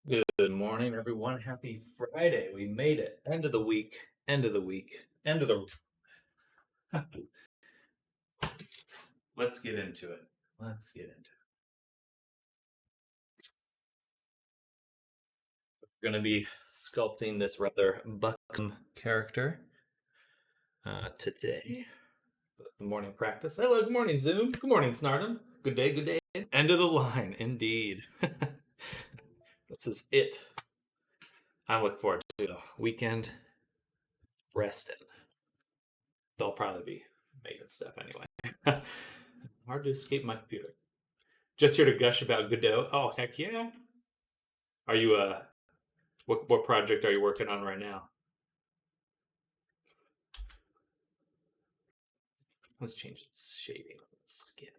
Good morning, everyone. Happy Friday. We made it. End of the week. End of the week. End of the. Let's get into it. Let's get into it. We're going to be sculpting this rather buxom character today. The morning practice. Hello, good morning, Zoom. Good morning, Snardom. Good day, good day. End of the line, indeed. This is it. I look forward to the weekend resting. They'll probably be making stuff anyway. Hard to escape my computer. Just here to gush about Godot. Oh, heck yeah. Are you what project are you working on right now? Let's change the shading on the skin.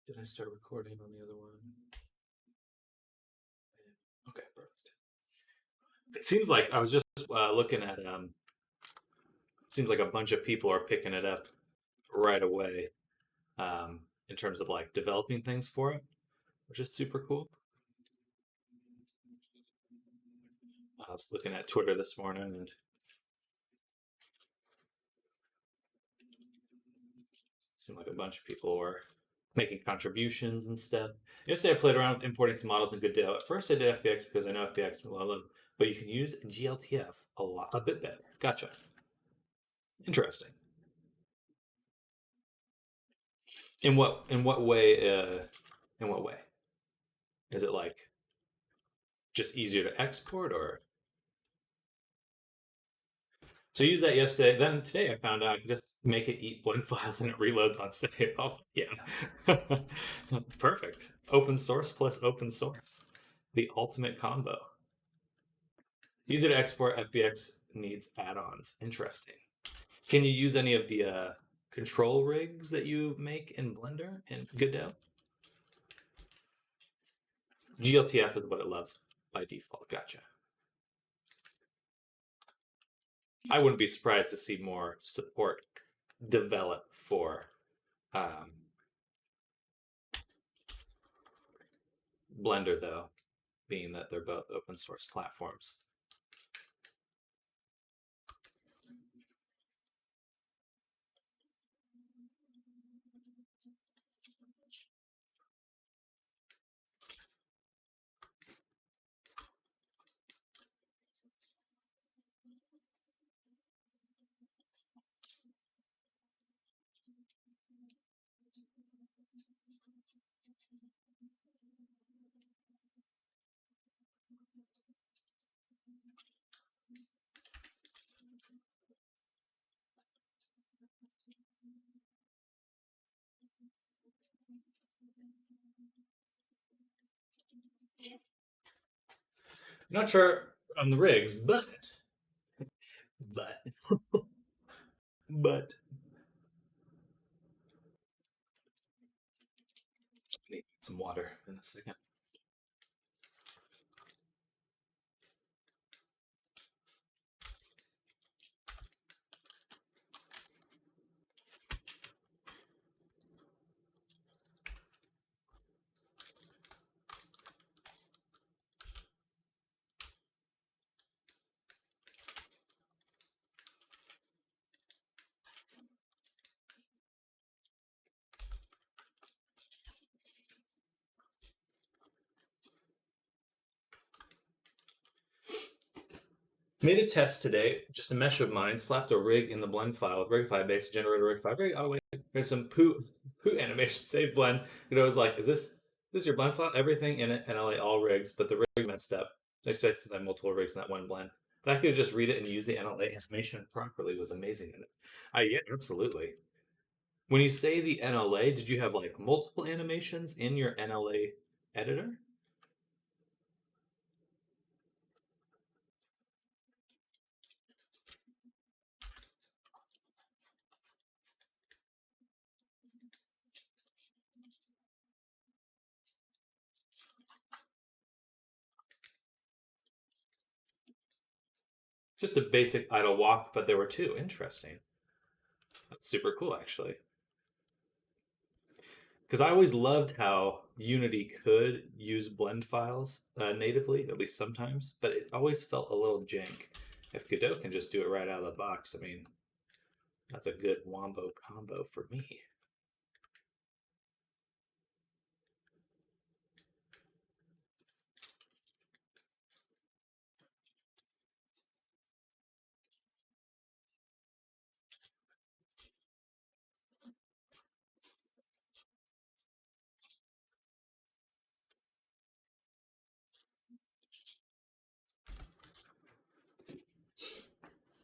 Did I start recording on the other one? Okay, perfect. It seems like I was just looking at it seems like a bunch of people are picking it up right away in terms of like developing things for it, which is super cool. I was looking at Twitter this morning and it seemed like a bunch of people were making contributions and stuff. Yesterday I played around with importing some models in Godot. At first I did FBX because I know FBX well, but you can use GLTF a bit better. Gotcha. Interesting. In what way in what way? Is it like just easier to export or so I used that yesterday. Then today I found out I can just make it eat blend files and it reloads on save. Oh yeah. Perfect. Open source plus open source. The ultimate combo. Easy to export. FBX needs add-ons. Interesting. Can you use any of the control rigs that you make in Blender and Godot? GLTF is what it loves by default. Gotcha. I wouldn't be surprised to see more support develop for Blender, though, being that they're both open source platforms. Not sure on the rigs, but but I need some water in a second. Made a test today, just a mesh of mine, slapped a rig in the blend file with Rigify base to generate a rig file. Very oh wait, there's some poo animation save blend. I was like, is this your blend file? Everything in it, and I like all rigs, but the rig messed up. I expect since I have multiple rigs in that one blend. But I could just read it and use the NLA animation properly. It was amazing in it. Yeah, absolutely. When you say the NLA, did you have like multiple animations in your NLA editor? Just a basic idle walk, but there were two. Interesting. That's super cool, actually. Because I always loved how Unity could use blend files natively, at least sometimes, but it always felt a little jank. If Godot can just do it right out of the box, I mean, that's a good wombo combo for me.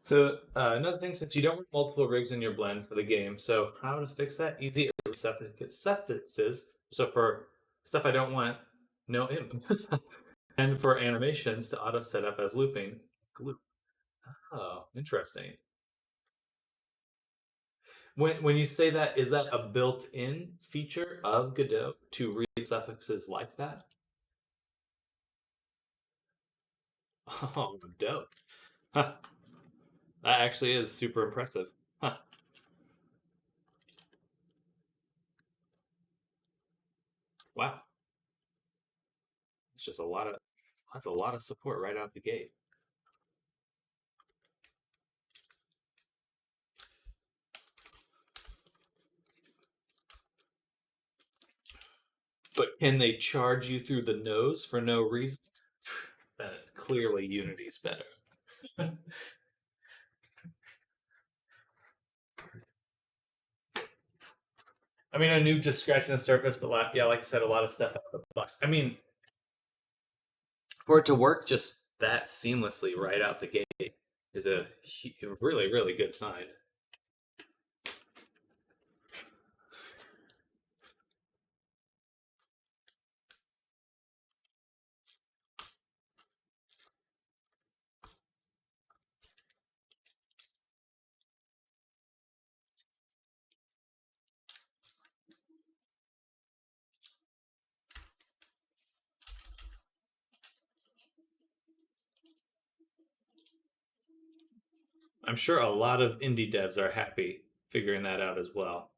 So another thing, since you don't want multiple rigs in your blend for the game, so how to fix that? Easy suffixes. So for stuff I don't want, no imp. And for animations to auto set up as looping, glue. Oh, interesting. When you say that, is that a built-in feature of Godot to read suffixes like that? Oh, dope. Huh. That actually is super impressive. Huh. Wow. It's just a lot of that's a lot of support right out the gate. But can they charge you through the nose for no reason? Then clearly Unity's better. I mean, I knew just scratching the surface, but yeah, like I said, a lot of stuff out of the box. I mean, for it to work just that seamlessly right out the gate is a really, really good sign. I'm sure a lot of indie devs are happy figuring that out as well,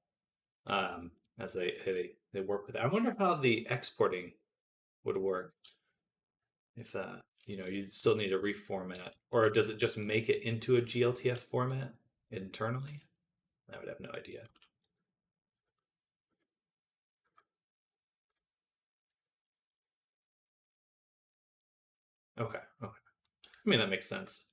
as they work with it. I wonder how the exporting would work if you'd still need to reformat, or does it just make it into a GLTF format internally? I would have no idea. Okay, okay. I mean that makes sense.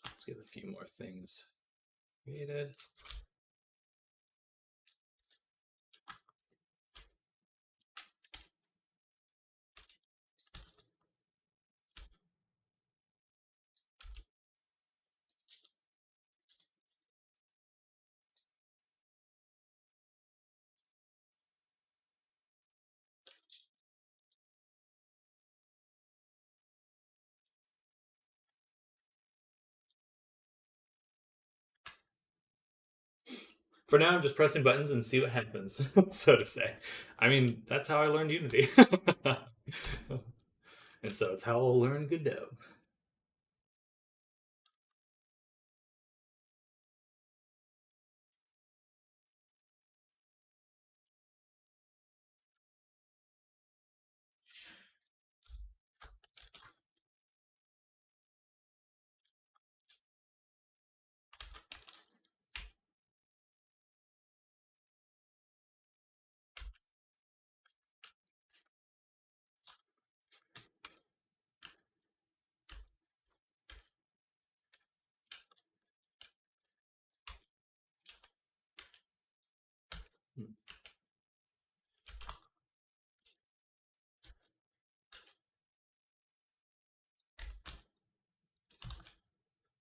Let's get a few more things created. For now, I'm just pressing buttons and see what happens, so to say. I mean, that's how I learned Unity. And so it's how I'll learn Godot.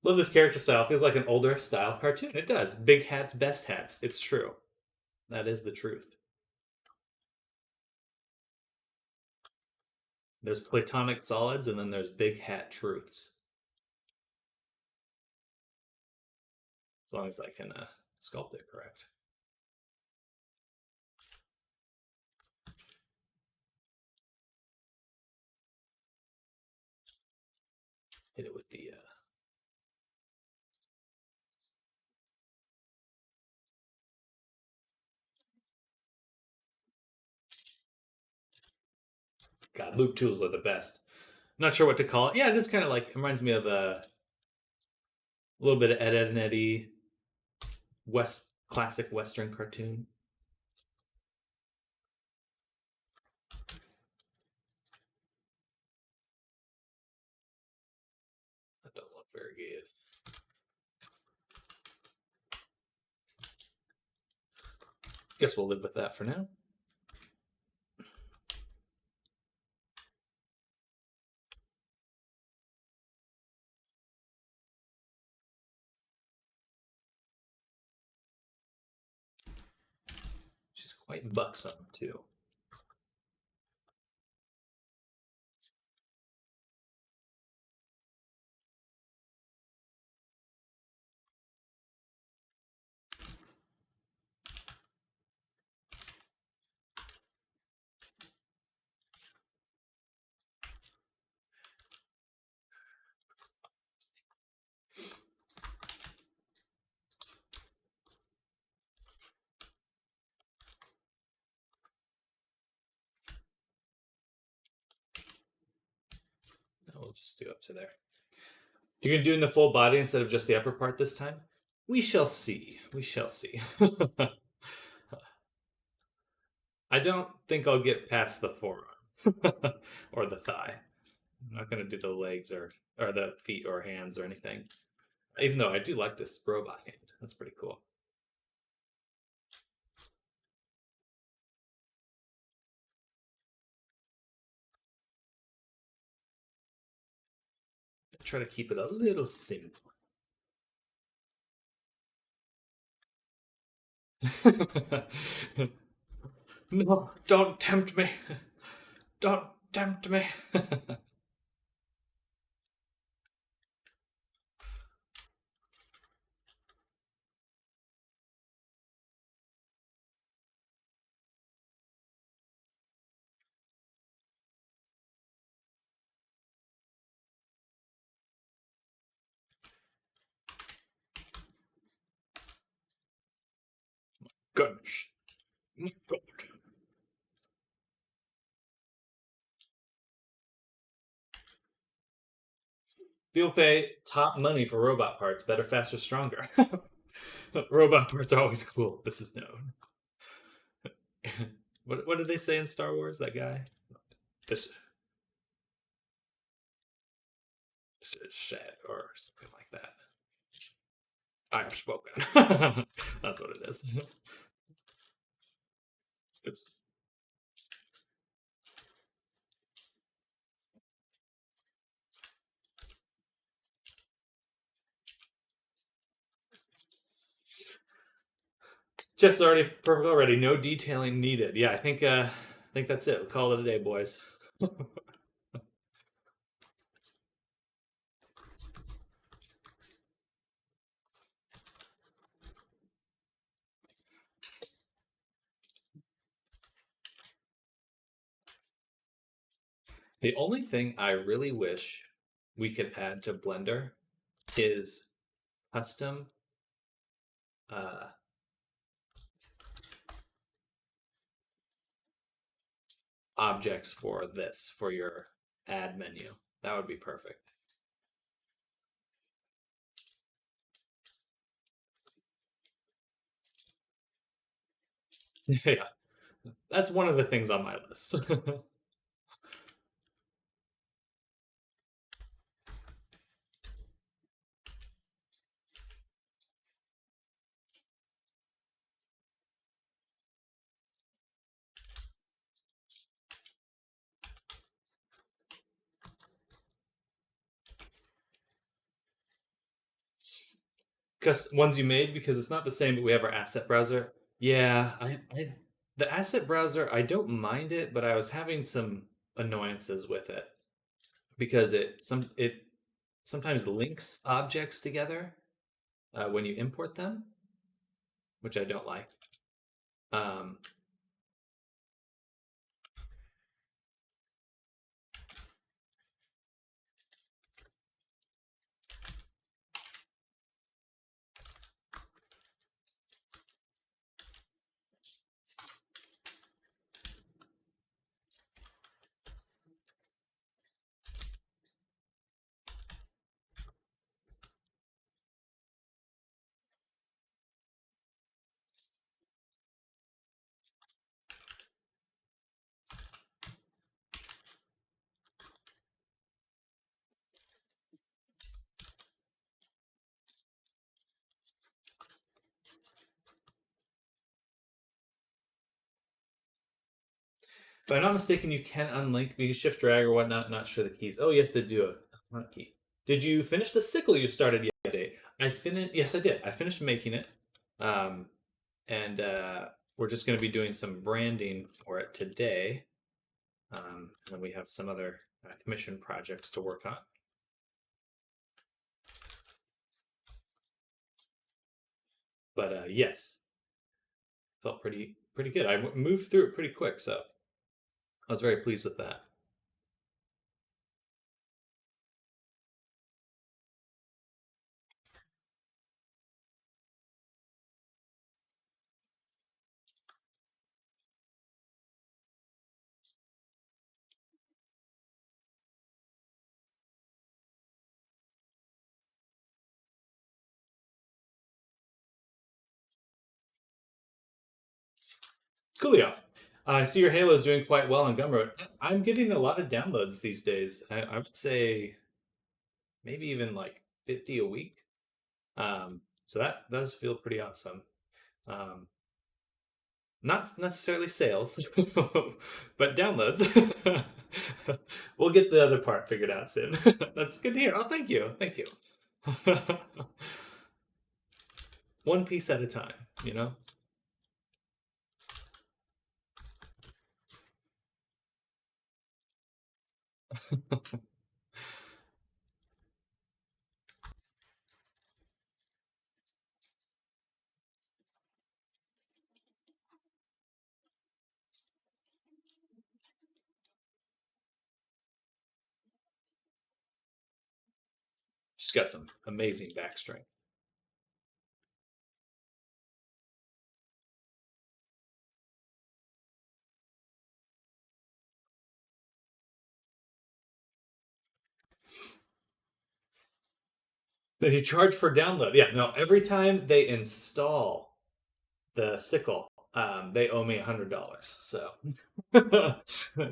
Love this character style. Feels like an older style cartoon. It does. Big hats, best hats. It's true. That is the truth. There's platonic solids, and then there's big hat truths. As long as I can sculpt it correct. Hit it with the God, loop tools are the best. Not sure what to call it. Yeah, it is kind of like, it reminds me of a little bit of Ed and Eddie, classic Western cartoon. That don't look very good. Guess we'll live with that for now. She's quite buxom, too. Now we'll just do up to there. You're going to do in the full body instead of just the upper part this time? We shall see. We shall see. I don't think I'll get past the forearm or the thigh. I'm not going to do the legs or the feet or hands or anything. Even though I do like this robot hand. That's pretty cool. Try to keep it a little simple. No, don't tempt me. Don't tempt me. Gosh. My God. People pay top money for robot parts. Better, faster, stronger. Robot parts are always cool. This is known. What did they say in Star Wars? That guy. This is sad or something like that. I have spoken. That's what it is. Oops. Just already perfect already. No detailing needed. Yeah, I think that's it. We'll call it a day, boys. The only thing I really wish we could add to Blender is custom uh, objects for your add menu. That would be perfect. Yeah, that's one of the things on my list. Because ones you made, because it's not the same, but we have our asset browser. Yeah, the asset browser, I don't mind it, but I was having some annoyances with it because it sometimes links objects together when you import them, which I don't like. Um, if I'm not mistaken, you can unlink. You shift drag or whatnot. Not sure the keys. Oh, you have to do a hotkey. Did you finish the sickle you started yesterday? I finished. Yes, I did. I finished making it, um, and we're just going to be doing some branding for it today. And then we have some other commission projects to work on. But yes, felt pretty good. I moved through it pretty quick, so I was very pleased with that. Coolio. I see your Halo is doing quite well on Gumroad. I'm getting a lot of downloads these days. I would say maybe even like 50 a week. So that does feel pretty awesome. Um, Not necessarily sales, but downloads. We'll get the other part figured out soon. That's good to hear. Oh, thank you. Thank you. One piece at a time, you know? She's got some amazing back strength. Then you charge per download. Yeah, no, every time they install the sickle, they owe me $100. So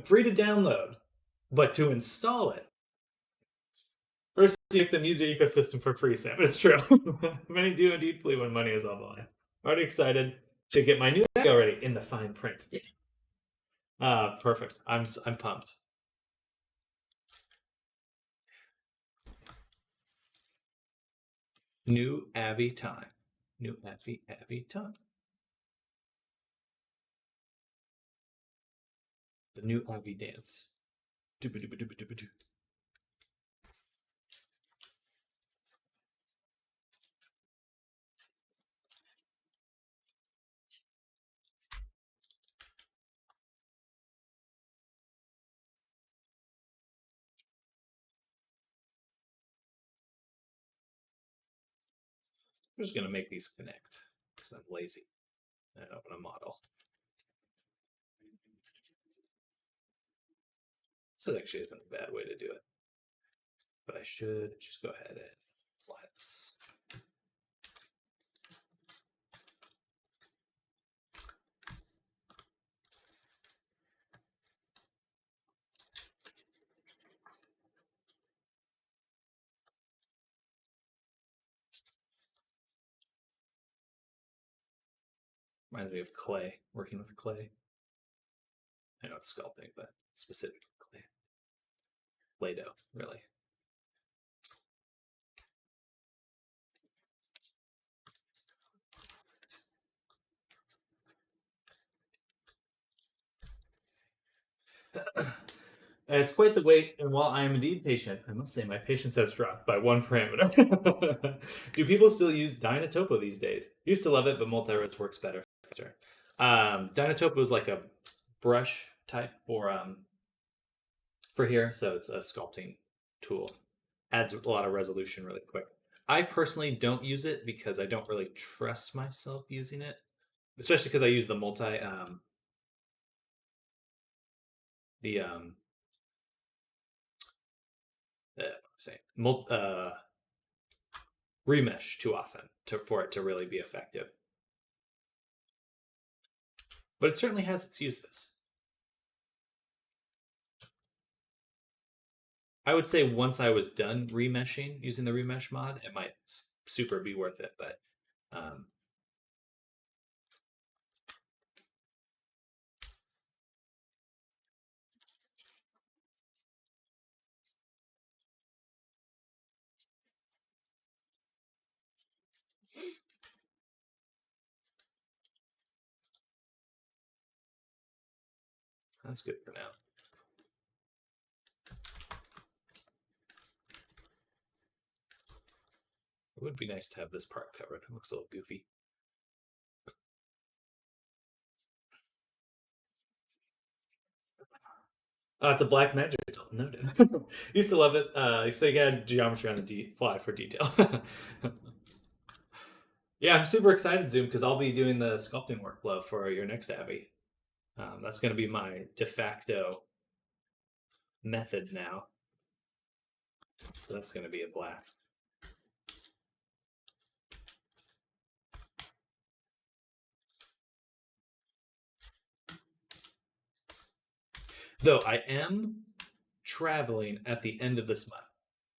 free to download, but to install it, first you make them use your ecosystem for free, Sam. It's true. Many do indeed believe when money is on the line. Already excited to get my new bag already in the fine print. Perfect. I'm pumped. New Avi time. New Avi time. The new Avi dance. Dooba-dooba-dooba-dooba-doo. I'm just gonna make these connect because I'm lazy. And open a model. So actually isn't a bad way to do it. But I should just go ahead and apply this. Reminds me of clay, working with clay. I know it's sculpting, but specific clay. Play-Doh, really. It's quite the wait, and while I am indeed patient, I must say my patience has dropped by one parameter. Do people still use Dynatopo these days? Used to love it, but multi-res works better faster. Dynatopo is like a brush type for here, so it's a sculpting tool. Adds a lot of resolution really quick. I personally don't use it because I don't really trust myself using it, especially because I use the the say remesh too often for it to really be effective. But it certainly has its uses. I would say once I was done remeshing using the remesh mod, it might super be worth it. But um, that's good for now. It would be nice to have this part covered. It looks a little goofy. It's a black magic tool. Noted. Used to love it. So you had geometry on the fly for detail. Yeah, I'm super excited, Zoom, because I'll be doing the sculpting workflow for your next Abby. That's going to be my de facto method now. So that's going to be a blast. Though I am traveling at the end of this month.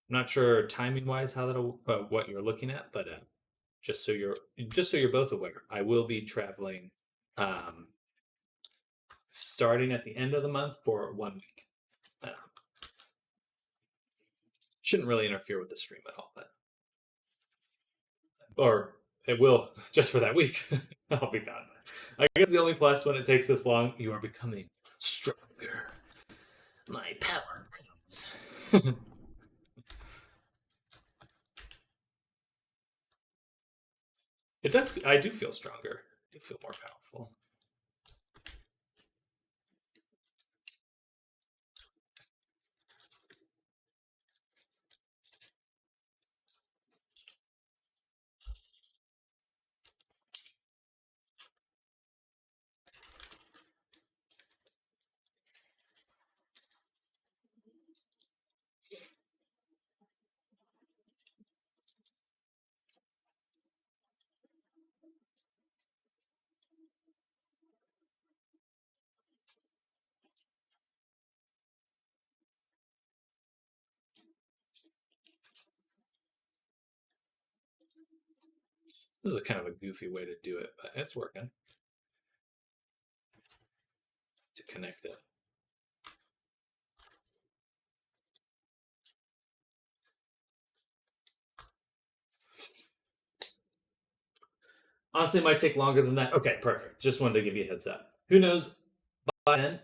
I'm not sure timing wise how that'll what you're looking at, but just so you're both aware, I will be traveling um, starting at the end of the month for 1 week. Shouldn't really interfere with the stream at all, but or it will just for that week. I'll be gone. I guess the only plus when it takes this long, you are becoming stronger. My power grows. It does. I do feel stronger. I do feel more powerful. This is a kind of a goofy way to do it, but it's working to connect it. Honestly, it might take longer than that. Okay, perfect. Just wanted to give you a heads up. Who knows? By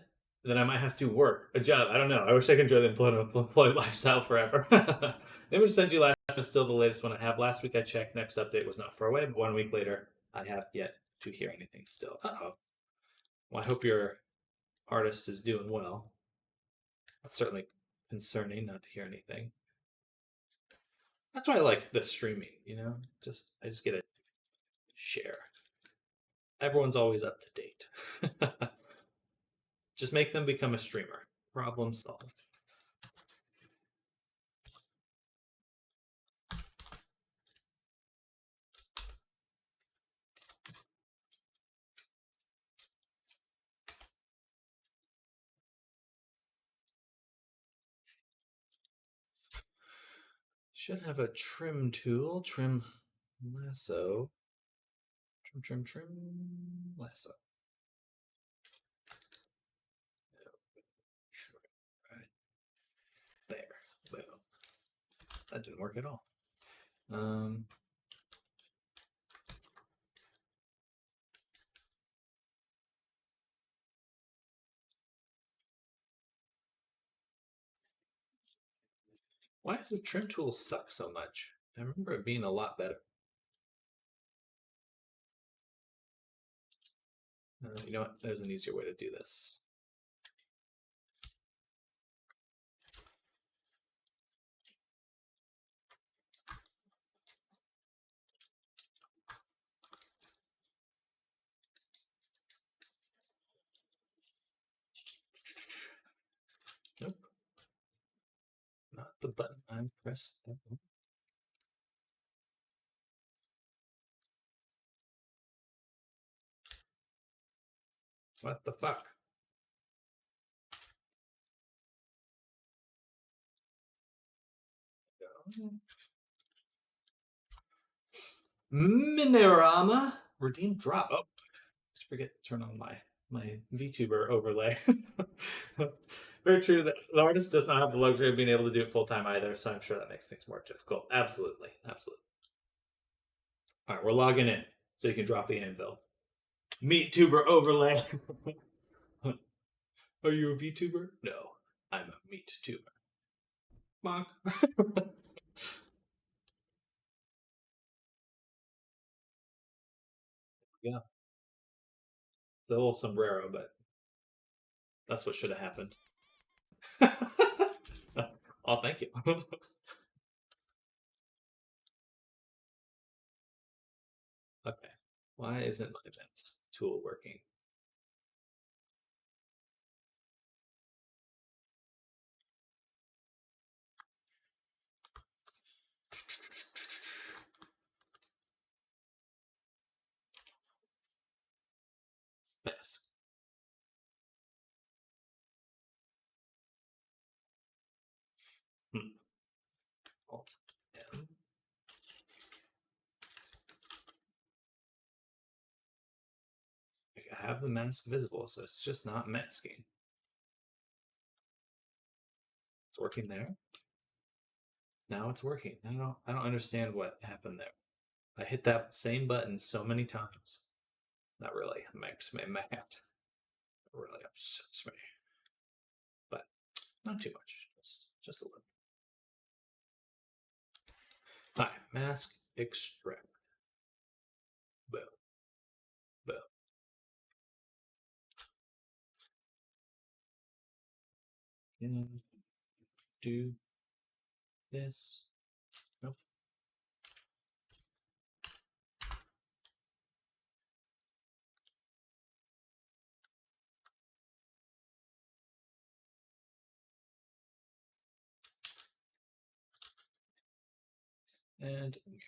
then I might have to work a job. I don't know. I wish I could enjoy the employee lifestyle forever. The image I sent you last is still the latest one I have. Last week I checked. Next update was not far away, but 1 week later, I have yet to hear anything still. Uh-oh. Well, I hope your artist is doing well. That's certainly concerning not to hear anything. That's why I like the streaming, I just get to share. Everyone's always up to date. Just make them become a streamer. Problem solved. Should have a trim tool. Trim lasso. Trim lasso. Right there. Well, that didn't work at all. Why does the trim tool suck so much? I remember it being a lot better. You know what? There's an easier way to do this. Nope. Not the button I pressed. What the fuck? Minerama redeem drop. Oh, just forget to turn on my VTuber overlay. Very true that the artist does not have the luxury of being able to do it full time either, so I'm sure that makes things more difficult. Absolutely, absolutely. All right, we're logging in, so you can drop the anvil. Meat tuber overlay. Are you a VTuber? No, I'm a meat tuber. Bonk. Yeah, it's a little sombrero, but that's what should have happened. Oh, thank you. Okay. Why isn't my mask tool working? Mask. Hmm. Alt M. I have the mask visible, so it's just not masking. It's working there. Now it's working. I don't understand what happened there. I hit that same button so many times. Not really. It makes me mad. It really upsets me. But not too much. Just a little. All right, mask extract. Boom. Boom. And do this. Nope. And mirror.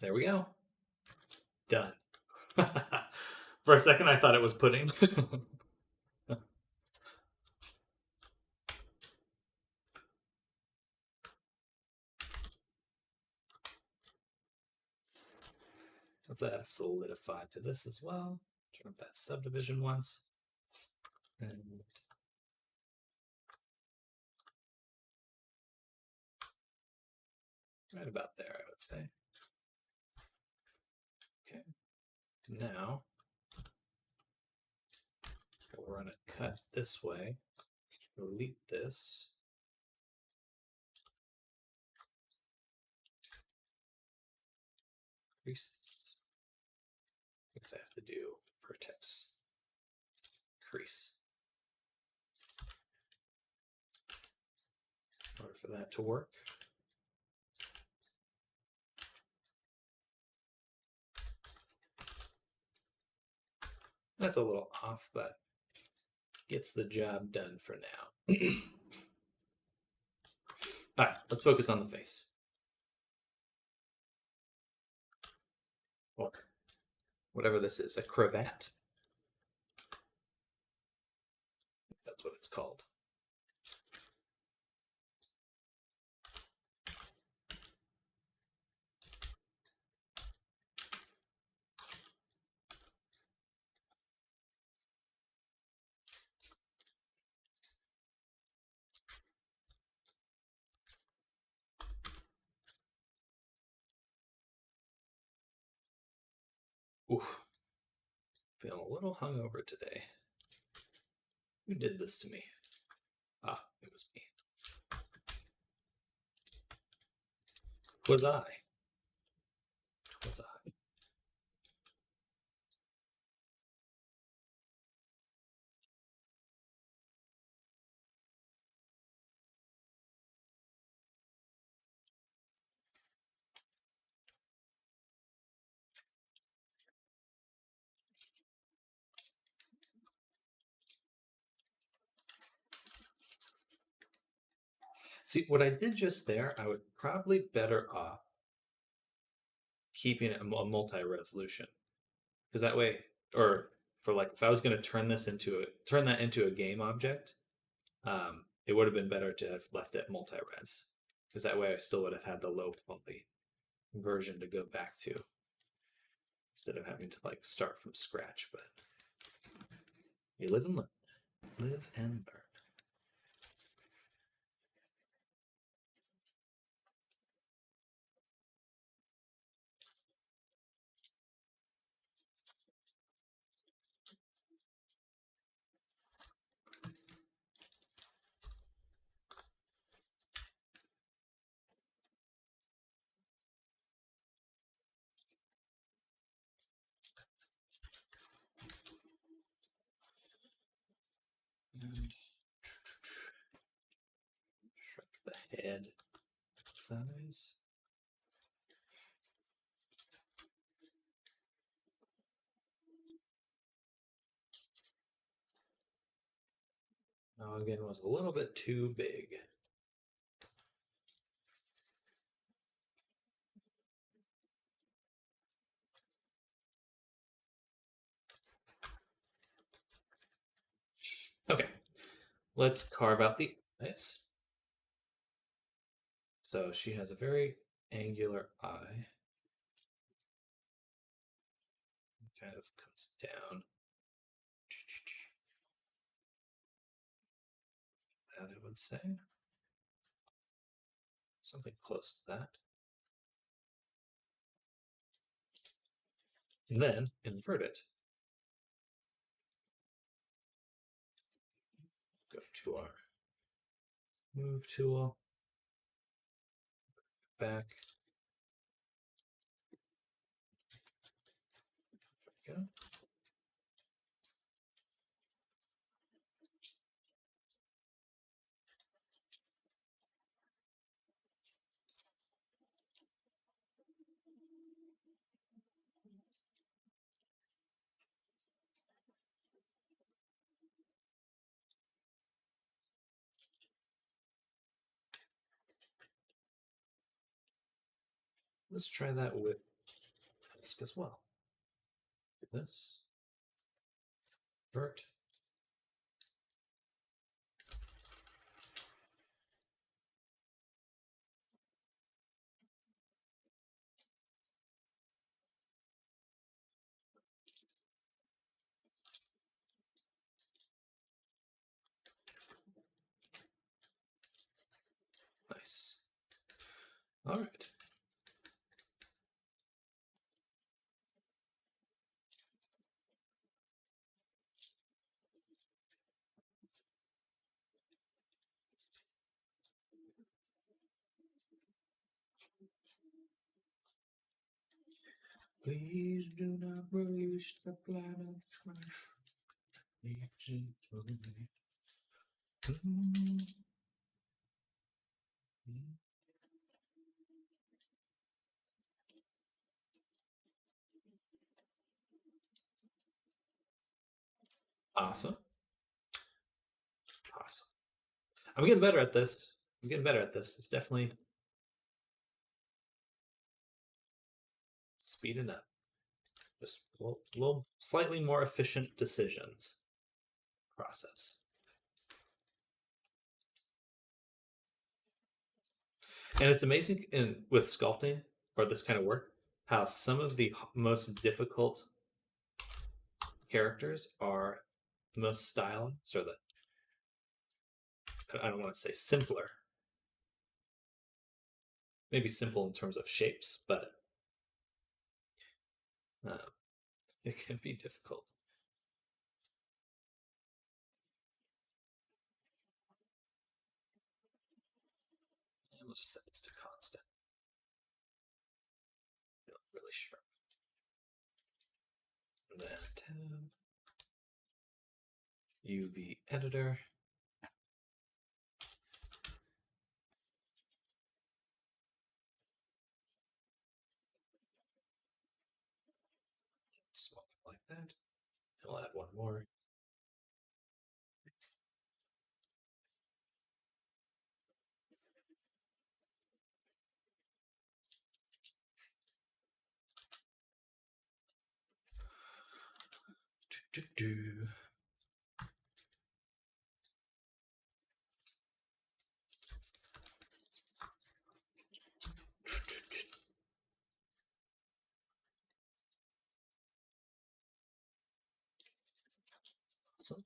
There we go. Done. For a second, I thought it was pudding. Let's add a solidify to this as well. Turn up that subdivision once. And right about there, I would say. Okay. Now, we'll run a cut this way. Delete this. Crease this. I guess I have to do vertex crease. In order for that to work. That's a little off, but gets the job done for now. All right, let's focus on the face. Or whatever this is, a cravat. That's what it's called. Oof. Feeling a little hungover today. Who did this to me? Ah, it was me. 'Twas I. 'Twas I. See, what I did just there, I would probably better off keeping it a multi-resolution, because that way, or for like, if I was going to turn that into a game object, it would have been better to have left it multi-res, because that way I still would have had the low poly version to go back to instead of having to like start from scratch. But you live and learn. Live and learn. And shrink the head size. Now again, was a little bit too big. Okay, let's carve out the eyes. So she has a very angular eye. Kind of comes down. That I would say. Something close to that. And then invert it. Go to our move tool. Back. There we go. Let's try that with this as well. Do this. Invert. Nice. All right. Please do not release the planet trash. Awesome. Awesome. I'm getting better at this. I'm getting better at this. It's definitely speeding up. Just a little slightly more efficient decisions process. And it's amazing with sculpting or this kind of work how some of the most difficult characters are the most stylized, or I don't want to say simpler. Maybe simple in terms of shapes, but it can be difficult. And we'll just set this to constant. really sharp. And then tab, UV editor. Small like that. I'll add one more. Awesome.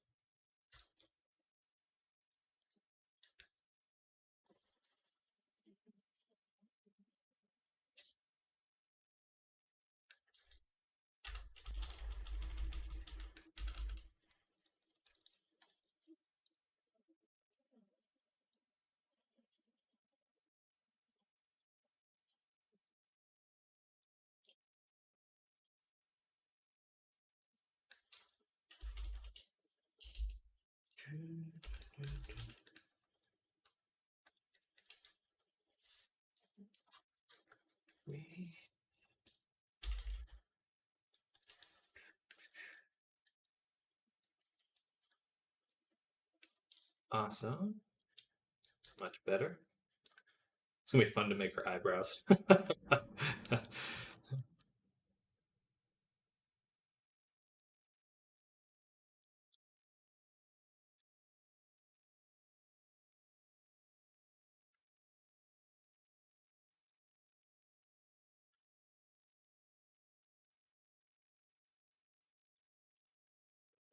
Awesome. Much better. It's gonna be fun to make her eyebrows.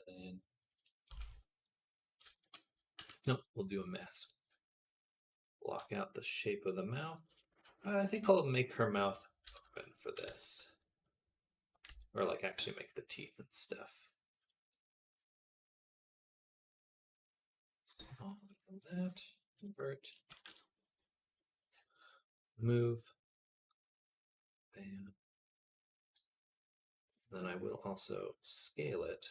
And nope, we'll do a mask. Block out the shape of the mouth. I think I'll make her mouth open for this. Or like actually make the teeth and stuff. All of that. Invert. Move. Bam. Then I will also scale it.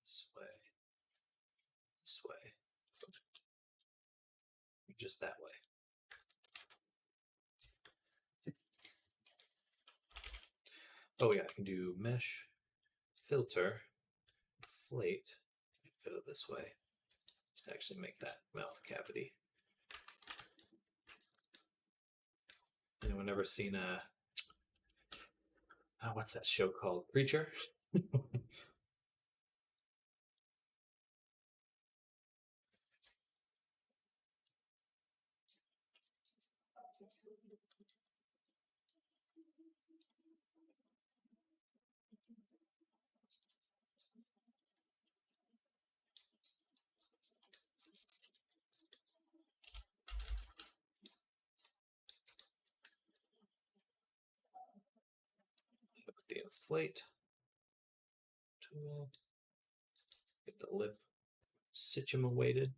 This way. This way. Just that way. Oh yeah, I can do mesh, filter, inflate, go this way. Just actually make that mouth cavity. Anyone ever seen what's that show called? Preacher? With the inflate tool, get the lip situated.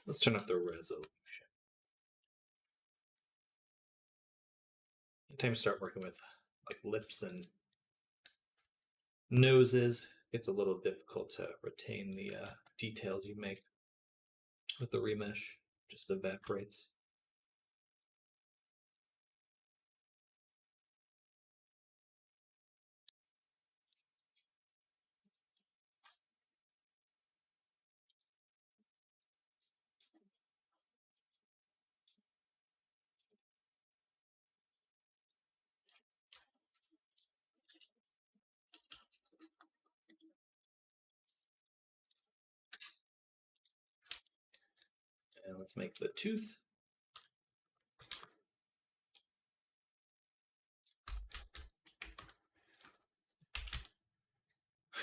Let's turn up the resolution. Anytime you start working with like lips and noses, it's a little difficult to retain the details you make with the remesh. Just evaporates. And let's make the tooth.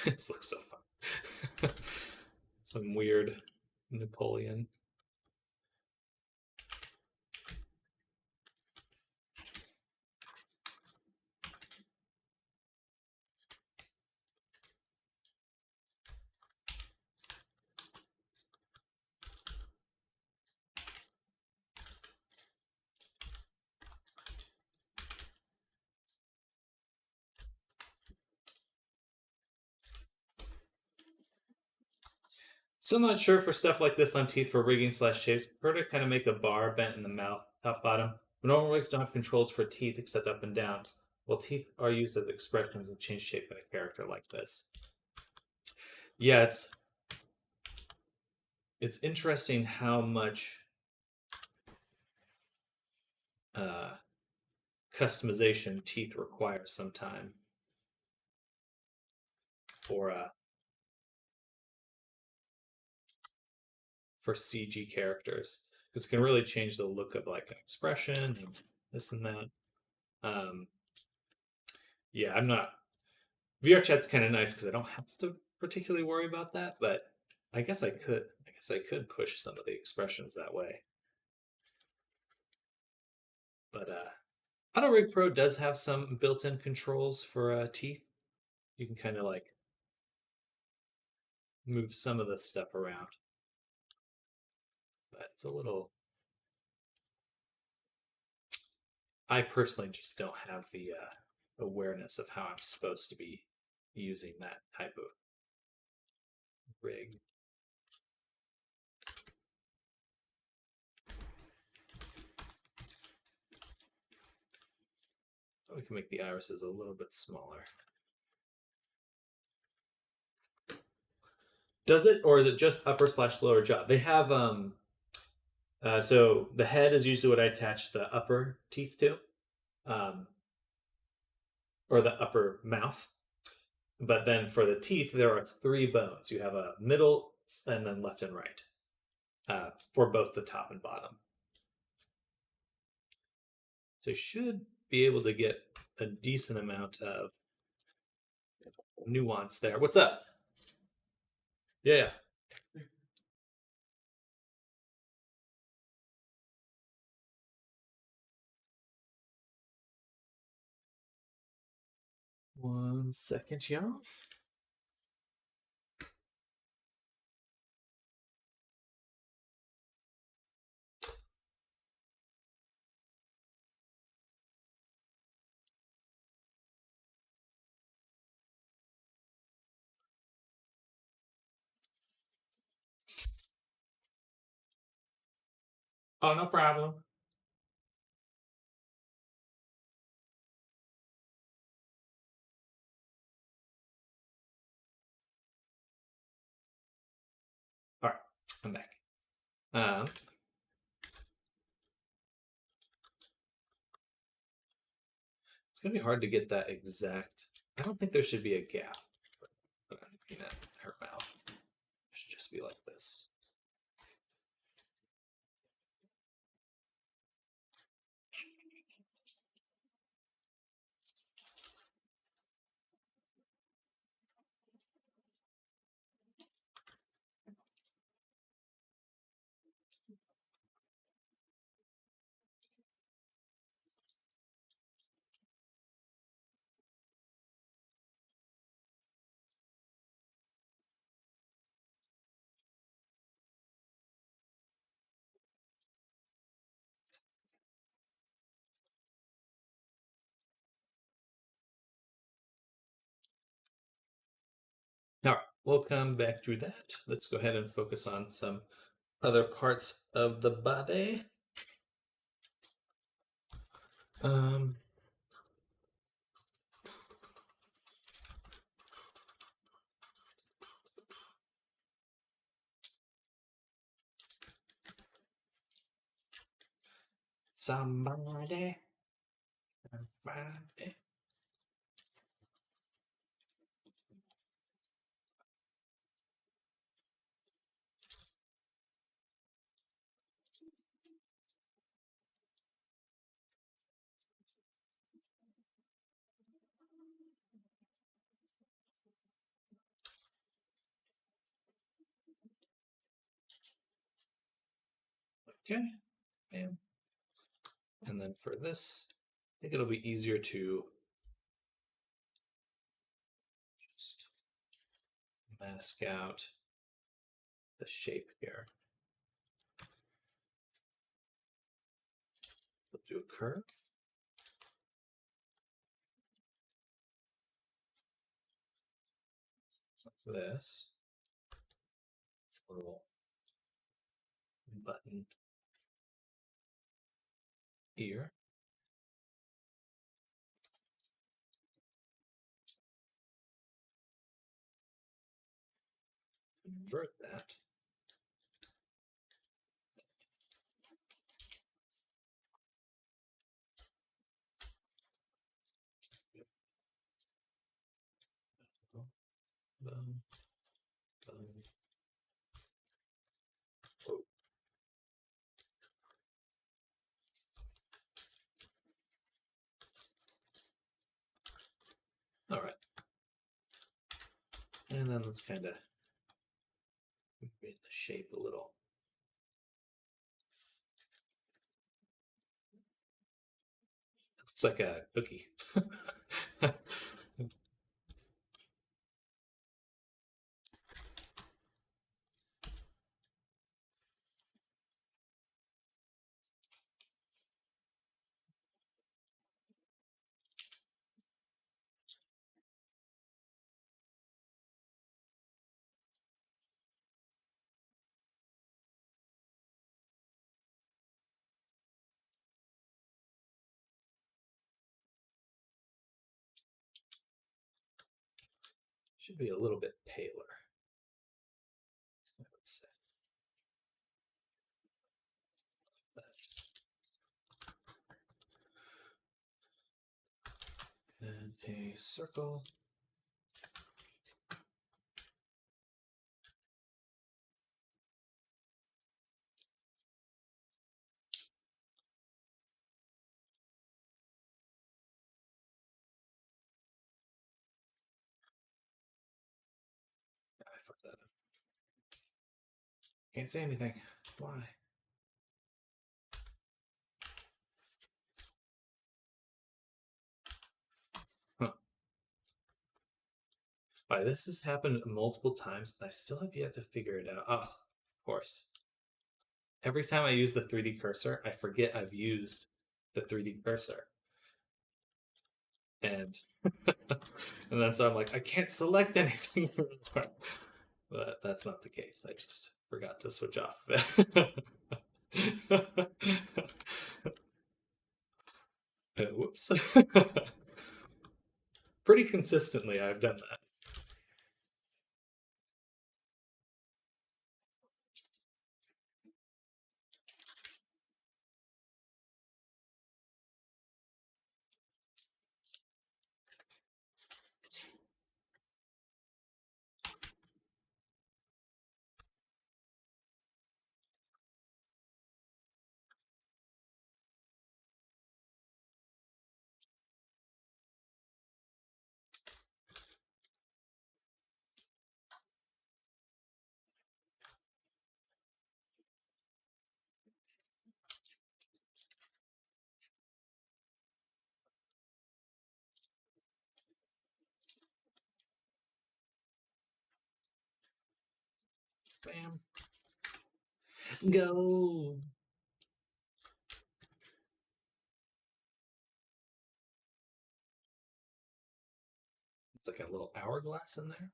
This looks so fun. Some weird Napoleon. So I'm not sure for stuff like this on teeth for rigging slash shapes. Prefer to kind of make a bar bent in the mouth, top bottom. But normal rigs don't have controls for teeth except up and down. Well, teeth are used as expressions and change shape in a character like this. Yeah, it's interesting how much uh, customization teeth require sometime for CG characters because it can really change the look of like an expression and this and that. Um, yeah, I'm not VR chat's kind of nice because I don't have to particularly worry about that, but I guess I could. I guess I could push some of the expressions that way. But AutoRig Pro does have some built-in controls for teeth. You can kind of like move some of the stuff around, but it's a little. I personally just don't have the awareness of how I'm supposed to be using that type of rig. We can make the irises a little bit smaller. Does it, or is it just upper slash lower jaw? They have so the head is usually what I attach the upper teeth to, um, or the upper mouth. But then for the teeth, there are three bones. You have a middle, and then left and right for both the top and bottom. So you should be able to get a decent amount of nuance there. What's up? Yeah. One second, y'all. Oh, no problem. All right, I'm back. It's gonna be hard to get that exact. I don't think there should be a gap. But I'm looking at her mouth. It should just be like this. All right, we'll come back to that. Let's go ahead and focus on some other parts of the body. Um, somebody. Okay. Bam. And then for this, I think it'll be easier to just mask out the shape here. We'll do a curve. Like this. Little button here. Invert that. Boom, boom. Oh. All right. And then let's kind of make the shape a little. Looks like a cookie. Should be a little bit paler. Let's say. And a circle. I fucked that up. Can't say anything. Why? Huh. Why, this has happened multiple times, and I still have yet to figure it out. Oh, of course. Every time I use the 3D cursor, I forget I've used the 3D cursor. And and then so I'm like, I can't select anything anymore. But that's not the case. I just forgot to switch off. Whoops. Pretty consistently, I've done that. Bam. Go. It's like a little hourglass in there.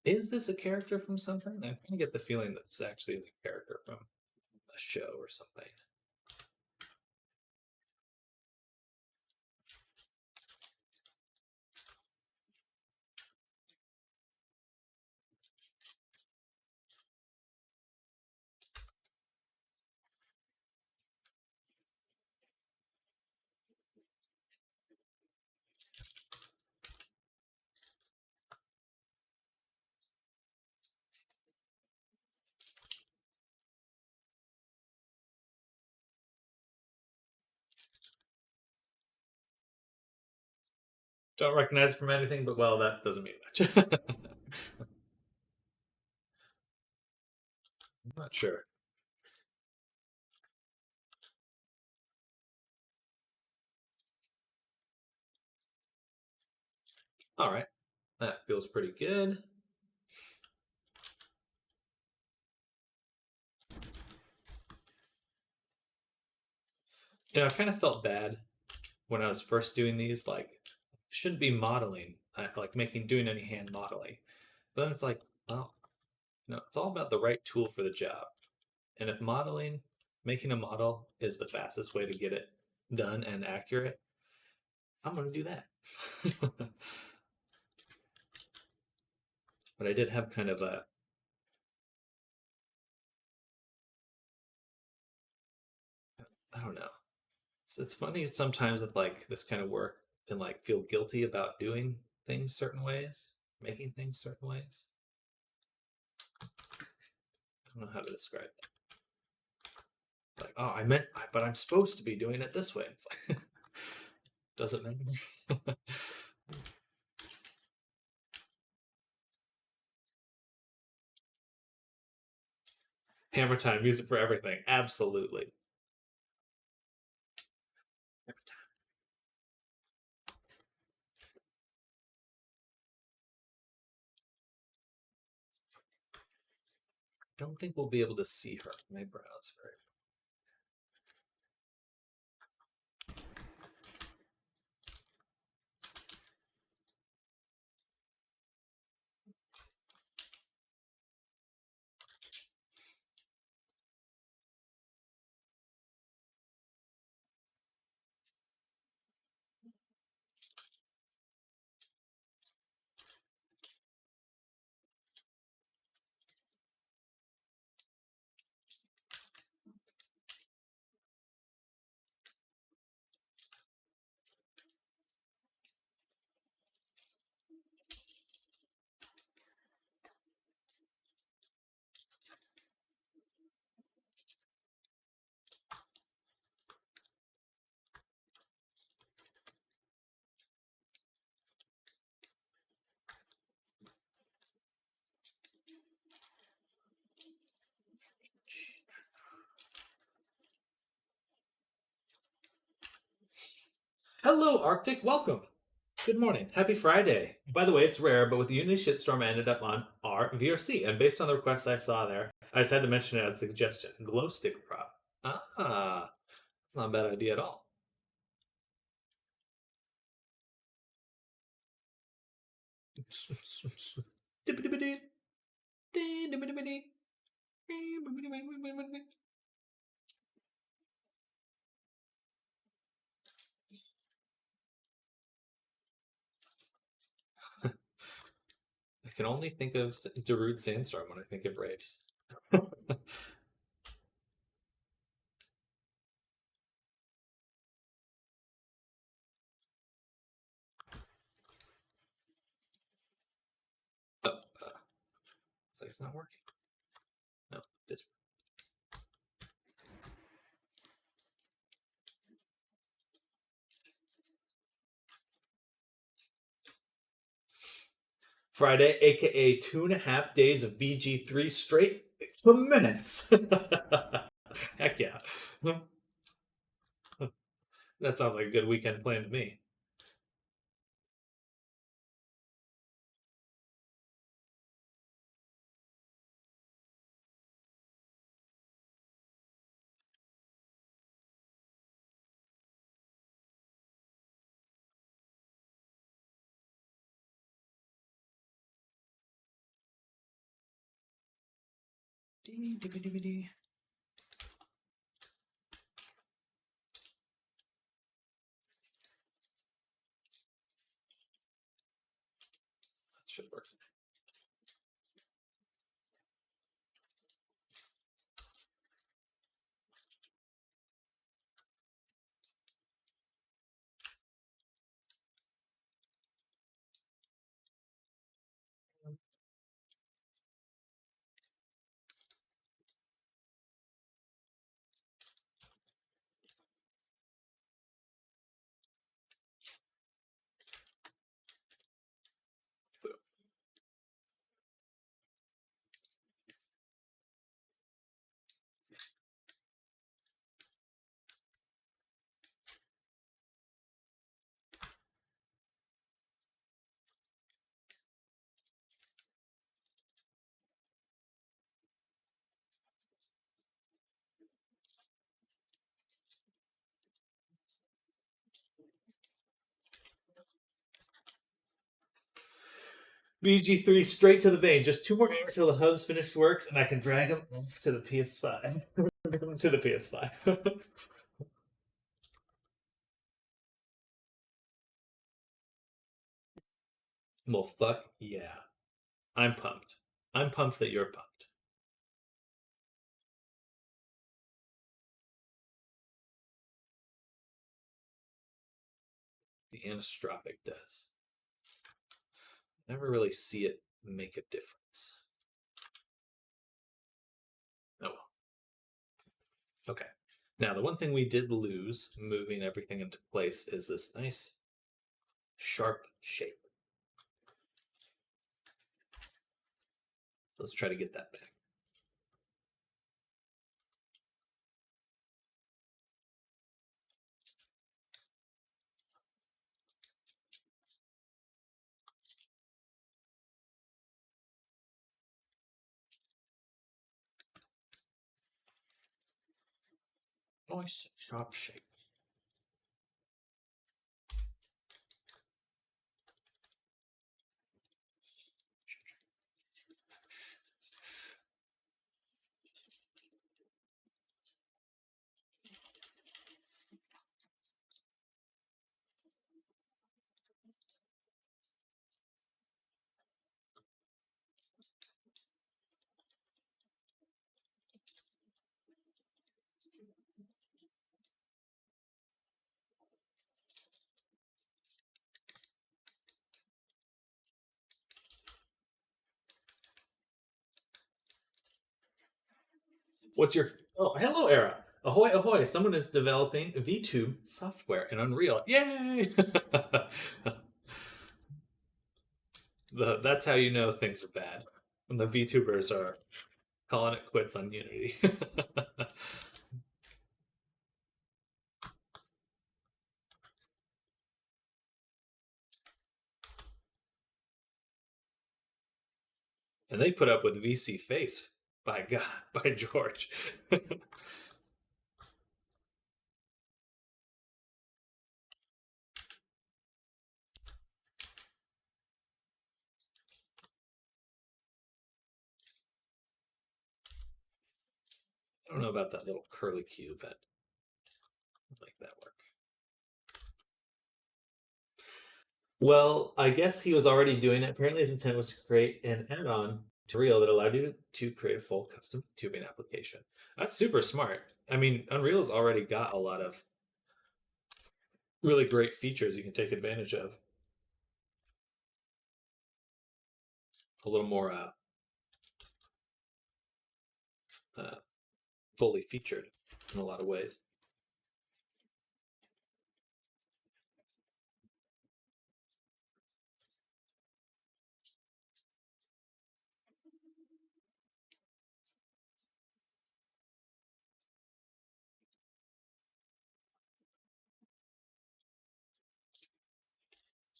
Is this a character from something? I kind of get the feeling that this actually is a character from a show or something. Don't recognize it from anything, but well, that doesn't mean much. I'm not sure. All right, that feels pretty good. I kind of felt bad when I was first doing these. Like, shouldn't be modeling, like doing any hand modeling. But then it's like, well, it's all about the right tool for the job. And if making a model is the fastest way to get it done and accurate, I'm going to do that. But I did have kind of I don't know. It's funny sometimes with like this kind of work and like feel guilty about doing things certain ways, making things certain ways. I don't know how to describe it. Like, oh, but I'm supposed to be doing it this way. It's like, does it matter? Hammer time, use it for everything. Absolutely. Don't think we'll be able to see her. My brows very. Hello, Arctic. Welcome. Good morning. Happy Friday. By the way, it's rare, but with the Unity shitstorm, I ended up on R VRC, and based on the requests I saw there, I just had to mention it as a suggestion. Glow stick prop. Ah, that's not a bad idea at all. I can only think of Darude Sandstorm when I think of raves. Oh, it's like it's not working. No, this. Friday, aka 2.5 days of BG3 straight for minutes. Heck yeah. That sounds like a good weekend plan to me. That should work. BG3 straight to the vein. Just 2 more hours till the hubs finish works, and I can drag them off to the PS5. To the PS5. Well, fuck yeah. I'm pumped. I'm pumped that you're pumped. The anistropic does. Never really see it make a difference. Oh well. Okay. Now, the one thing we did lose, moving everything into place, is this nice sharp shape. Let's try to get that back. Nice sharp shape. What's your... Oh, hello, Era. Ahoy, ahoy. Someone is developing VTube software in Unreal. Yay! That's how you know things are bad. When the VTubers are calling it quits on Unity. And they put up with VC Face. By God, by George. I don't know about that little curly cue, but I'll make that work. Well, I guess he was already doing it. Apparently, his intent was to create an add-on to Unreal that allowed you to create a full custom tubing application. That's super smart. I mean, Unreal's already got a lot of really great features you can take advantage of. A little more fully featured in a lot of ways.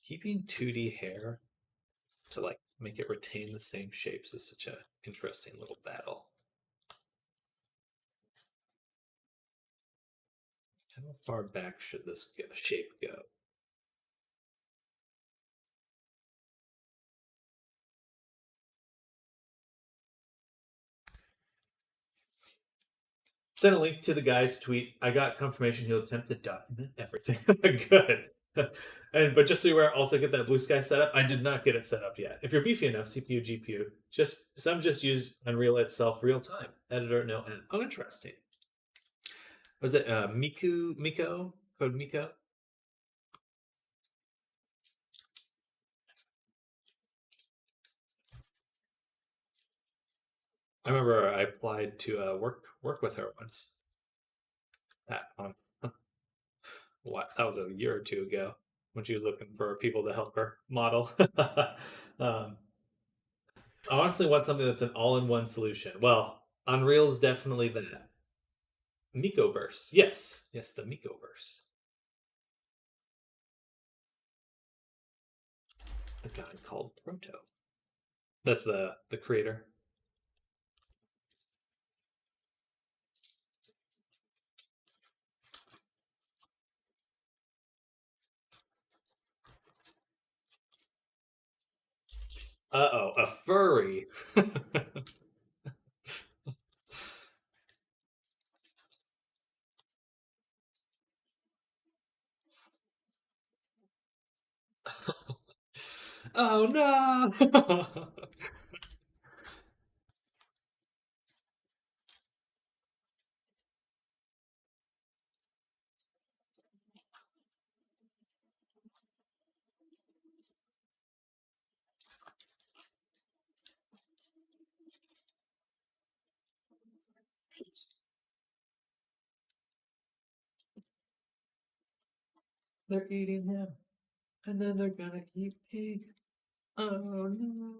Keeping 2D hair to like make it retain the same shapes is such a interesting little battle. How far back should this shape go? Send a link to the guy's tweet. I got confirmation he'll attempt to document everything. Good. But just so you aware, also get that blue sky set up. I did not get it set up yet. If you're beefy enough, CPU, GPU, some just use Unreal itself real time. Editor, no end. Oh, interesting. Was it Miko? Code Miko? I remember I applied to work with her once. That what? That was a year or two ago when she was looking for people to help her model. I honestly want something that's an all-in-one solution. Well, Unreal's definitely that. Micoverse, yes, the Micoverse. A guy called Proto. That's the creator. Uh-oh, a furry. Oh no! They're eating him, and then they're gonna eat me. Oh no!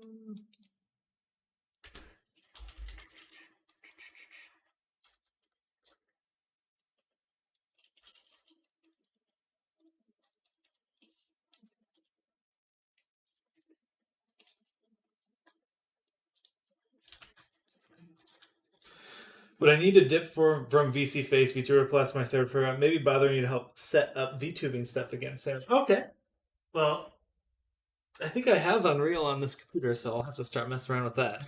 But I need a dip from VC Face VTuber Plus, my third program. Maybe bothering you to help set up VTubing stuff again, Sarah. Okay. Well, I think I have Unreal on this computer, so I'll have to start messing around with that.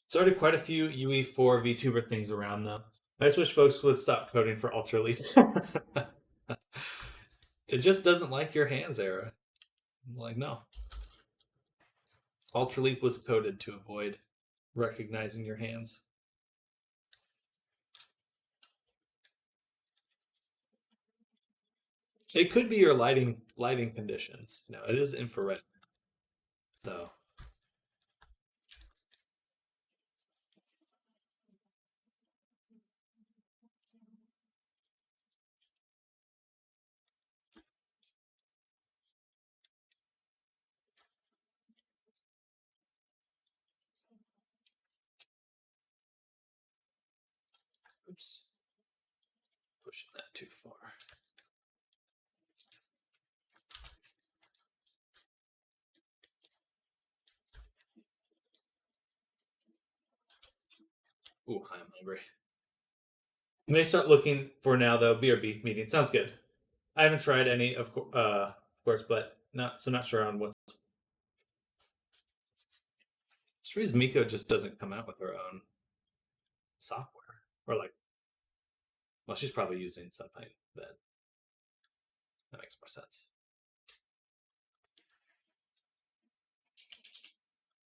There's already quite a few UE4 VTuber things around, though. I just wish folks would stop coding for Ultra Leap. It just doesn't like your hands, Era. I'm like, no. Ultra Leap was coded to avoid recognizing your hands. It could be your lighting conditions. No, it is infrared. So oops. Pushing that too far. Ooh, I'm hungry. You may start looking for now though. BRB meeting sounds good. I haven't tried any of course, but not sure on what's. For reason Miko just doesn't come out with her own software, or like, well, she's probably using something that makes more sense.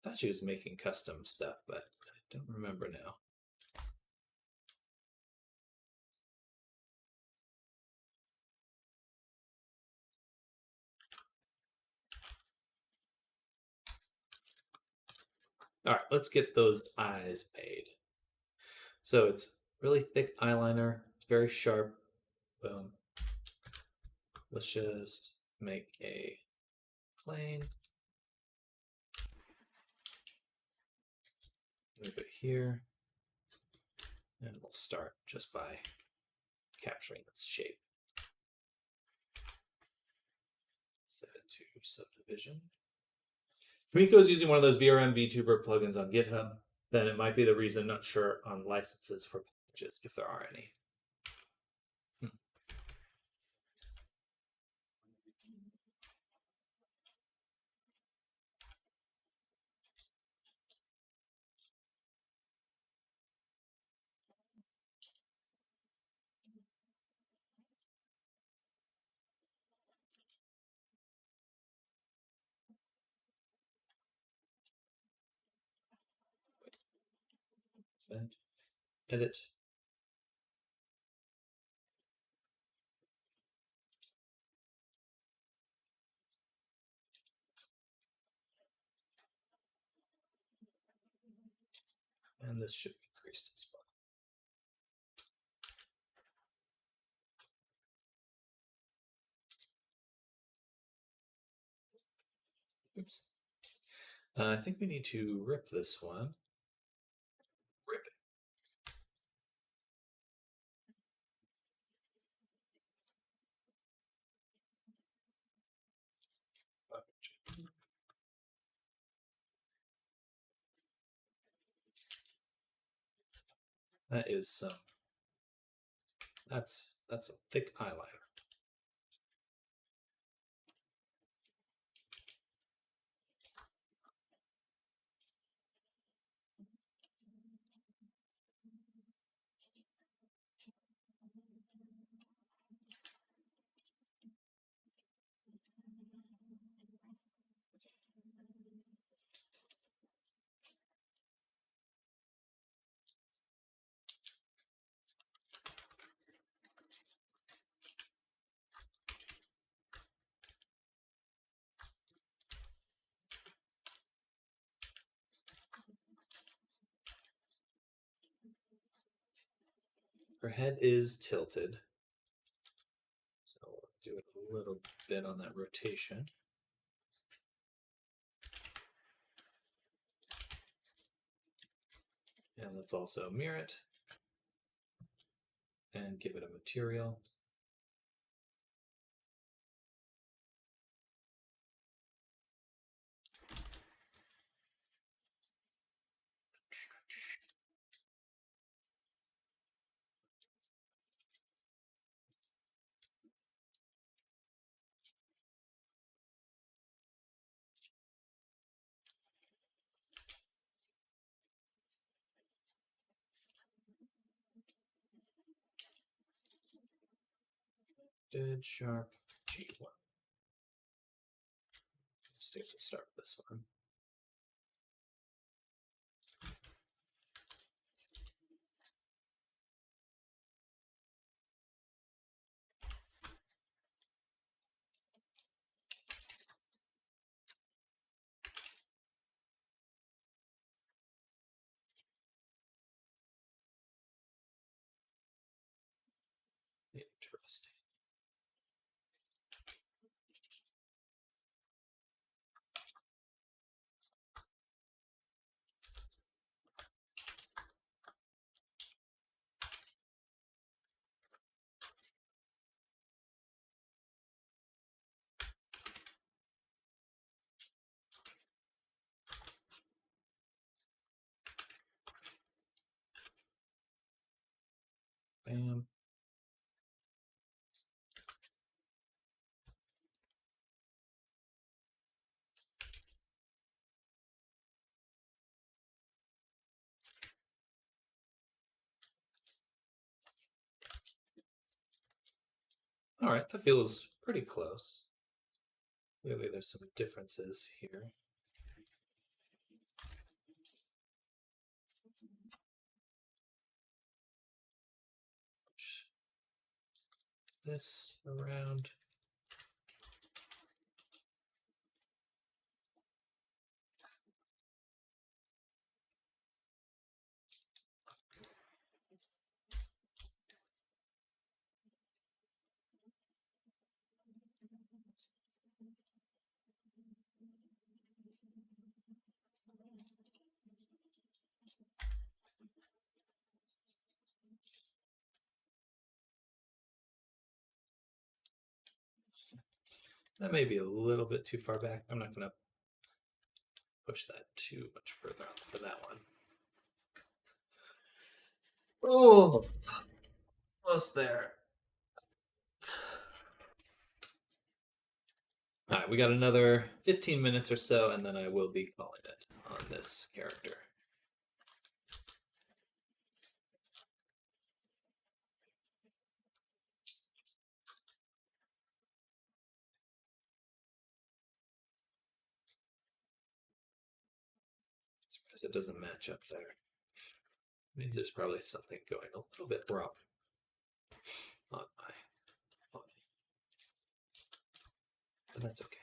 I thought she was making custom stuff, but I don't remember now. All right, let's get those eyes made. So it's really thick eyeliner. It's very sharp. Boom. Let's just make a plane. Move it here. And we'll start just by capturing its shape. Set it to subdivision. If Miko is using one of those VRM VTuber plugins on GitHub, then it might be the reason. Not sure on licenses for packages, if there are any. Edit. And this should be increased as well. Oops. I think we need to rip this one. Rip it. That is some. That's some thick eyeliner. Her head is tilted, so we'll do it a little bit on that rotation. And let's also mirror it and give it a material. Dead sharp G1. We'll start with this one. Interesting. Bam. All right, that feels pretty close. Clearly, there's some differences here. Push this around. That may be a little bit too far back. I'm not going to push that too much further on for that one. Oh, almost there. All right, we got another 15 minutes or so, and then I will be calling it on this character. Surprised it doesn't match up there. Means there's probably something going a little bit wrong on my body. But that's okay.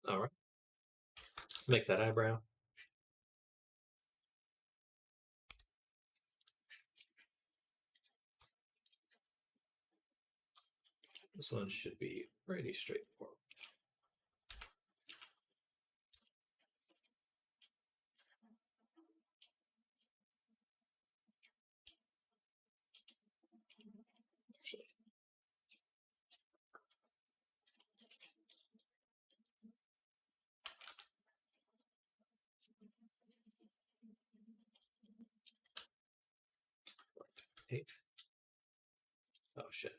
All right. Let's make that eyebrow. This one should be pretty straightforward. Actually, eight. Oh shit.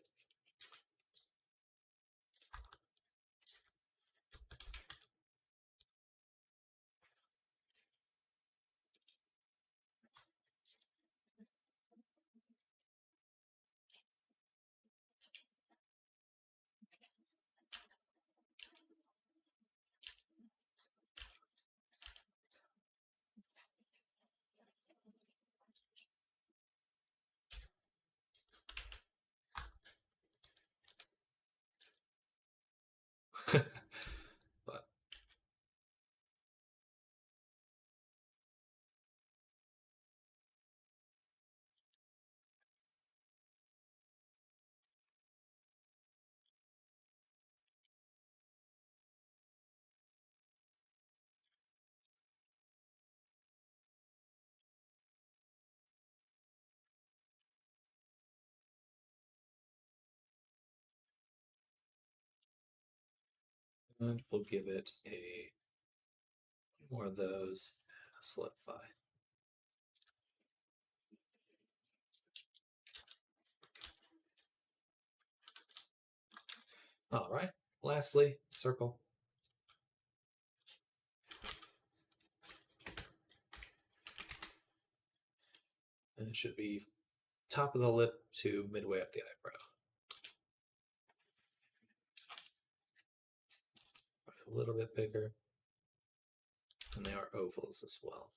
But and we'll give it a more of those and a solidify. All right. Lastly, circle. And it should be top of the lip to midway up the eyebrow. A little bit bigger. And they are ovals as well.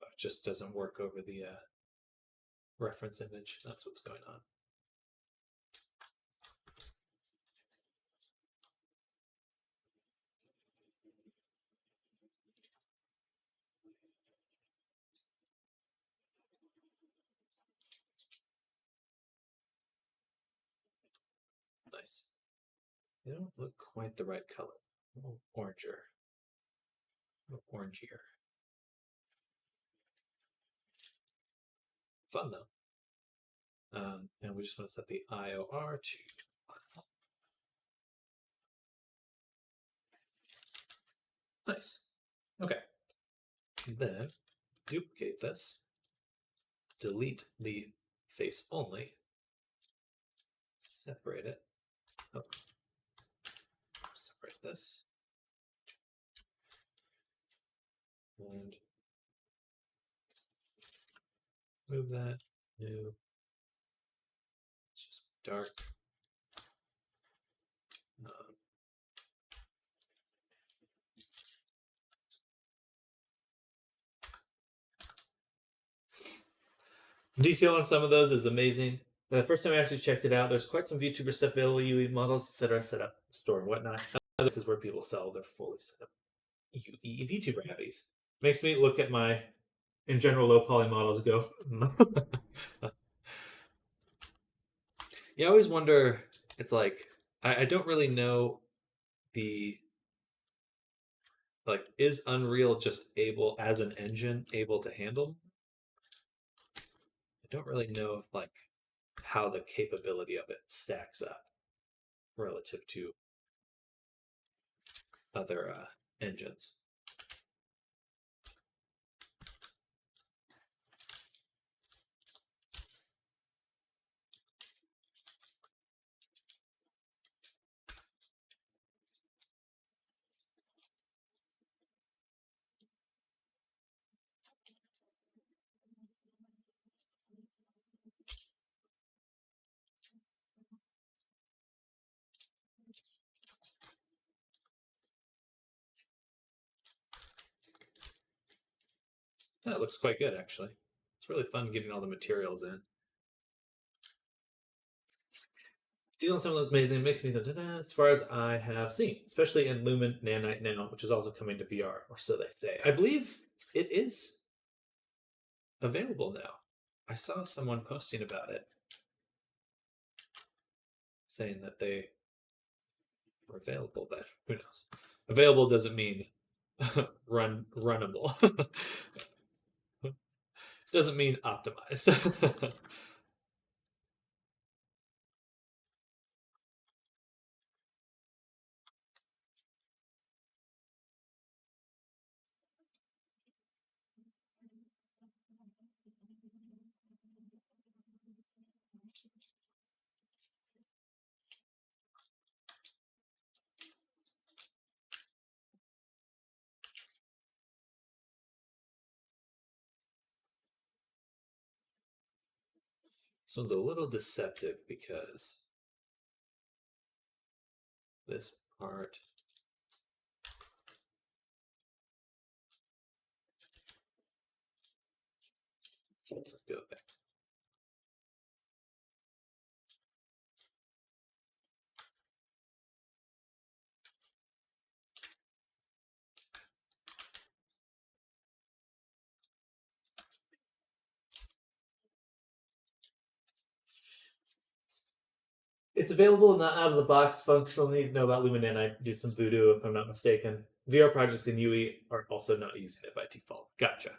It just doesn't work over the reference image. That's what's going on. Nice. They don't look quite the right color. A little oranger. A little orangier. Fun though. And we just want to set the IOR to nice. Okay. Then duplicate this, delete the face only, separate it. Oh. Separate this. And move that. New. It's just dark. Detail on some of those is amazing. The first time I actually checked it out, there's quite some VTuber stuff available, UE models, etc., set up, store, and whatnot. This is where people sell their fully set up UE VTuber heavies. Makes me look at my, in general, low poly models and go, yeah, I always wonder, it's like, I don't really know the, like, is Unreal just able, as an engine, able to handle? I don't really know if, like, how the capability of it stacks up relative to other engines. That looks quite good, actually. It's really fun getting all the materials in. Dealing with some of those amazing makes me as far as I have seen, especially in Lumen Nanite now, which is also coming to VR, or so they say. I believe it is available now. I saw someone posting about it, saying that they were available, but who knows? Available doesn't mean runnable. Doesn't mean optimized. This one's a little deceptive because this part. Let's go back. It's available, not out of the box, functional. Need to know about Lumen Nanite. Do some voodoo, if I'm not mistaken. VR projects in UE are also not using it by default. Gotcha.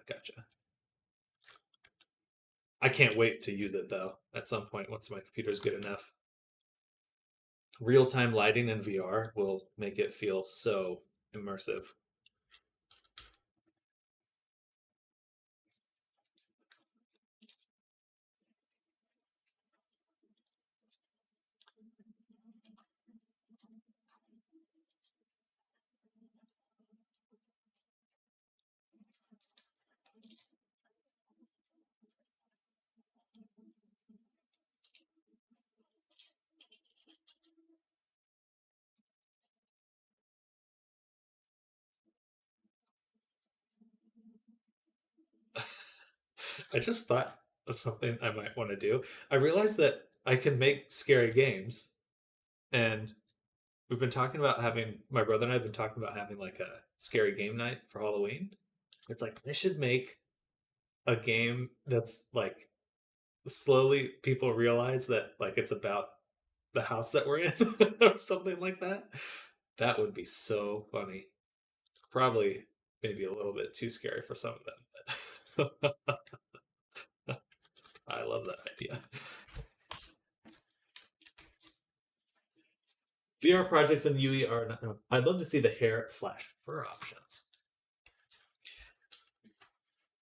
I can't wait to use it though. At some point, once my computer's good enough. Real-time lighting in VR will make it feel so immersive. I just thought of something I might want to do. I realized that I can make scary games, and we've been talking about having my brother and I have been talking about having like a scary game night for Halloween. It's like I should make a game that's like slowly people realize that like it's about the house that we're in or something like that. That would be so funny. Probably maybe a little bit too scary for some of them, but I love that idea. VR projects in UE are not. I'd love to see the hair/fur options.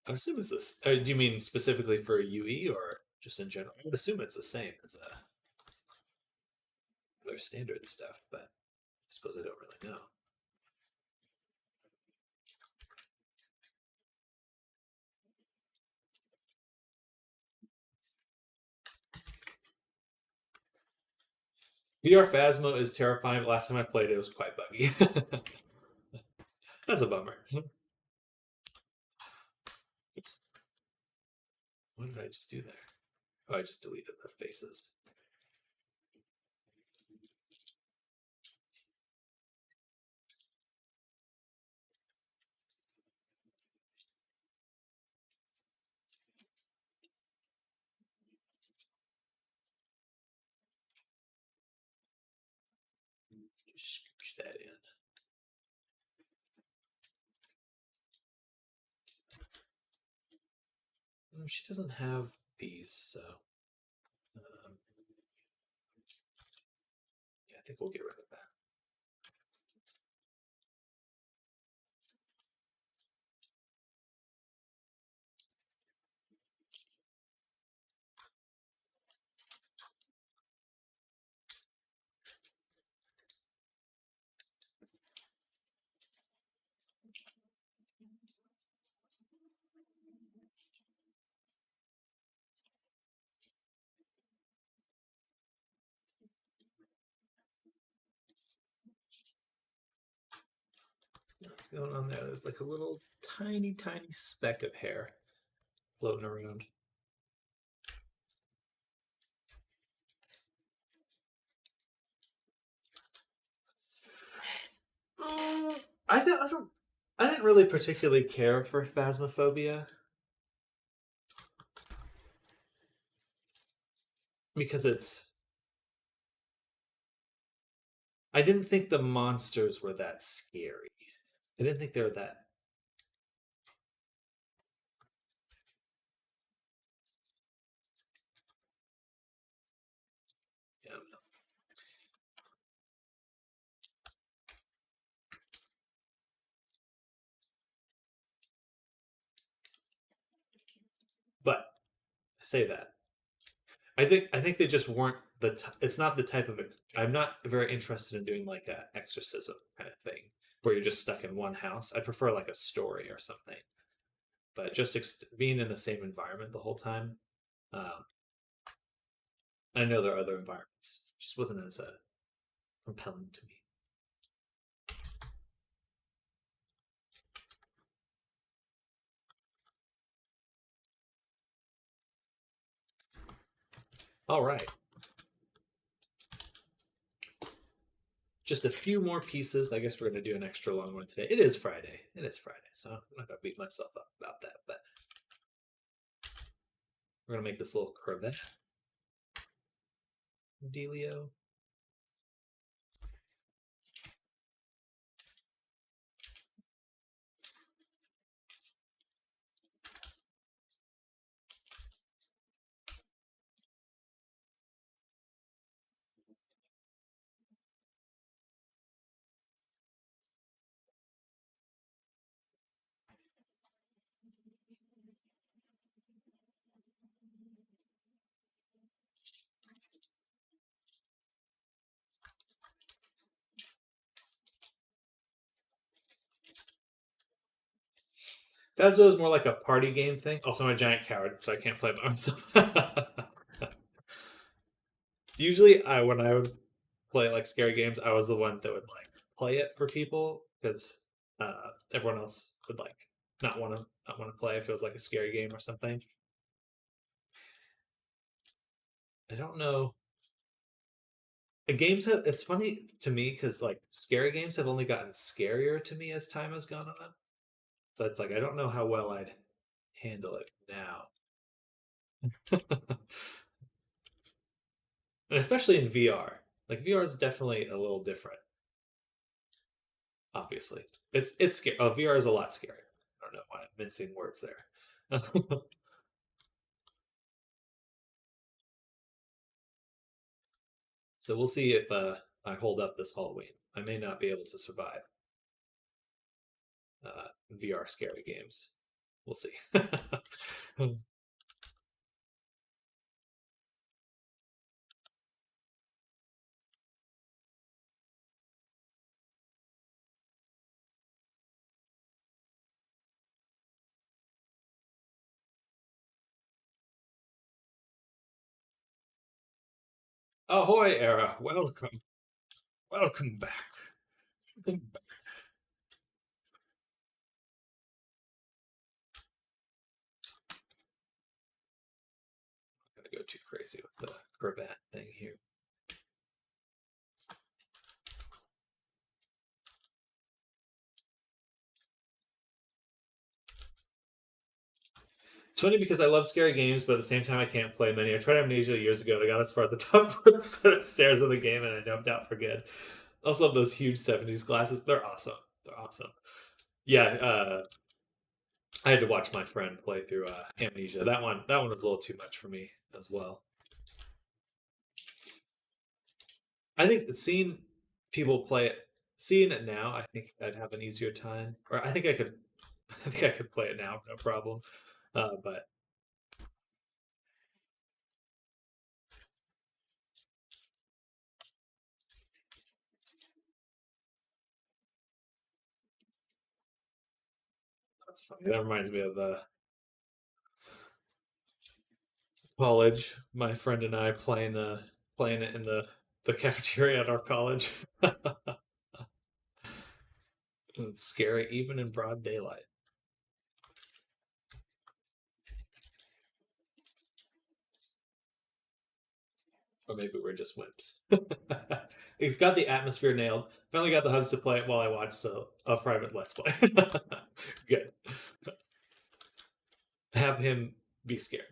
I assume it's this. Do you mean specifically for UE or just in general? I would assume it's the same as their standard stuff, but I suppose I don't really know. VR Phasmo is terrifying. But last time I played it was quite buggy. That's a bummer. Oops. What did I just do there? Oh, I just deleted the faces. Just scooch that in. She doesn't have these, so yeah, I think we'll get rid of that. going on there? There's like a little tiny, tiny speck of hair floating around. I don't. I don't. I didn't really particularly care for Phasmophobia because it's. I didn't think the monsters were that scary. I didn't think they were that. Yeah. But I say that I think they just weren't it's not the type of I'm not very interested in doing like a exorcism kind of thing where you're just stuck in one house. I prefer like a story or something. But just being in the same environment the whole time. Um, I know there are other environments. Just wasn't as compelling to me. All right, just a few more pieces. I guess we're gonna do an extra long one today. It is Friday. It is Friday, so I'm not gonna beat myself up about that. But we're gonna make this little cravat dealio. Phasmo is more like a party game thing. Also, I'm a giant coward, so I can't play by myself. Usually, when I would play like scary games, I was the one that would like play it for people because everyone else would like not want to play if it was like a scary game or something. I don't know. The games have. It's funny to me because like scary games have only gotten scarier to me as time has gone on. So it's like I don't know how well I'd handle it now, and especially in VR. Like VR is definitely a little different. Obviously, it's scary. Oh, VR is a lot scarier. I don't know why I'm mincing words there. So we'll see if I hold up this Halloween. I may not be able to survive VR scary games. We'll see. Ahoy, Era! Welcome, welcome back. I'm not gonna go too crazy with the cravat thing here. It's funny because I love scary games, but at the same time I can't play many. I tried Amnesia years ago and I got as far as the top set of stairs of the game and I jumped out for good. I also love those huge 70s glasses. They're awesome. They're awesome. Yeah, I had to watch my friend play through Amnesia. That one was a little too much for me as well. I think seeing people play it, seeing it now, I think I'd have an easier time. Or I think I could, I think I could play it now, no problem. But that's funny. That reminds me of college. My friend and I playing it in the cafeteria at our college. It's scary even in broad daylight. Or maybe we're just wimps. It's got the atmosphere nailed. Finally got the hubs to play it while I watch a private Let's Play. Good. Have him be scared.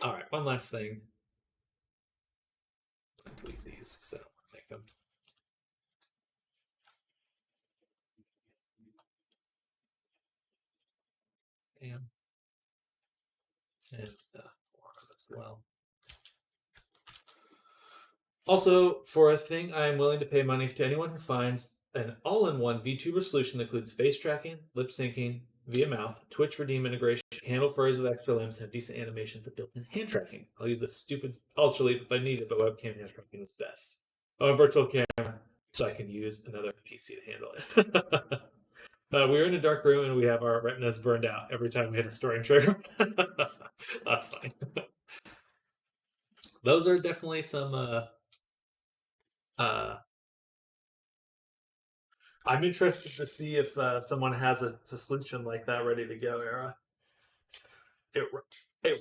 All right, one last thing. Delete these because I don't want to make them. Bam. And the forum as well. Also, for a thing, I am willing to pay money to anyone who finds an all-in-one VTuber solution that includes face tracking, lip syncing via mouth, Twitch redeem integration, handle furries with extra limbs, and decent animation for built-in hand tracking. I'll use the stupid Ultra Leap if I need it, but webcam hand tracking is best. Oh, a virtual camera, so I can use another PC to handle it. We're in a dark room and we have our retinas burned out every time we hit a storing trigger. That's fine. Those are definitely some I'm interested to see if someone has a solution like that ready to go, Era. It, it,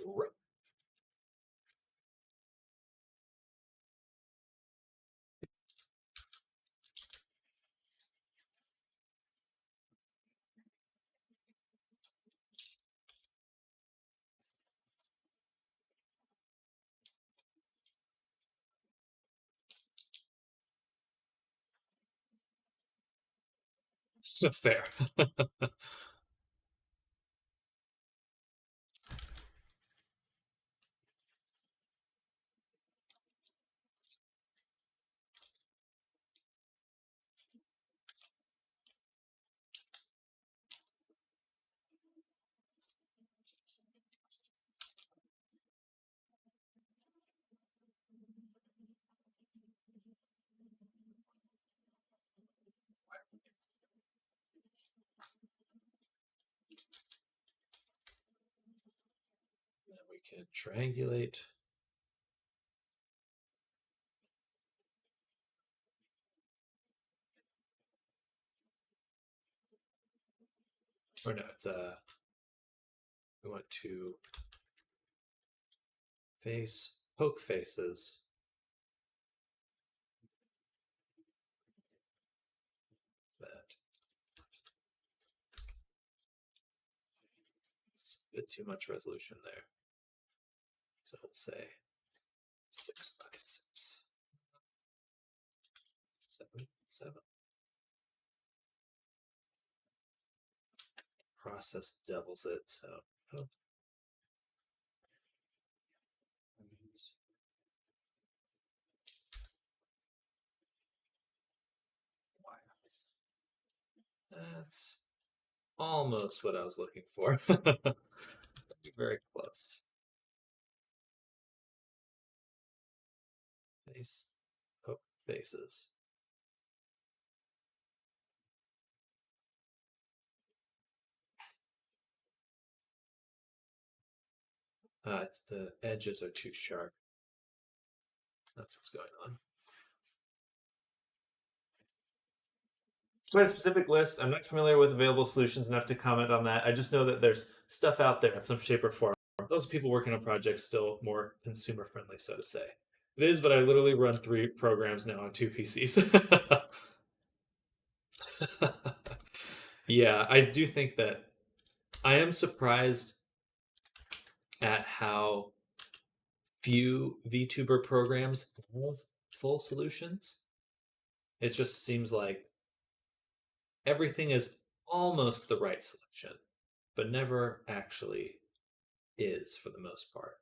fair. And we can triangulate. Or no, it's we want to poke faces. That it's a bit too much resolution there. So let's say 6 by 6. 7, 7. Process doubles it, so oh. That's almost what I was looking for. Very close. Face, poke faces. It's the edges are too sharp. That's what's going on. Quite a specific list. I'm not familiar with available solutions enough to comment on that. I just know that there's stuff out there in some shape or form. Those people working on projects still more consumer friendly, so to say. It is, but I literally run 3 programs now on 2 PCs. Yeah, I do think that I am surprised at how few VTuber programs have full solutions. It just seems like everything is almost the right solution, but never actually is for the most part.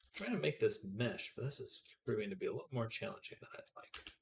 I'm trying to make this mesh, but this is proving to be a little more challenging than I'd like.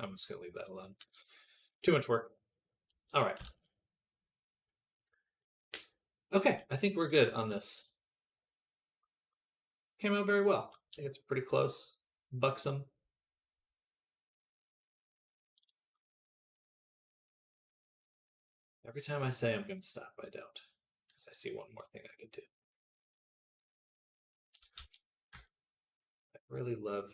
I'm just going to leave that alone. Too much work. All right. Okay, I think we're good on this. Came out very well. I think it's pretty close. Buxom. Every time I say I'm going to stop, I don't. Because I see one more thing I can do. I really love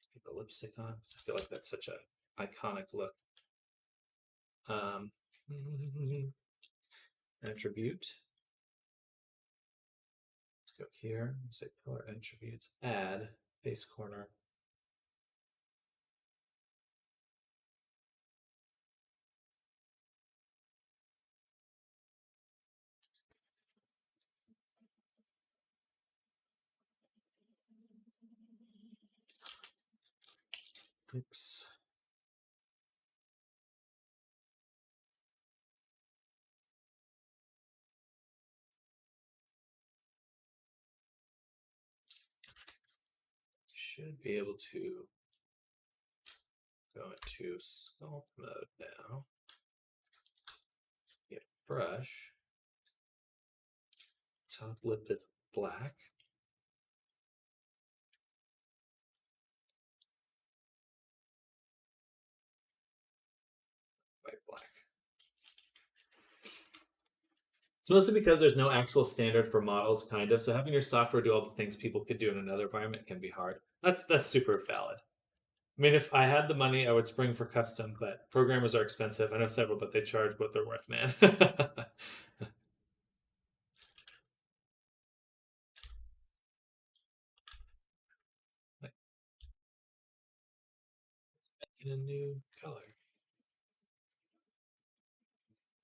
to get the lipstick on because I feel like that's such an iconic look. Attribute. Let's go here. Say color attributes. Add face corner. Mix. Should be able to go into sculpt mode now. Get a brush. Top lip is black. White black. It's mostly because there's no actual standard for models, kind of. So having your software do all the things people could do in another environment can be hard. That's super valid. I mean, if I had the money, I would spring for custom, but programmers are expensive. I know several, but they charge what they're worth, man. Let's make it a new color.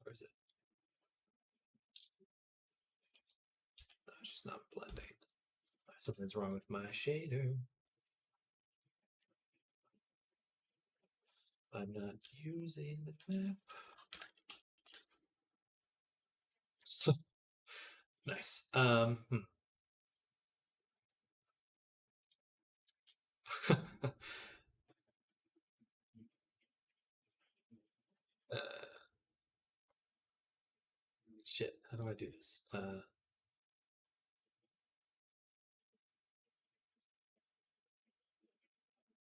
Or is it? No, it's just not blending. Something's wrong with my shader. I'm not using the map. Nice. Shit, how do I do this?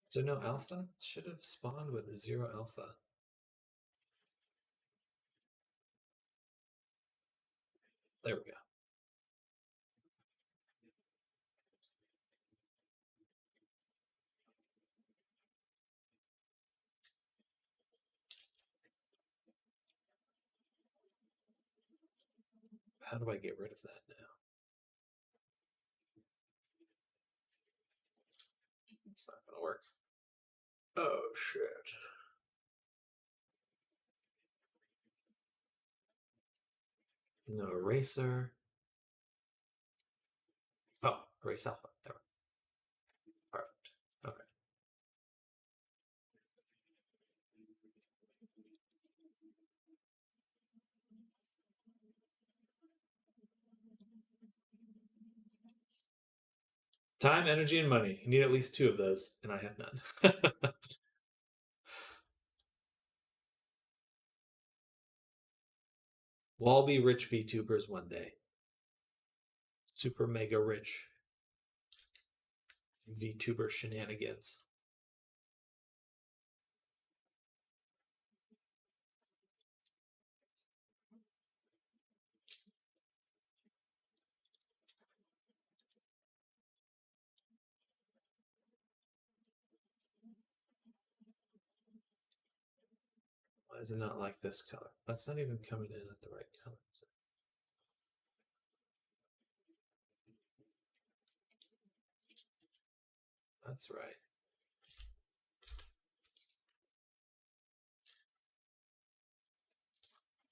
So no alpha? Should have spawned with a 0 alpha. There we go. How do I get rid of that now? It's not gonna work. Oh shit. No eraser. Oh, erase alpha. There we go. Perfect. Okay. Time, energy, and money. You need at least 2 of those, and I have none. We'll all be rich VTubers one day. Super mega rich VTuber shenanigans. Why is it not like this color? That's not even coming in at the right color. That's right.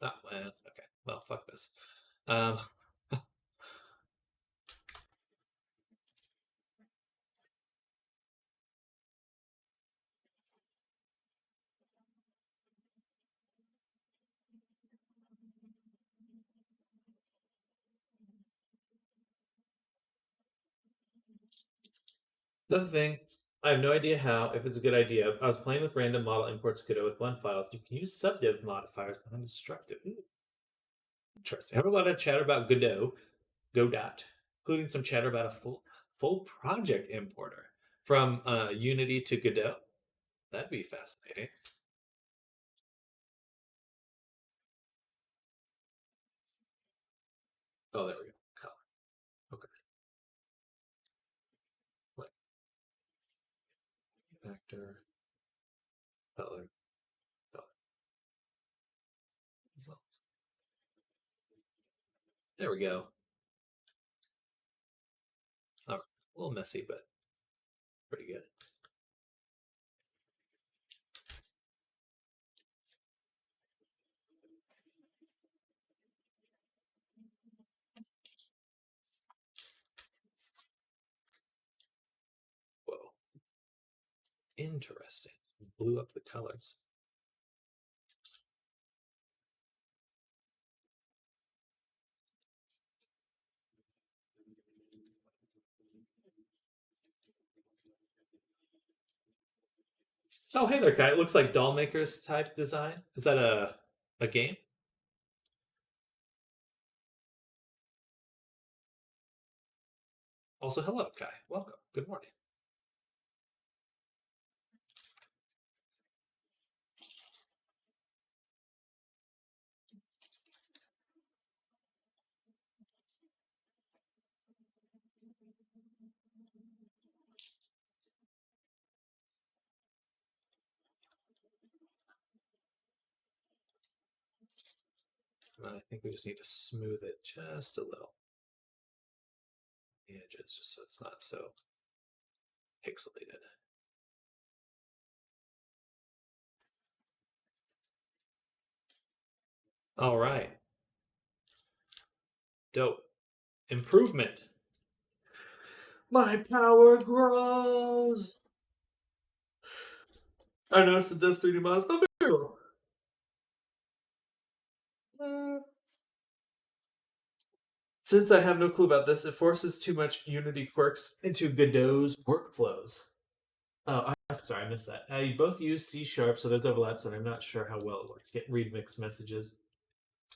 Oh, man. Okay. Well, fuck this. The thing, I have no idea how, if it's a good idea. I was playing with random model imports Godot with blend files. You can use subdiv modifiers behind destructive. Ooh, interesting. I have a lot of chatter about Godot, Godot, including some chatter about a full project importer from Unity to Godot. That'd be fascinating. Oh, there we go. Color. Okay. Like vector, color, color. Results. There we go. All right. A little messy, but pretty good. Whoa. Interesting. Blew up the colors. Oh, hey there, guy. It looks like doll makers type design. Is that a game? Also, hello, Kai. Welcome. Good morning. And I think we just need to smooth it just a little. The edges, just so it's not so pixelated. All right. Dope. Improvement. My power grows. I noticed it does 3D models. Oh, very cool. Since I have no clue about this, it forces too much Unity quirks into Godot's workflows. Oh, sorry, I missed that. You both use C sharp, so there's overlaps, and I'm not sure how well it works. Get read mixed messages.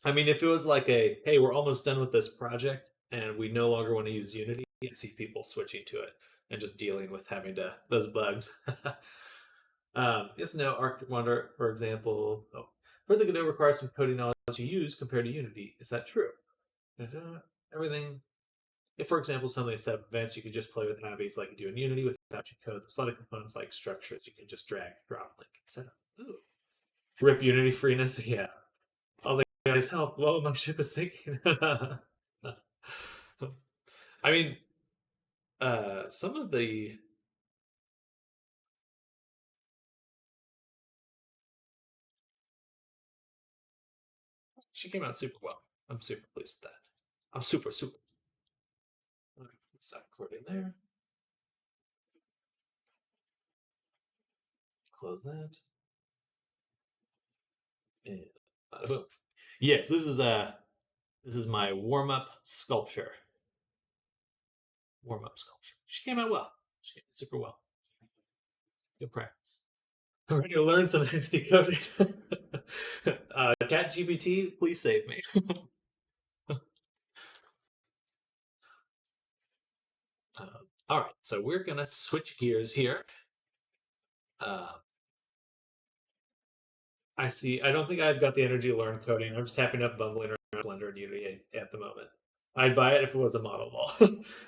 I mean, if it was like a, hey, we're almost done with this project, and we no longer want to use Unity, you'd see people switching to it and just dealing with having to those bugs. Yes, no, Arctic Wonder, for example. Oh, further Godot requires some coding knowledge you use compared to Unity. Is that true? Everything. If, for example, something is set up advanced, you could just play with habits like you do in Unity without your code. There's a lot of components like structures you can just drag, drop, link, etc. Ooh. Rip Unity freeness, yeah. I was like, guys, help! Whoa, my ship is sinking. I mean, some of the she came out super well. I'm super pleased with that. I'm super. All right, stop recording there. Close that. And boom. Yes, this is my warm up sculpture. Warm up sculpture. She came out well. She came out super well. Good practice. I'm ready to learn some NFT coding. Chat GPT, please save me. Uh, all right, so we're gonna switch gears here. Uh, I see. I don't think I've got the energy to learn coding. I'm just tapping up bumbling around Blender and Unity at the moment. I'd buy it if it was a model wall.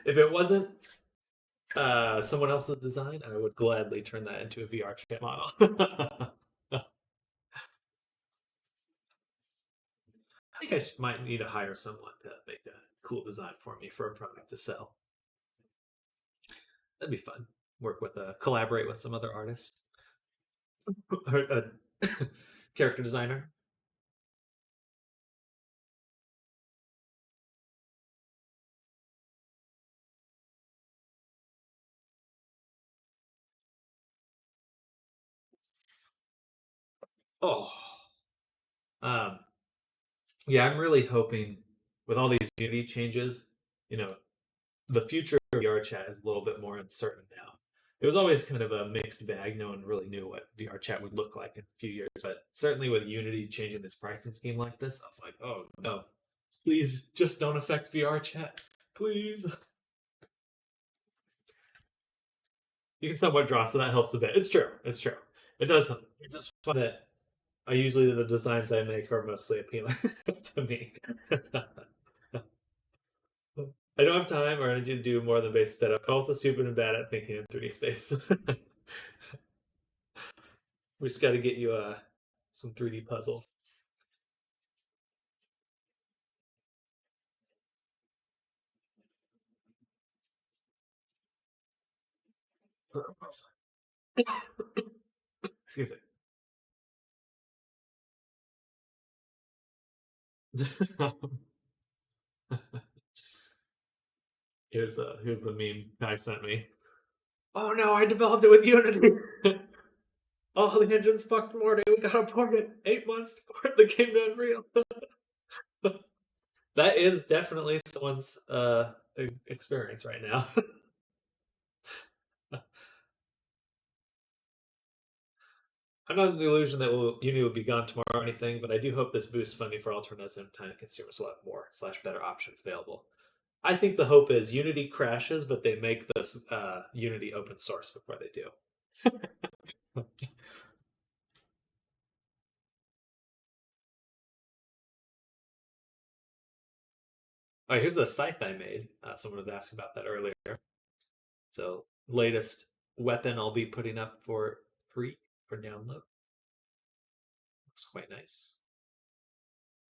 If it wasn't someone else's design, I would gladly turn that into a VR chat model. I think I might need to hire someone to make a cool design for me for a product to sell. That'd be fun. Work with collaborate with some other artist, a character designer. Oh, um, yeah. I'm really hoping with all these Unity changes, you know, the future of VR chat is a little bit more uncertain now it was always kind of a mixed bag. No one really knew what VR chat would look like in a few years, but certainly with Unity changing this pricing scheme like this, I was like, oh no, please just don't affect VR chat, please. You can somewhat draw, so that helps a bit. It's true. It's true. It does. It's just fun that I usually the designs I make are mostly appealing to me. I don't have time or energy to do more than basic setup. I'm also stupid and bad at thinking in 3D space. We just got to get you some 3D puzzles. Excuse me. Here's the meme Guy sent me. Oh no, I developed it with Unity. Oh, the engine's fucked, Morty. We gotta port it. 8 months to port the game to Unreal. That is definitely someone's experience right now. I'm not in the illusion that Uni will be gone tomorrow or anything, but I do hope this boosts funding for alternatives and time consumers will have more slash better options available. I think the hope is Unity crashes, but they make this Unity open source before they do. All right, here's the scythe I made. Someone was asking about that earlier. So latest weapon I'll be putting up for free for download. Looks quite nice.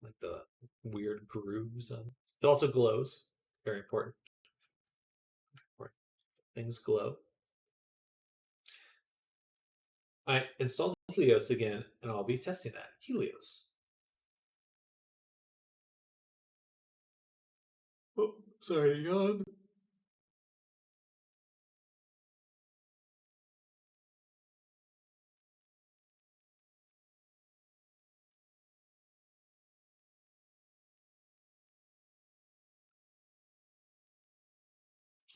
Like the weird grooves on. It also glows. Very important. Things glow. I installed Helios again, and I'll be testing that. Helios. Oh, sorry, yawn.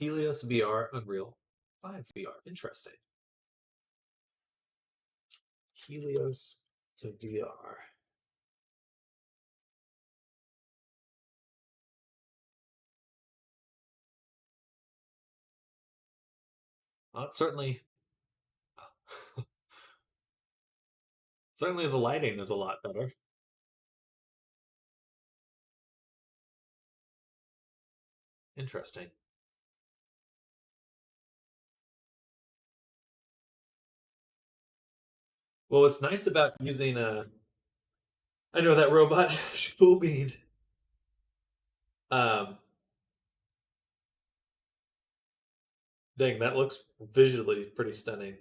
Helios VR, Unreal 5 VR. Interesting. Helios to VR. Certainly, certainly the lighting is a lot better. Interesting. Well, what's nice about using a, I know that robot spool bean. Um, dang, that looks visually pretty stunning.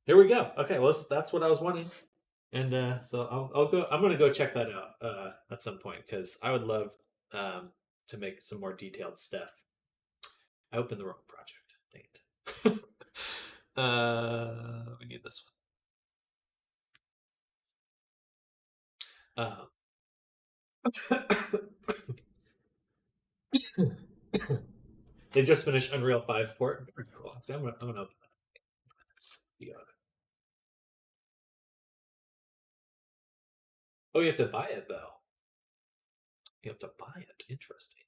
Here we go. Okay, well, that's what I was wanting, and so I'll go. I'm gonna go check that out at some point because I would love um, to make some more detailed stuff. I opened the wrong project. Dang it. We need this one. They just finished Unreal 5 port. Pretty cool. Okay, I'm gonna open that. Yeah. Oh, you have to buy it though. You have to buy it. Interesting.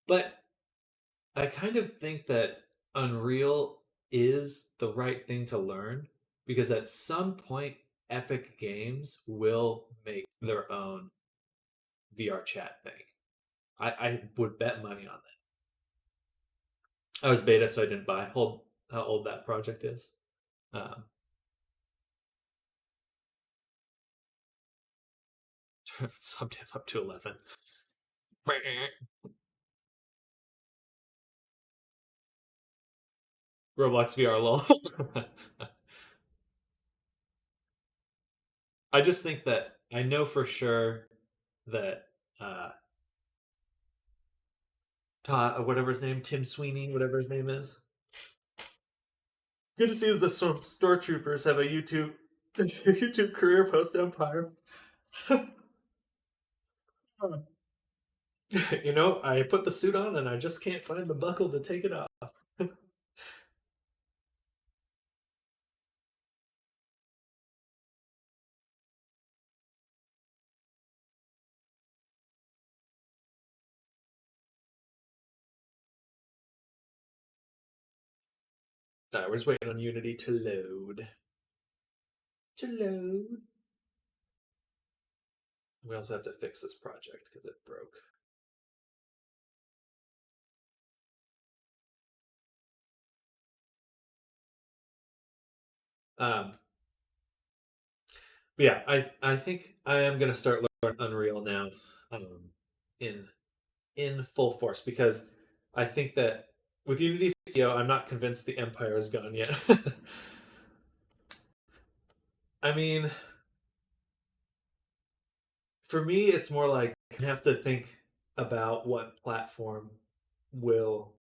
But I kind of think that Unreal is the right thing to learn because at some point, Epic Games will make their own VR chat thing. I would bet money on that. I was beta, so I didn't buy. Hold how old that project is. Um, Subdiv up to 11. Roblox VR lol. I just think that I know for sure that uh Todd, whatever his name, Tim Sweeney, whatever his name is, Good to see that the store troopers have a YouTube YouTube career post Empire. I put the suit on and I just can't find the buckle to take it off. Alright, we're just waiting on Unity to load. To load. We also have to fix this project because it broke. Um, but yeah, I think I am gonna start learning Unreal now, in in full force because I think that with Unity CEO, I'm not convinced the Empire is gone yet. I mean, for me, it's more like I have to think about what platform will,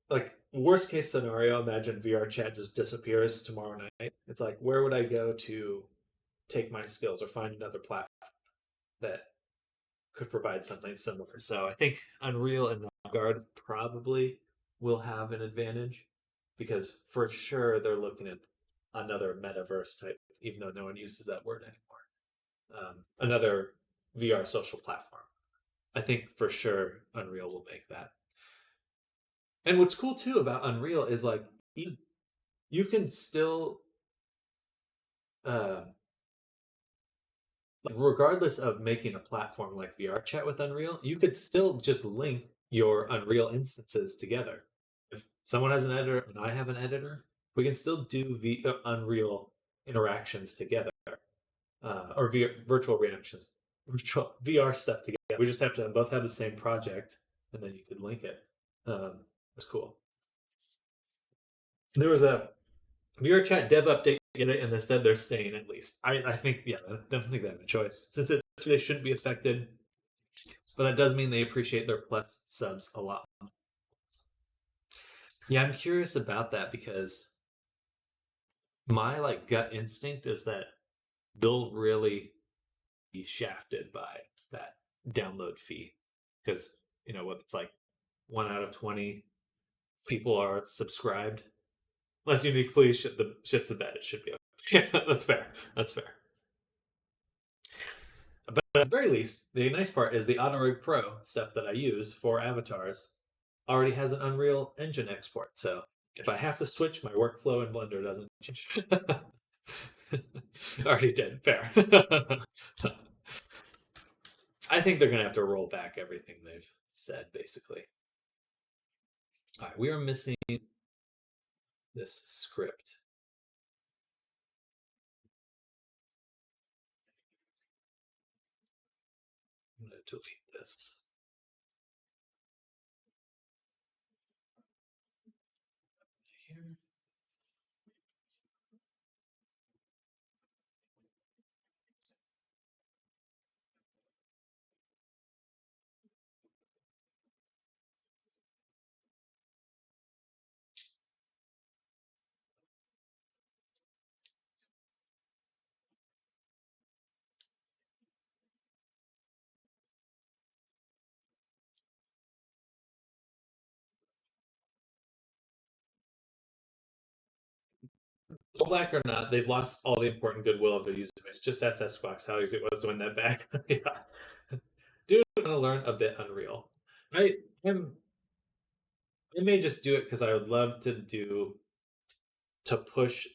like, worst case scenario. Imagine VR chat just disappears tomorrow night. It's like, where would I go to take my skills or find another platform that could provide something similar? So I think Unreal and Guard probably will have an advantage because for sure they're looking at another metaverse type, even though no one uses that word anymore. Another VR social platform. I think for sure Unreal will make that. And what's cool too about Unreal is like you can still, uh, like, regardless of making a platform like VR chat with Unreal, you could still just link your Unreal instances together. If someone has an editor and I have an editor, we can still do Unreal interactions together, or virtual reactions, virtual VR stuff together. We just have to both have the same project, and then you could link it. That's cool. There was a VR chat dev update in it, and they said they're staying at least. I think, yeah, I don't think they have a choice since they shouldn't be affected, but that does mean they appreciate their plus subs a lot. Yeah, I'm curious about that because my like gut instinct is that they'll really be shafted by that download fee because what it's like 1 out of 20 people are subscribed. Unless Unique please shits the bed, it should be okay. Yeah, that's fair. That's fair. But at the very least, the nice part is the AutoRig Pro stuff that I use for avatars already has an Unreal Engine export. So if I have to switch, my workflow in Blender doesn't change. Already did. Fair. I think they're going to have to roll back everything they've said, basically. All right, we are missing this script. I'm going to delete this. Here. Black or not, they've lost all the important goodwill of their user base. Just ask Xbox how easy it was to win that back. Yeah. Dude, I'm gonna learn a bit Unreal. I am. I may just do it because I would love to push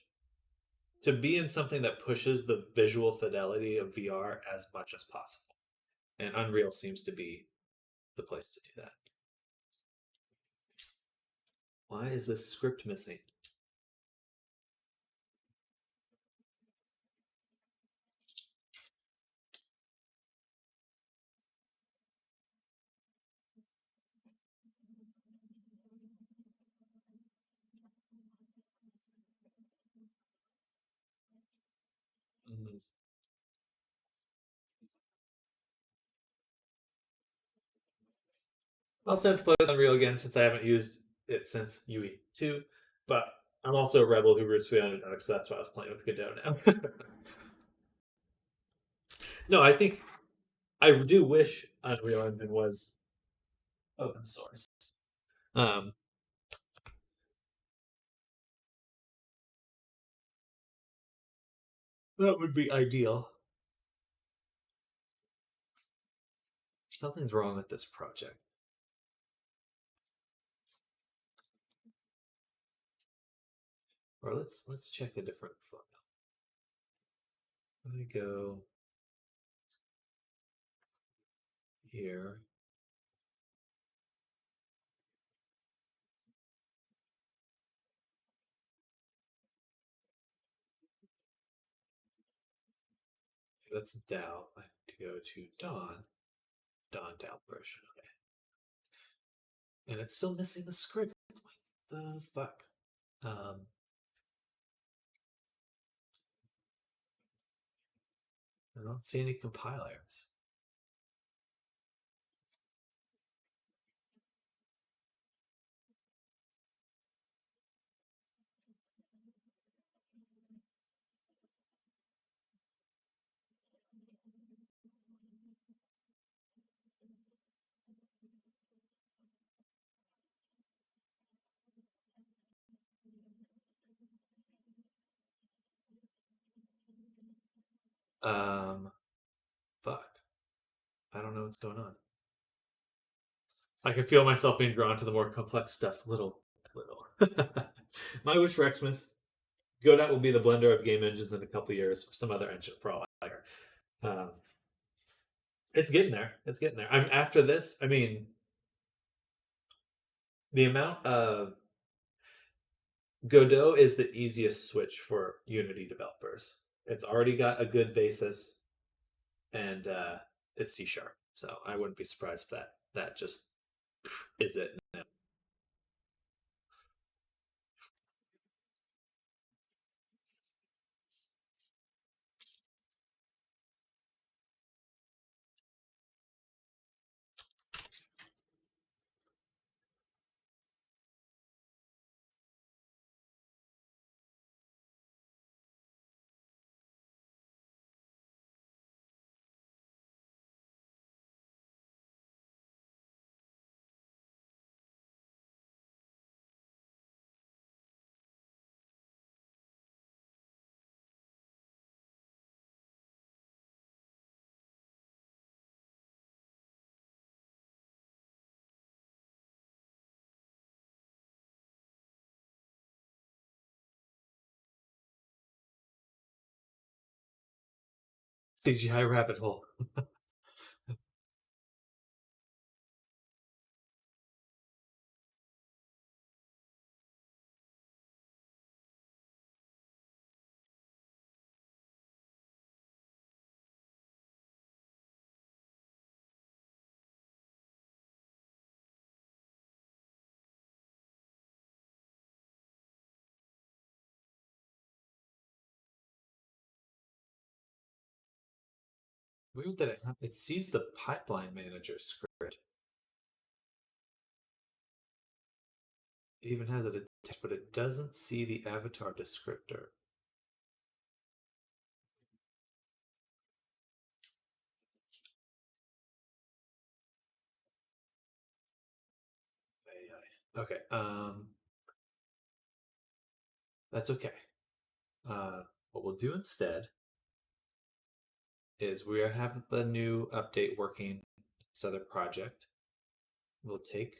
to be in something that pushes the visual fidelity of VR as much as possible. And Unreal seems to be the place to do that. Why is this script missing? Mm. I'll also have to play with Unreal again since I haven't used it since UE2. But I'm also a rebel who roots for the underdog, so that's why I was playing with Godot now. No, I think I do wish Unreal Engine was open source. Um, that would be ideal. Something's wrong with this project. Or let's check a different file. Let me go here. That's DAO. I have to go to Dawn DAO version. Okay. And it's still missing the script. What the fuck? Um, I don't see any compilers. Um, fuck. I don't know what's going on. I can feel myself being drawn to the more complex stuff. Little. My wish for Xmas. Godot will be the blender of game engines in a couple years, or some other engine for all I care. It's getting there. It's getting there. I'm after this. I mean, the amount of Godot is the easiest switch for Unity developers. It's already got a good basis, and it's C sharp. So I wouldn't be surprised if that just is it. CGI rabbit hole. Weird that it sees the pipeline manager script. It even has it attached, but it doesn't see the avatar descriptor. Okay. That's okay. What we'll do instead is we have the new update working this other project. We'll take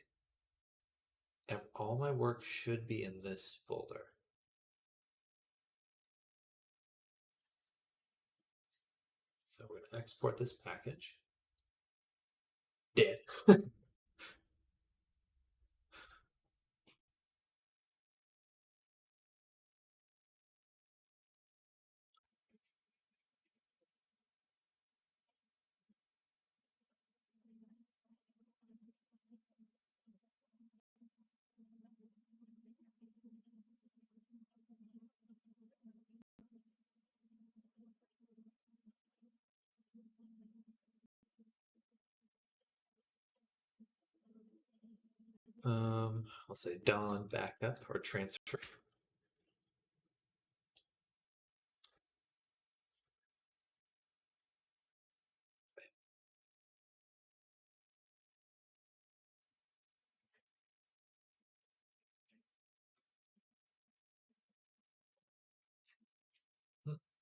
all my work should be in this folder. So we're going to export this package. Dead. I'll say Dawn backup or transfer.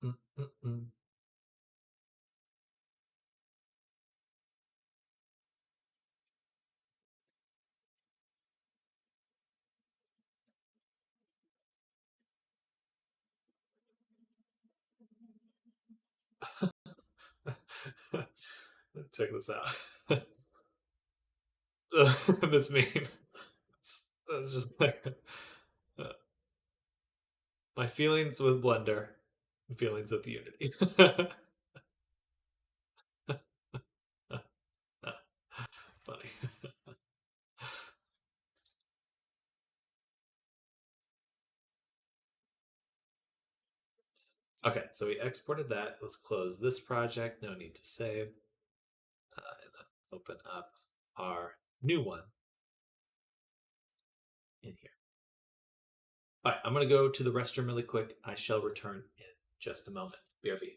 Mm, mm, mm. Check this out. This meme. It's just like uh, my feelings with Blender, feelings with Unity. Funny. Okay, so we exported that. Let's close this project. No need to save. And then open up our new one in here. All right, I'm going to go to the restroom really quick. I shall return in just a moment. BRB.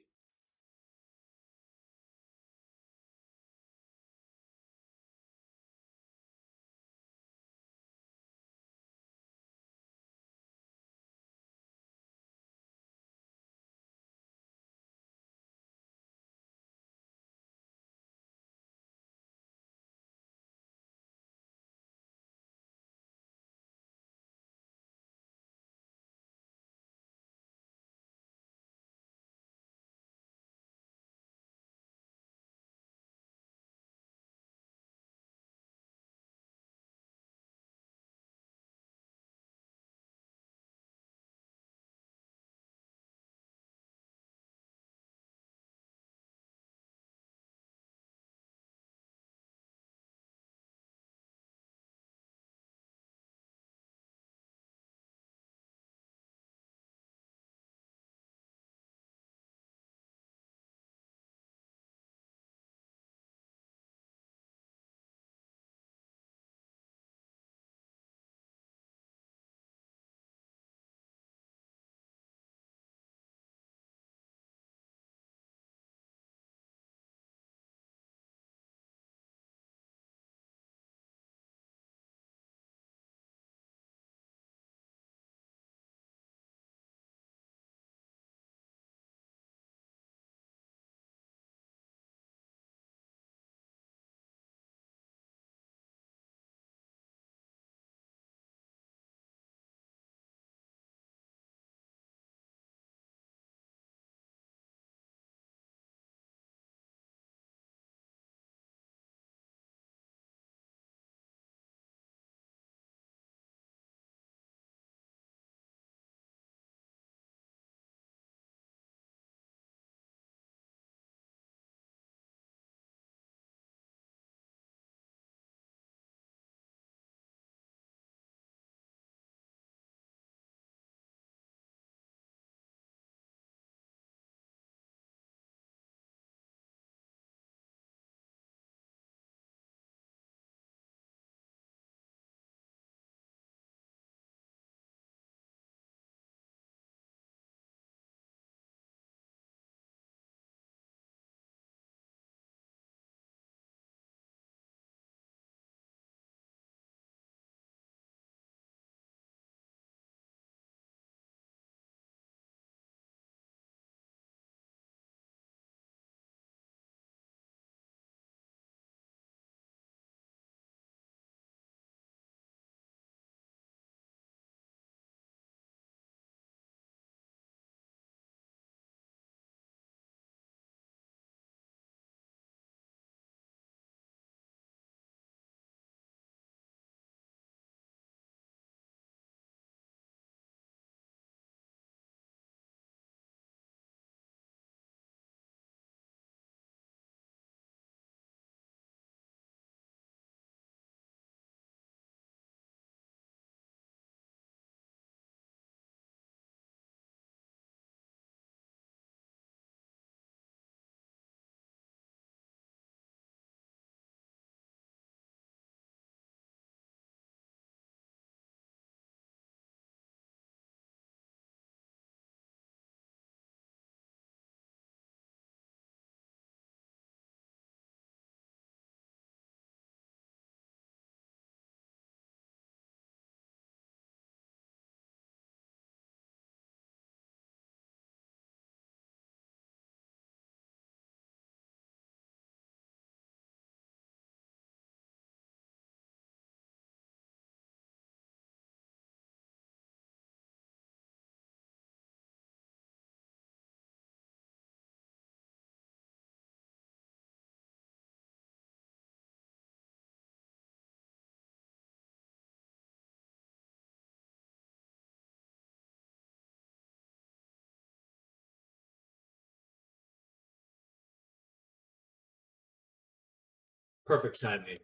Perfect timing.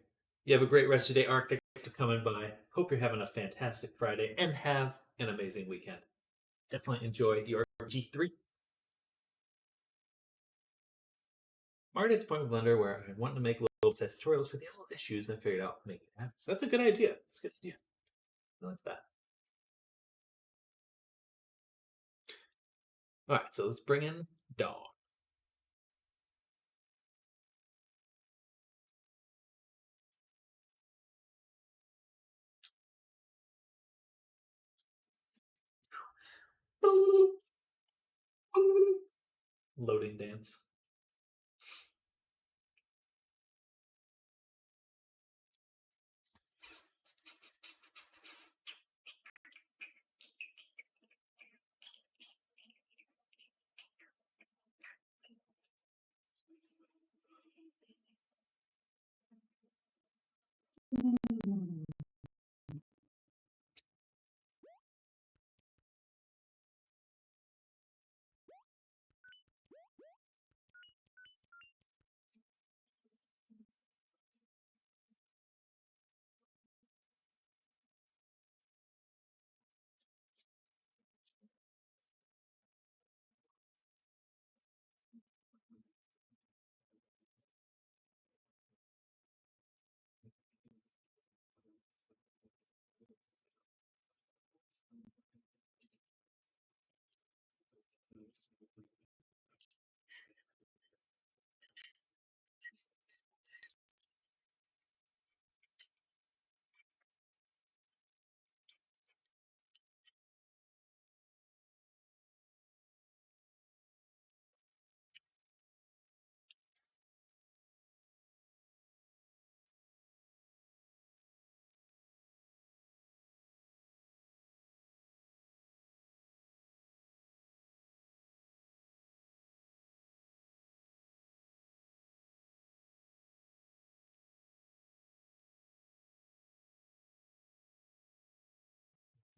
You have a great rest of your day, Arctic, coming by. Hope you're having a fantastic Friday and have an amazing weekend. Definitely enjoy your G3. I'm already at the point with Blender where I want to make little test tutorials for the little issues I figured out making it happen. So that's a good idea. That's a good idea. I like that. All right, so let's bring in Dawn. Loading dance.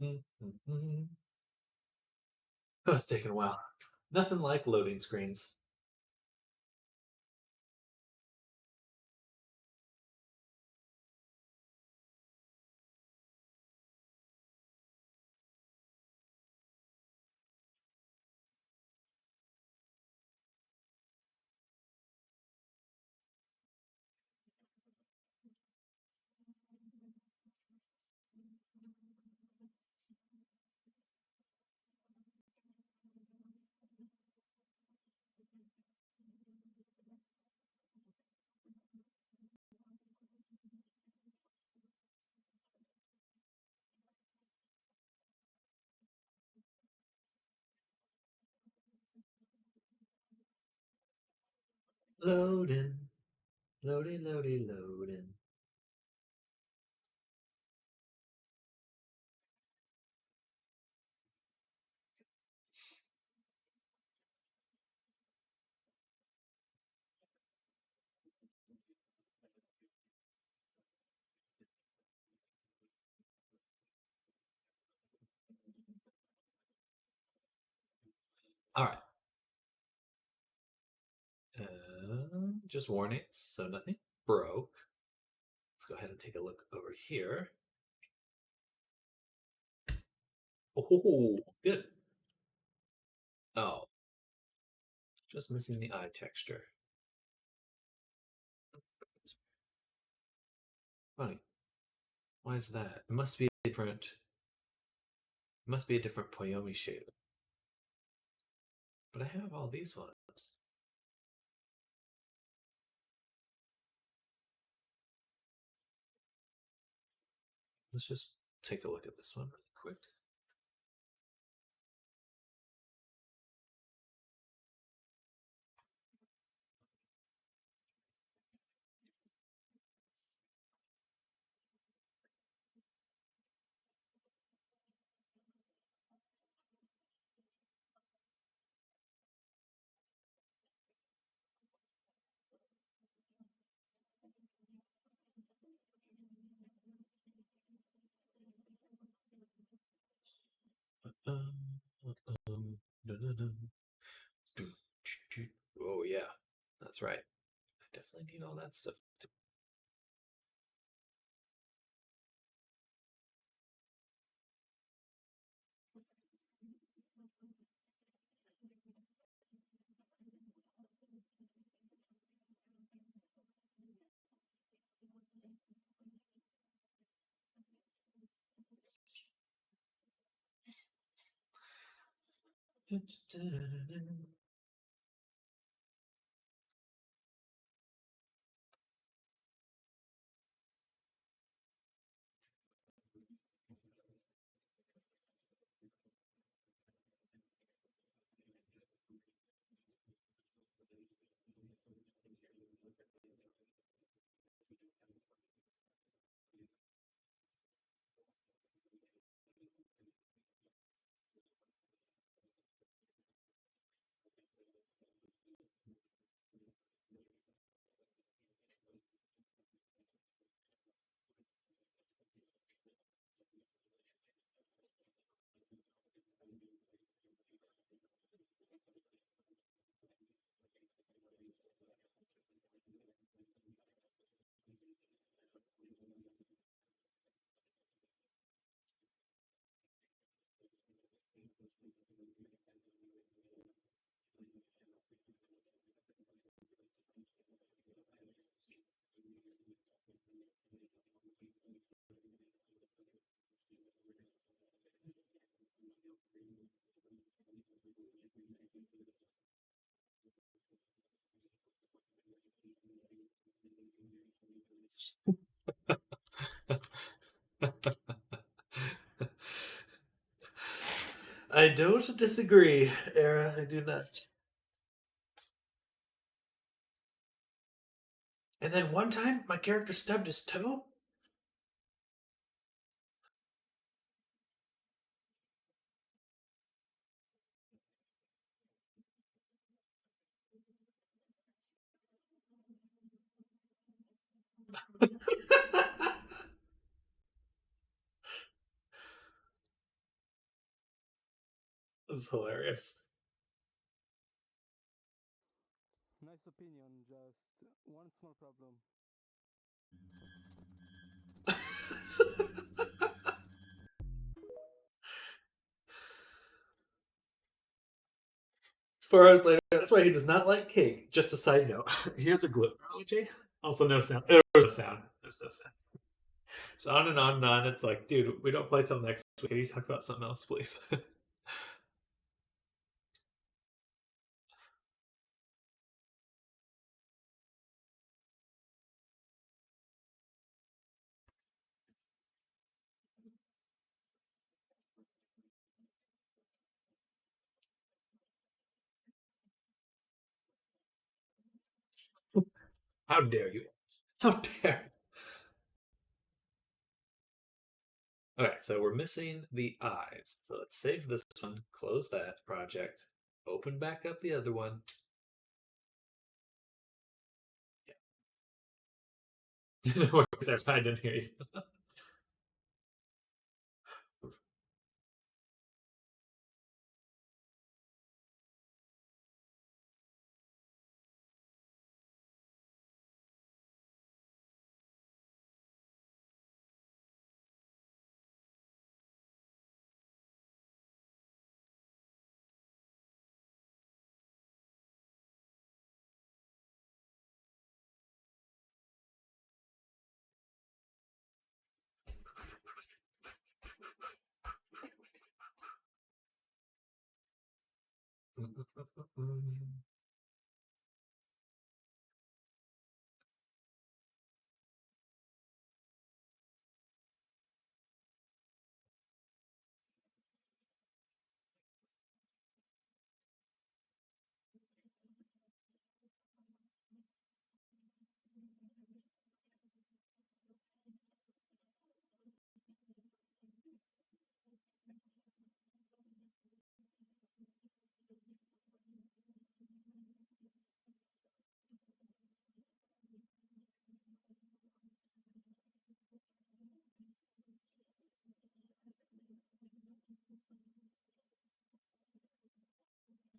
Oh, it's taking a while. Nothing like loading screens. Loading, loading, loading, loading. All right. Just warnings, so nothing broke. Let's go ahead and take a look over here. Oh, good. Oh, just missing the eye texture. Funny. Why is that? It must be a different. It must be a different Poyomi shape. But I have all these ones. Let's just take a look at this one really quick. Oh yeah, that's right. I definitely need all that stuff. I don't disagree, Era. I do not. And then one time, my character stubbed his toe. That's hilarious. Nice opinion, just one small problem. 4 hours later, that's why he does not like cake. Just a side note. Here's a gluten allergy. Also, no sound. There's no sound. There's no sound. So on and on and on. It's like, dude, we don't play till next week. Can you talk about something else, please? How dare you? How dare? Okay, so we're missing the eyes. So let's save this one, close that project, open back up the other one. Yeah. No worries, I didn't hear you.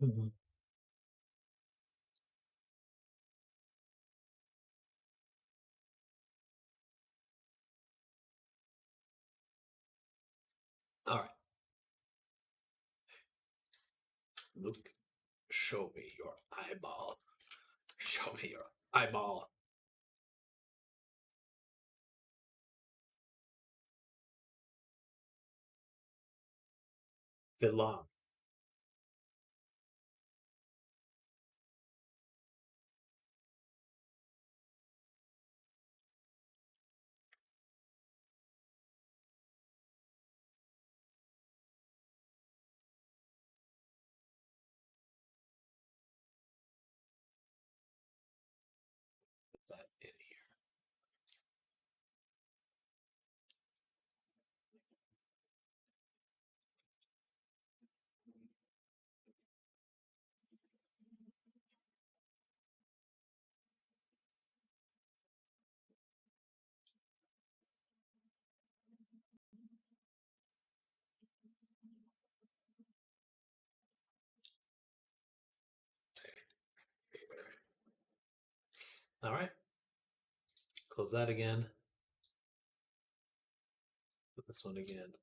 Mhm. All right, Luke, show me your eyeball. Show me your eyeball. Belong. All right. Close that again. Put this one again.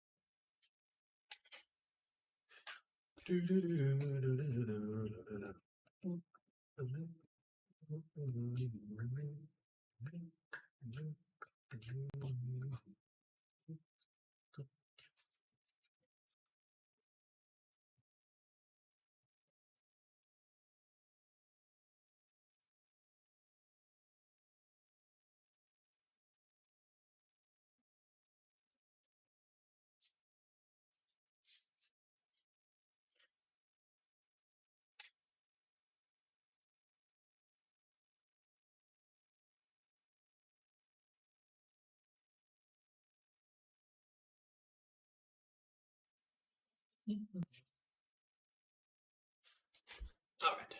All right.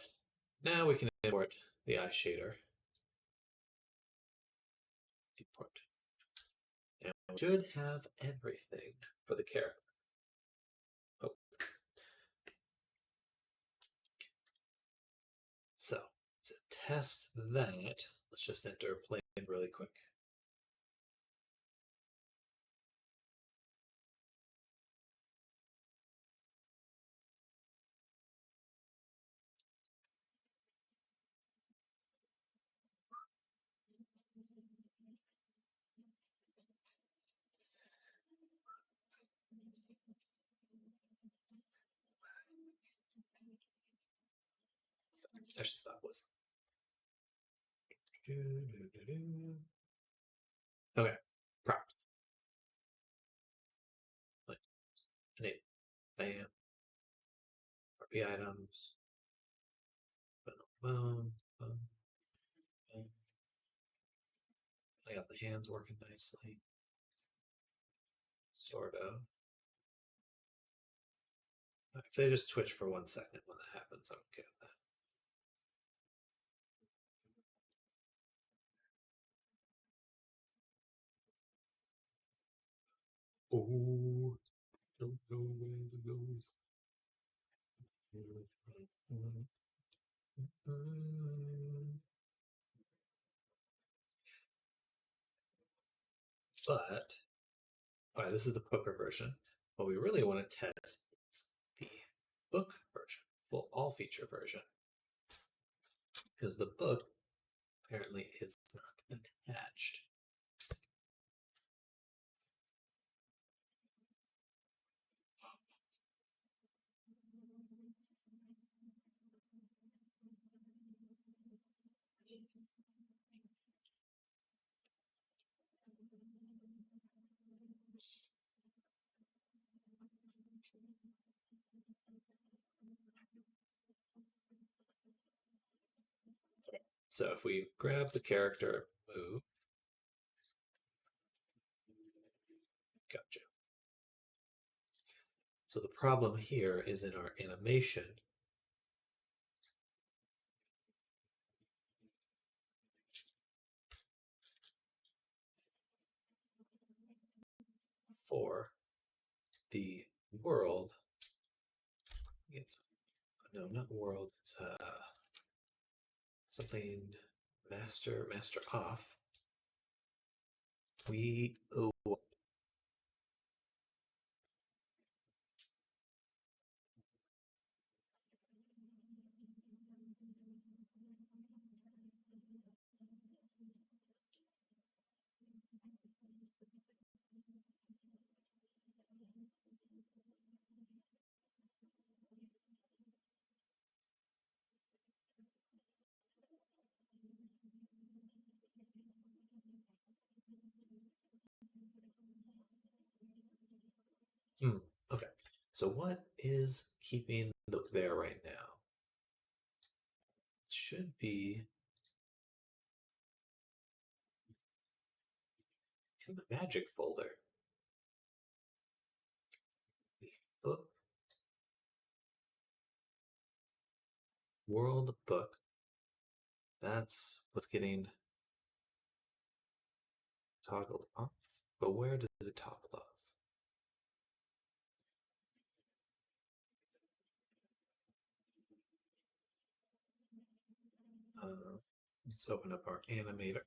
Now we can import the eye shader. Import. And we should have everything for the character. Oh. So to test that, let's just enter plane really quick. I should stop listening. Okay, prompt. Like, enable, bam, RP items, boom, boom, boom, boom. I got the hands working nicely. Sort of. If they just twitch for 1 second when that happens, I'm okay with that. Oh, don't know where to go. But, all right, this is the poker version. What we really want to test is the book version, full all feature version. Because the book apparently is not attached. So if we grab the character, move, gotcha. So the problem here is in our animation. For the world, it's no, not world. It's something master off. We owe. Okay. So what is keeping the book there right now? It should be in the magic folder. The book, world book. That's what's getting toggled off. But where does it toggle off? Let's open up our animator.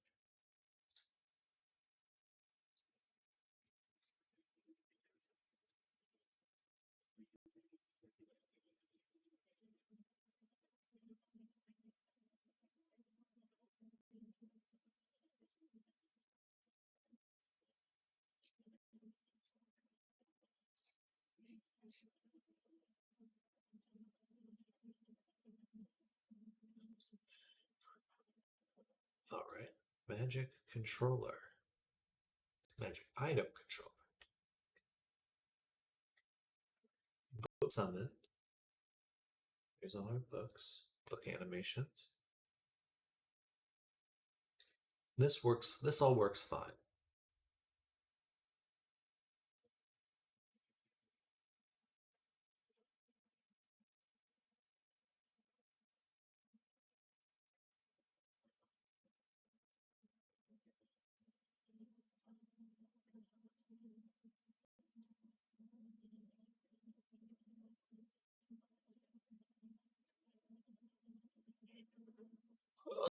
All right, magic controller, magic item controller. Book summon. Here's all our books, book animations. This works. This all works fine.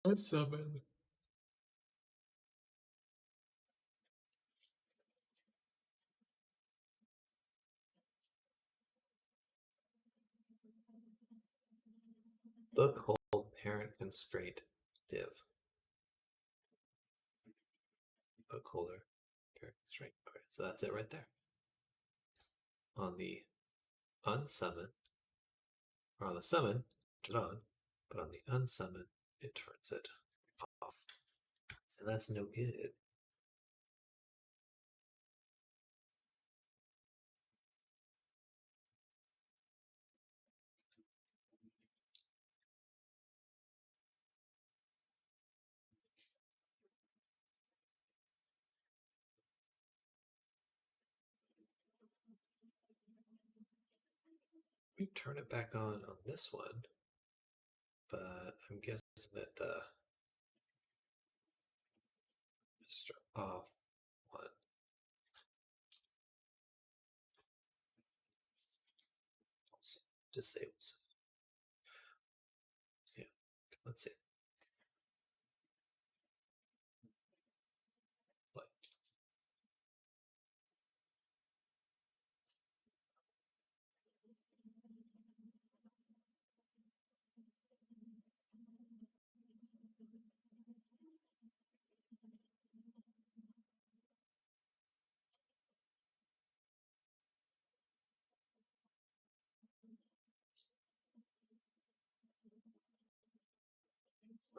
Unsummon. Book hold parent constraint div. Book holder parent constraint. Okay, so that's it right there. On the unsummon, or on the summon, turns it on, but on the unsummon, it turns it off. And that's no good. We turn it back on this one, but I'm guessing that the Mr. Off one also disables. Yeah, let's see. Like,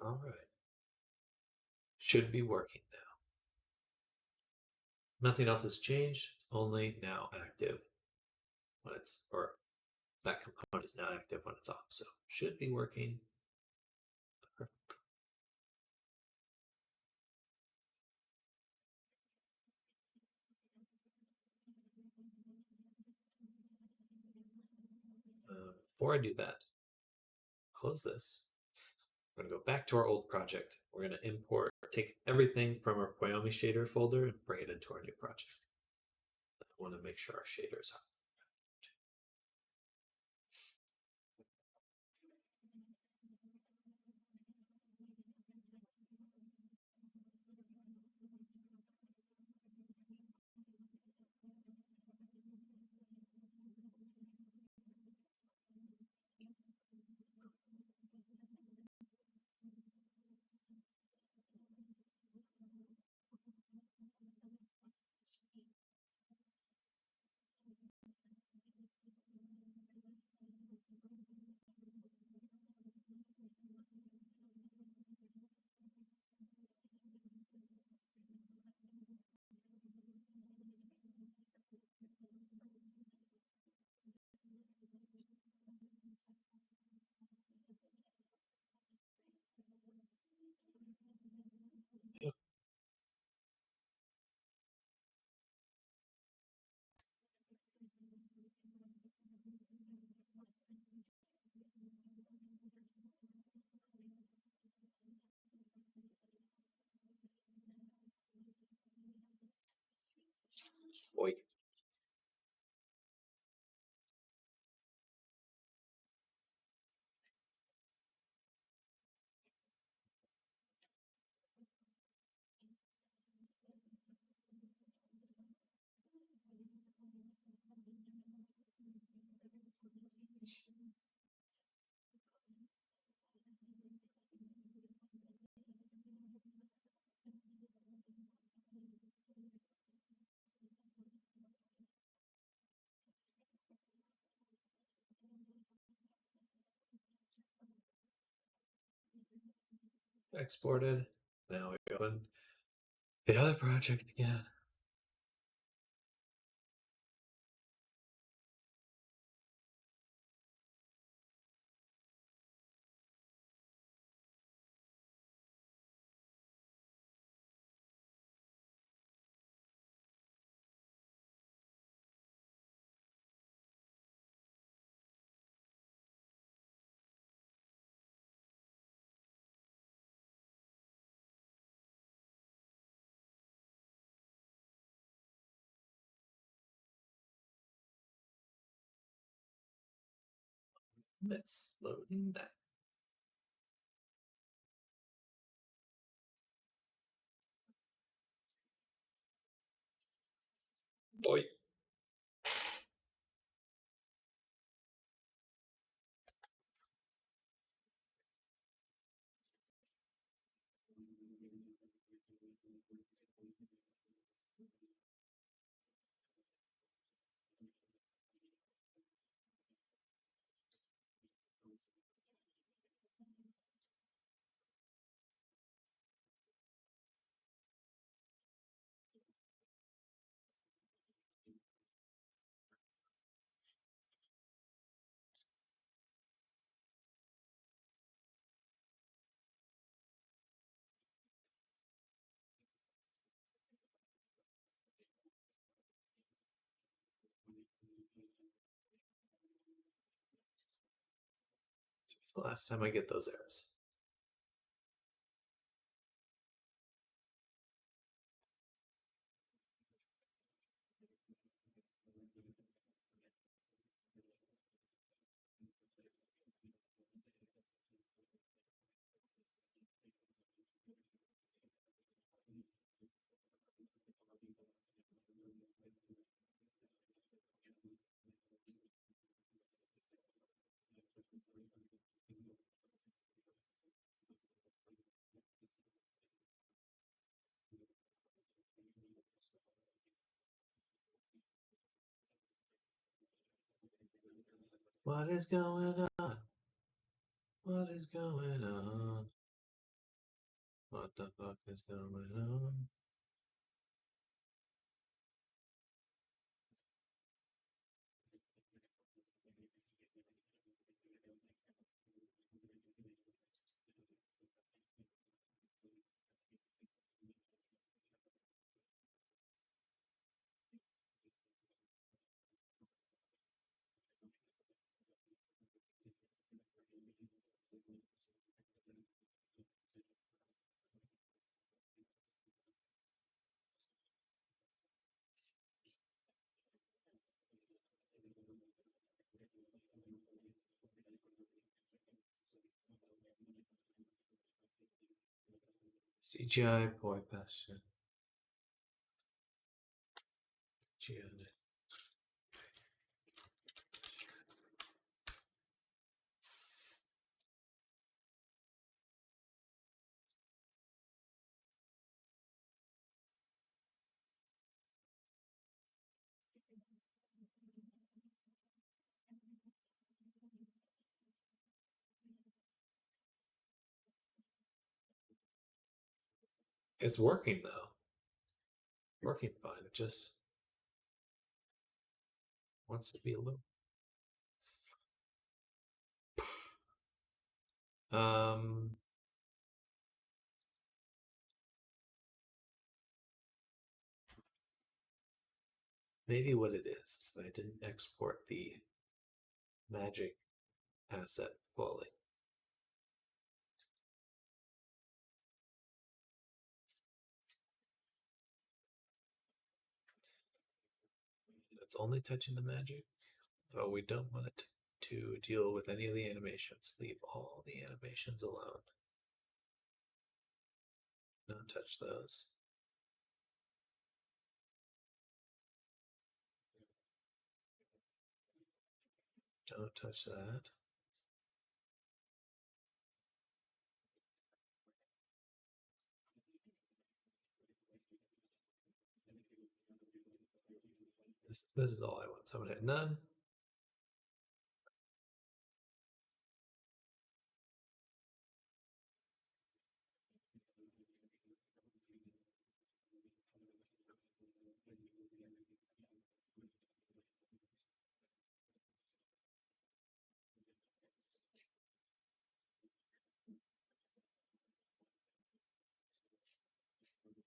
all right. Should be working now. Nothing else has changed. It's only now active when it's, or that component is now active when it's off. So should be working. Before I do that, close this. We're going to go back to our old project. We're going to import, take everything from our Wyoming shader folder and bring it into our new project. I want to make sure our shaders are. Boy. exported. Now we open the other project again. Miss loading that. Boy. It's the last time I get those errors. What is going on? What is going on? What the fuck is going on? CGI boy passion. Jihad. It's working though. Working fine. It just wants to be a little. Maybe what it is that I didn't export the magic asset fully. It's only touching the magic. Oh, we don't want it to deal with any of the animations. Leave all the animations alone. Don't touch those. Don't touch that. This is all I want. So I'm gonna hit none.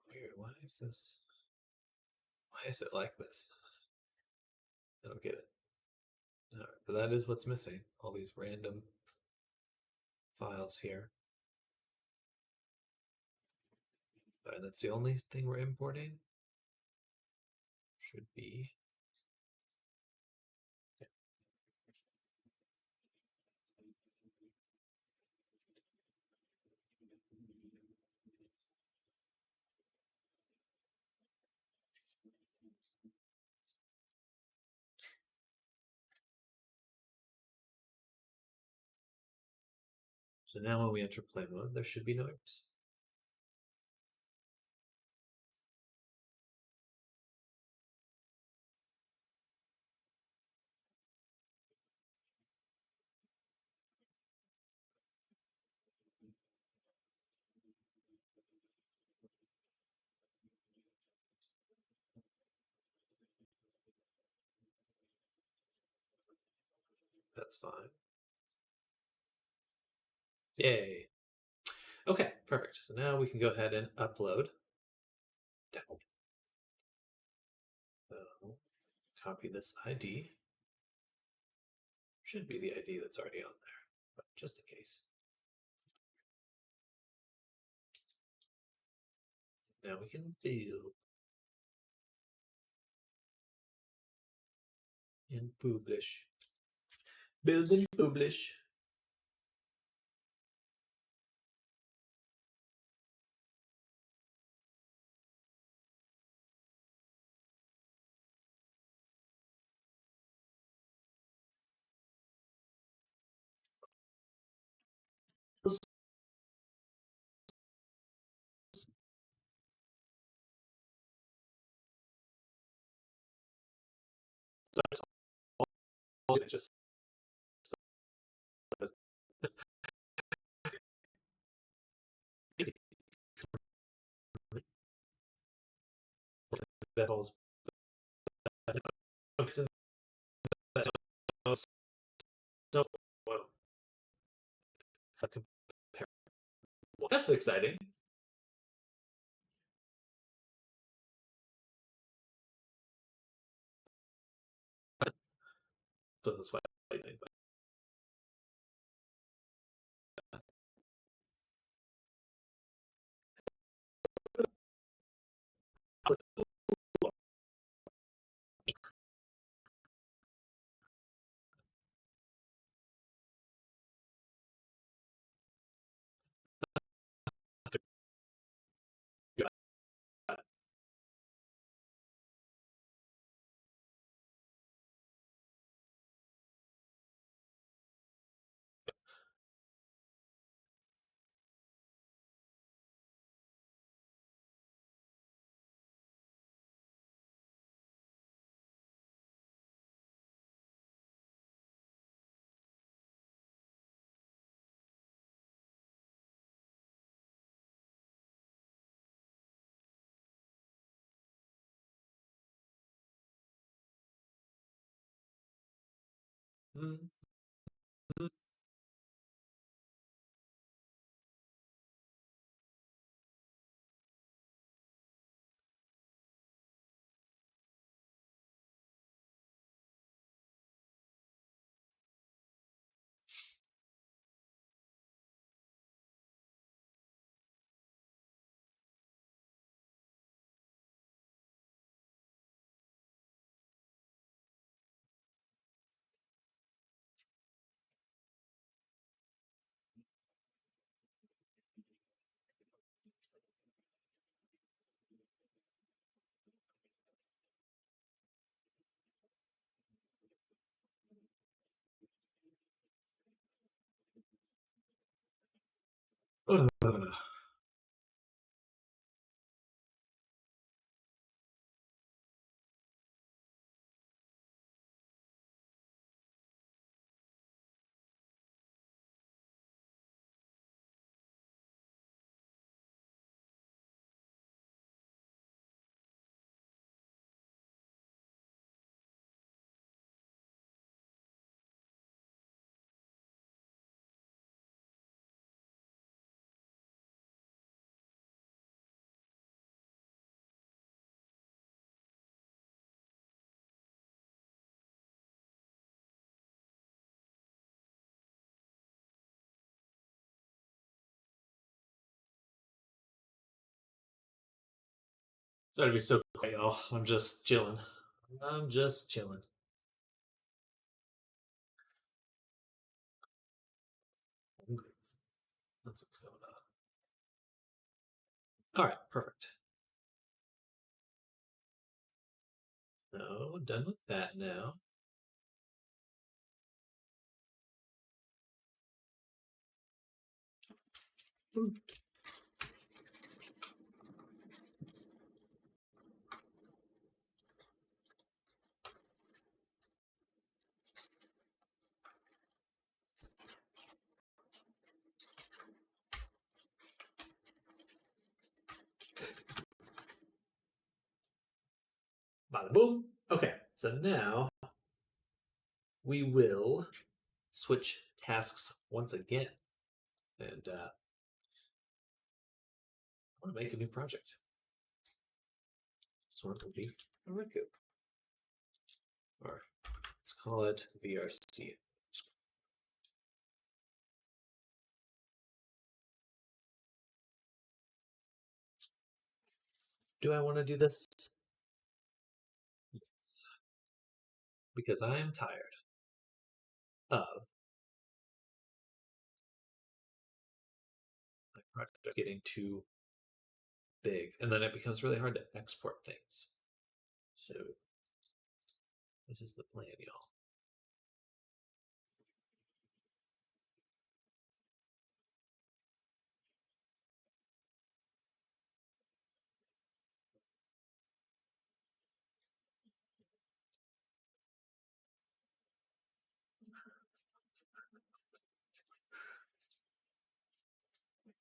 Weird. Why is this? Why is it like this? I don't get it. All right, but that is what's missing. All these random files here. And that's the only thing we're importing. Should be. So now when we enter play mode, there should be no errors. That's fine. Yay. Okay, perfect. So now we can go ahead and upload. Down. So copy this ID. Should be the ID that's already on there, but just in case. Now we can build and publish. Build and publish. Just that whole so well. That's exciting. So this way, Sorry to be so quiet, y'all. I'm just chilling. I'm just chilling. That's what's going on. All right, perfect. No, done with that now. Bada boom. Okay, so now we will switch tasks once again. And I want to make a new project. This one will be a recoup. Or let's call it VRC. Do I want to do this? Yes. Because I am tired of my project getting too big. And then it becomes really hard to export things. So this is the plan, y'all.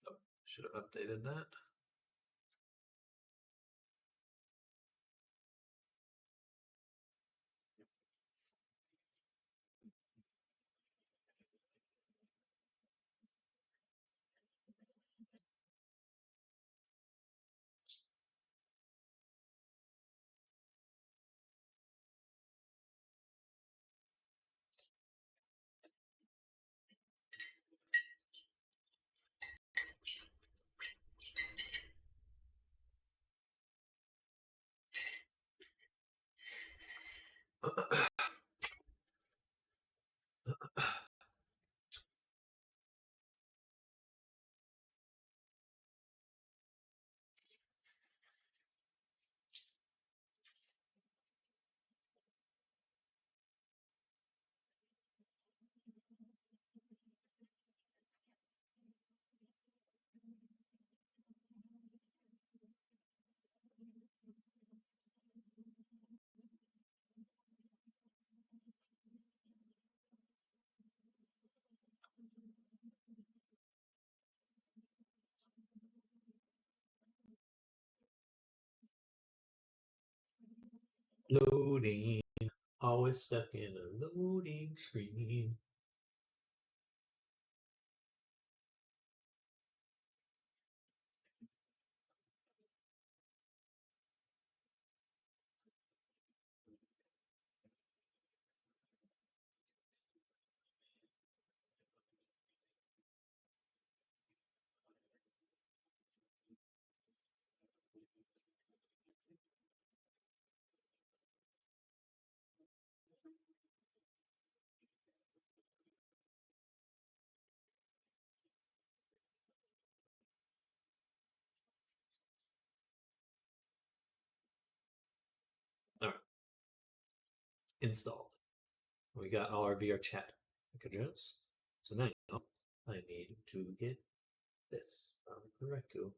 Oh, should have updated that. Loading. Always stuck in a loading screen. All right. Installed. We got all our VR chat packages. So now I need to get this from Reku.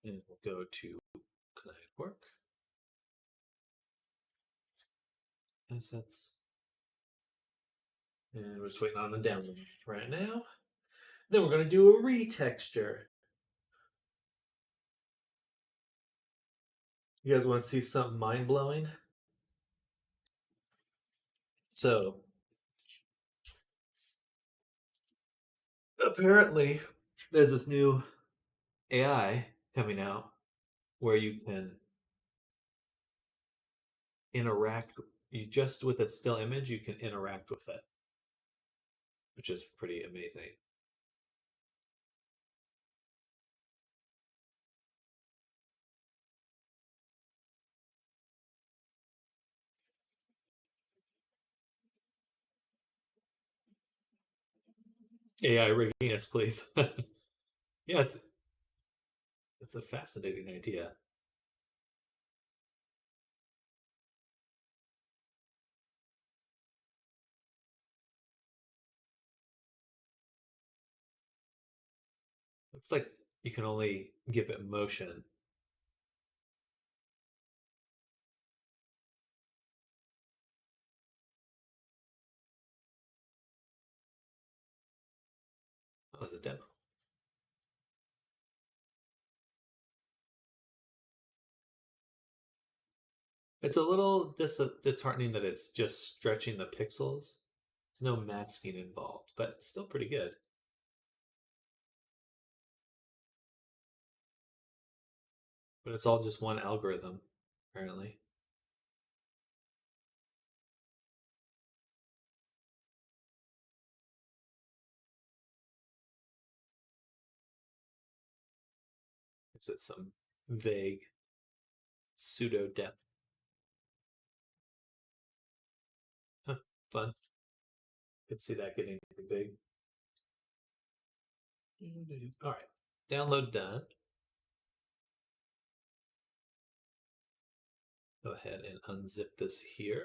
And we'll go to client work, assets, and we're just waiting on the download right now. Then we're going to do a retexture. You guys want to see something mind blowing? So apparently there's this new AI coming out where you can interact you just with a still image you can interact with it, which is pretty amazing. AI rigging, yes, please. Yeah, it's a fascinating idea. Looks like you can only give it motion. Oh, it's a demo. It's a little disheartening that it's just stretching the pixels. There's no masking involved, but it's still pretty good. But it's all just one algorithm, apparently. Gives it some vague pseudo depth. Huh, fun. Could see that getting pretty big. All right, download done. Go ahead and unzip this here.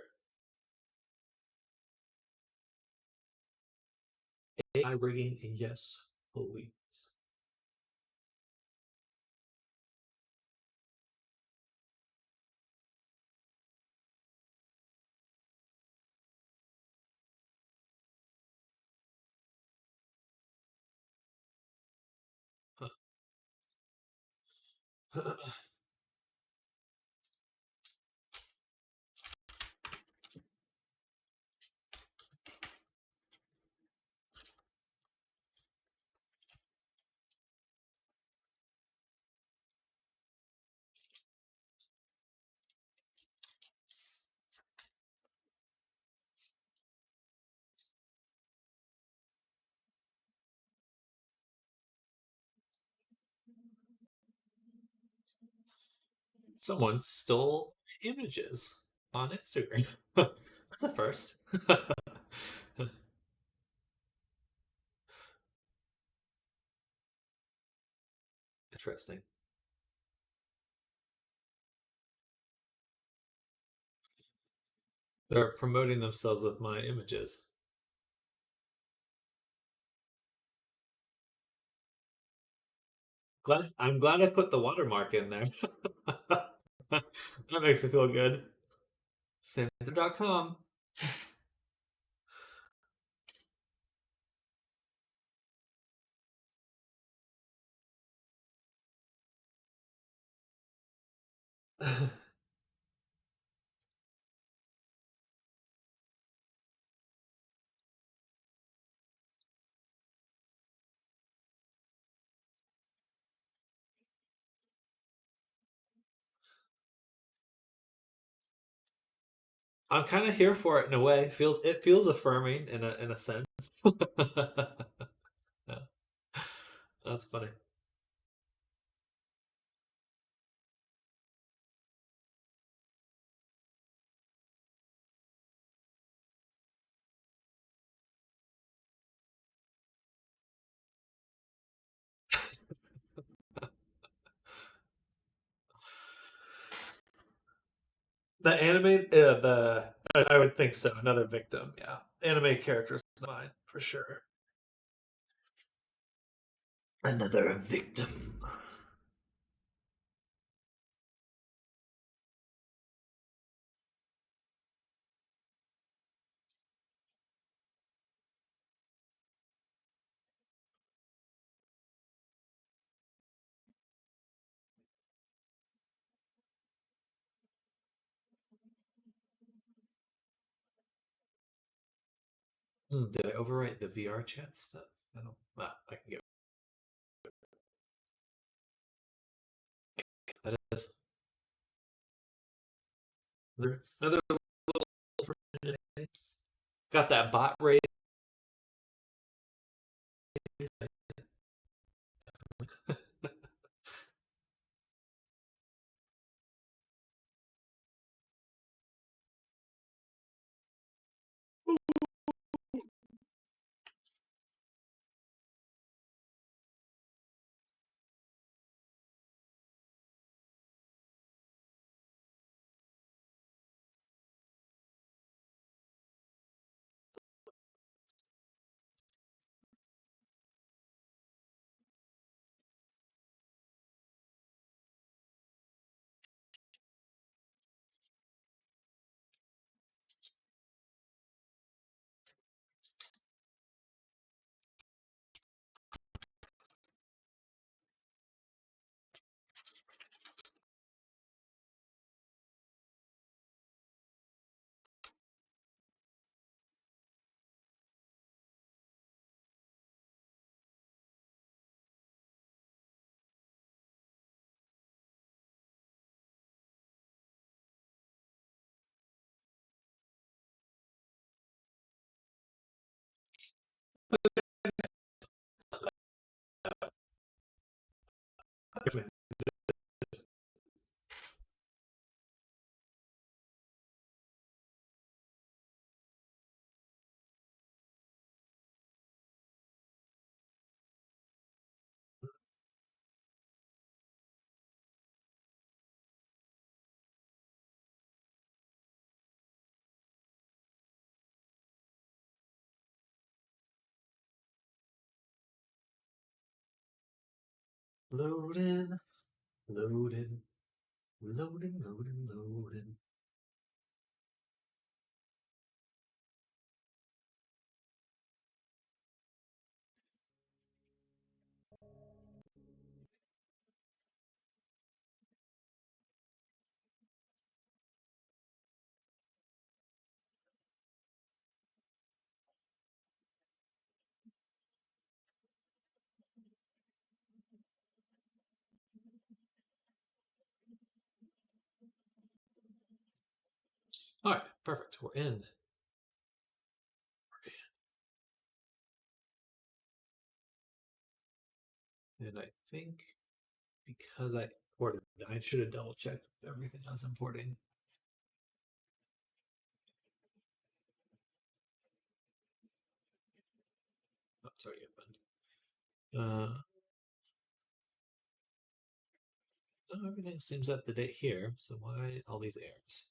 AI rigging, yes, please. Someone stole images on Instagram. That's a first. Interesting. They're promoting themselves with my images. I'm glad I put the watermark in there. That makes me feel good. Sandra.com. I'm kind of here for it in a way. It feels affirming in a sense. Yeah, that's funny. The anime, the I would think so. Another victim, yeah. Anime characters mine for sure. Another victim. Did I overwrite the VR chat stuff? I don't. Well, I can get that is another little for today. Got that bot rate. Loading, loading, loading, loading, loading. All right, perfect. We're in. And I think because I imported, I should have double checked everything I was importing. Oh, sorry, opened. Oh, everything seems up to date here. So why all these errors?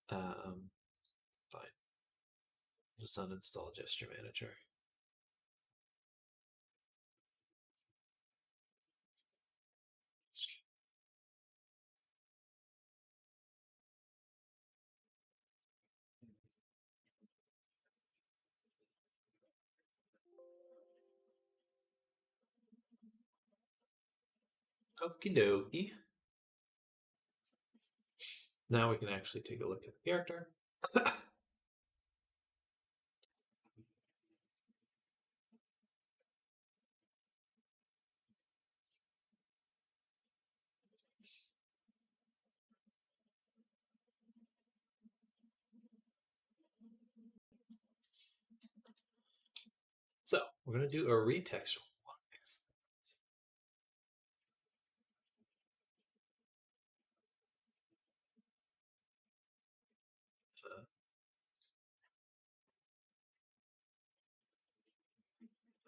Fine. Just uninstall Gesture Manager. Okie dokie. Now we can actually take a look at the character. So we're going to do a retextual.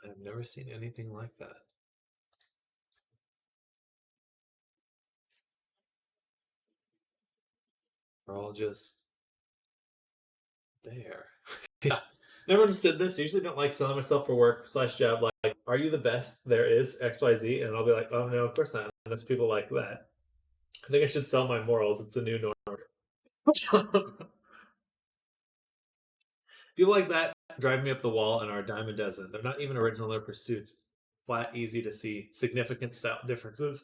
I've never seen anything like that. We're all just there. Yeah. Never understood this. Usually don't like selling myself for work / job. Like, are you the best there is? XYZ. And I'll be like, oh no, of course not. And there's people like that. I think I should sell my morals. It's the new norm. People like that drive me up the wall and are a dime a dozen. They're not even original in their pursuits. Flat, easy to see significant style differences.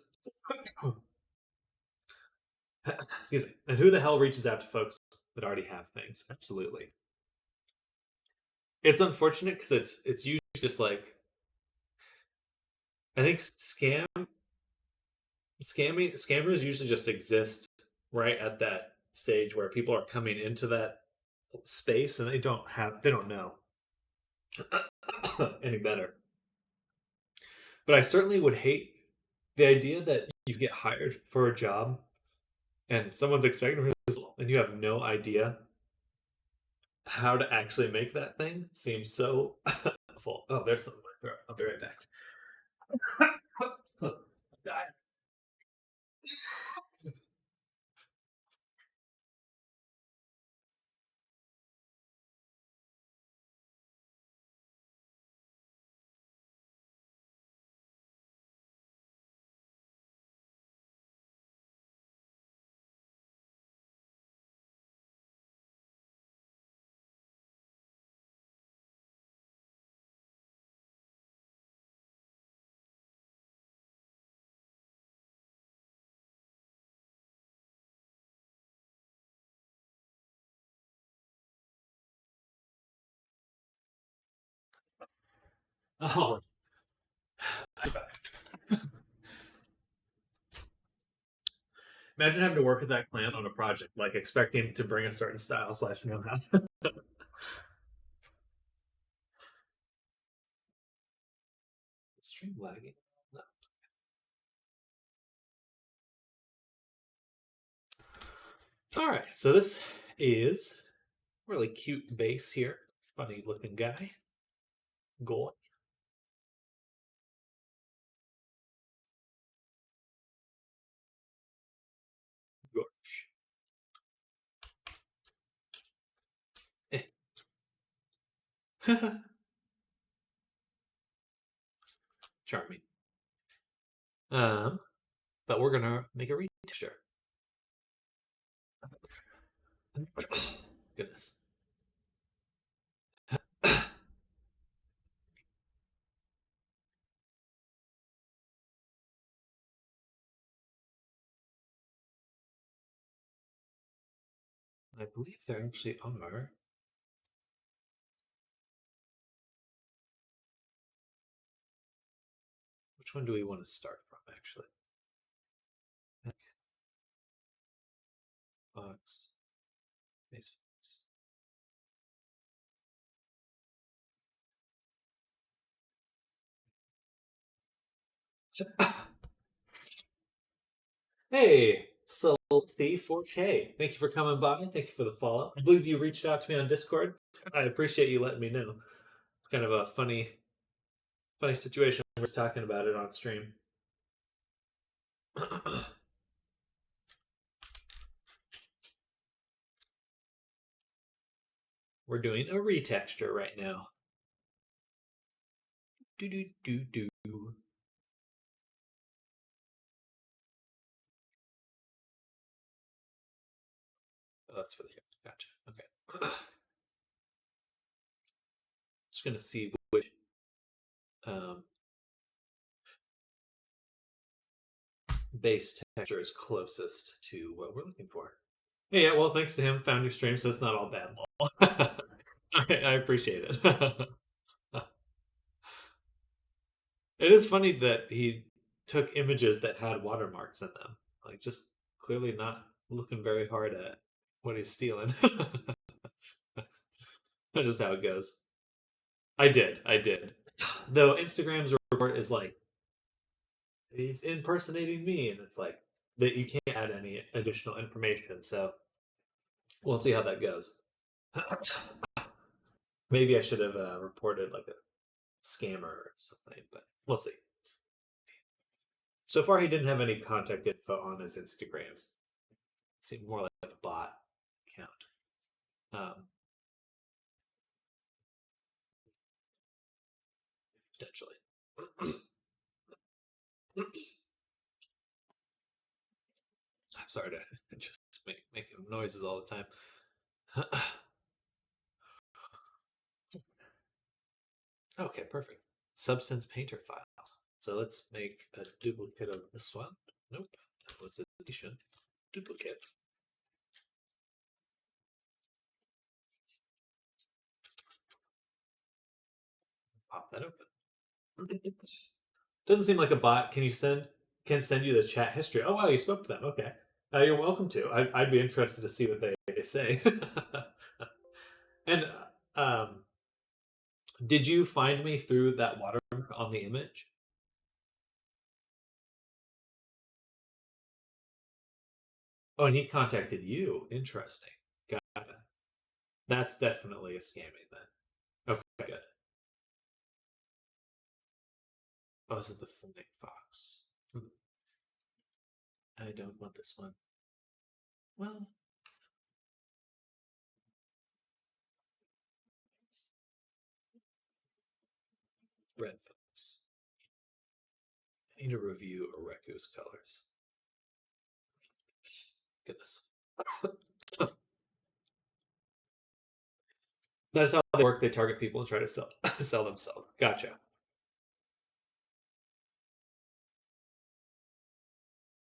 excuse me. And who the hell reaches out to folks that already have things? Absolutely. It's unfortunate because it's usually just like I think scammers usually just exist right at that stage where people are coming into that space and they don't know any better. But I certainly would hate the idea that you get hired for a job and someone's expecting and you have no idea how to actually make that thing seems so full. Oh, there's something in my throat. I'll be right back. Oh, imagine having to work at that plant on a project, like expecting to bring a certain style slash know how. Stream lagging. No. All right, so this is really cute base here. Funny looking guy. Goy. Gorge. Eh. Charming. Um, but we're gonna make a retexture. Goodness. I believe there actually are. Which one do we want to start from, actually? Box. Base box. Hey, Thief 4K. Thank you for coming by. Thank you for the follow. I believe you reached out to me on Discord. I appreciate you letting me know. It's kind of a funny situation. We're talking about it on stream. We're doing a retexture right now. Do do do do. Oh, that's for the hair. Gotcha. Okay. Just gonna see which um, base texture is closest to what we're looking for. Hey, yeah, well, thanks to him, found your stream, so it's not all bad. I appreciate it. It is funny that he took images that had watermarks in them. Like, just clearly not looking very hard at what he's stealing. That's just how it goes. I did. Though Instagram's report is like, he's impersonating me, and it's like that you can't add any additional information. So we'll see how that goes. Maybe I should have reported like a scammer or something, but we'll see. So far, he didn't have any contact info on his Instagram. It seemed more like a bot account. Potentially. I'm sorry to just making noises all the time. Okay, perfect. Substance painter files. So let's make a duplicate of this one. Nope, that was a deletion. Duplicate. pop that open. Doesn't seem like a bot. Can send you the chat history? Oh wow, you spoke to them. Okay, you're welcome to. I'd be interested to see what they say. And um, did you find me through that watermark on the image? Oh, and he contacted you. Interesting. Got it. That's definitely a scamming then. Okay, good. Oh, this is the Fennec Fox. I don't want this one. Well, red Fox. I need to review Oreku's colors. Goodness. That's how they work. They target people and try to sell themselves. Gotcha.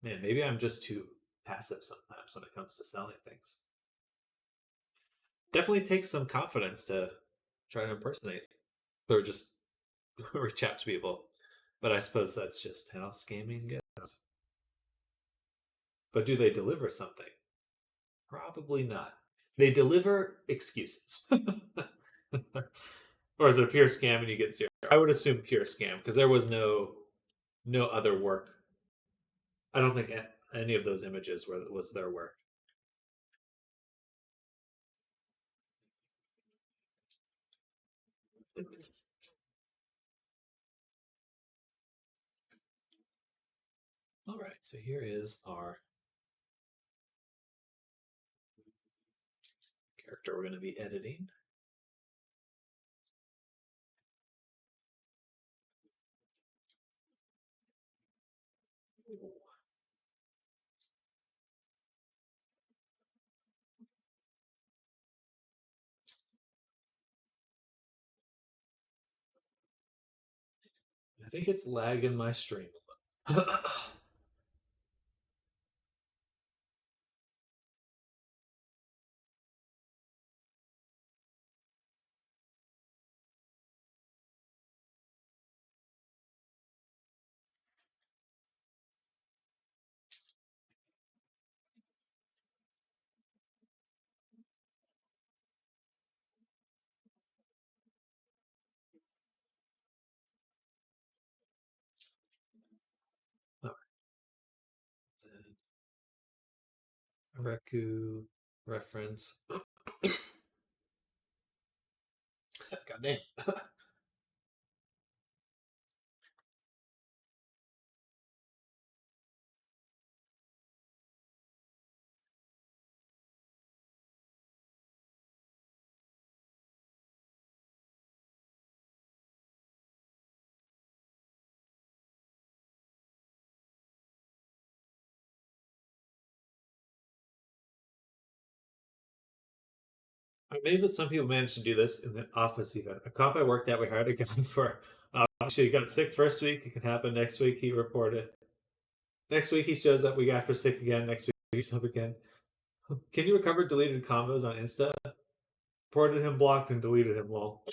Man, maybe I'm just too passive sometimes when it comes to selling things. Definitely takes some confidence to try to impersonate or just reach out to people. But I suppose that's just how scamming goes. But do they deliver something? Probably not. They deliver excuses. Or is it a pure scam and you get zero? I would assume pure scam because there was no other work. I don't think any of those images was their work. All right, so here is our character we're going to be editing. I think it's lagging my stream. Reku reference. God damn. I'm amazed that some people manage to do this in the office even. A comp I worked at, we hired a guy for. Actually, he got sick first week. It can happen next week. He reported. Next week he shows up. Week after sick again. Next week he's up again. Can you recover deleted combos on Insta? Reported him, blocked, and deleted him. Well,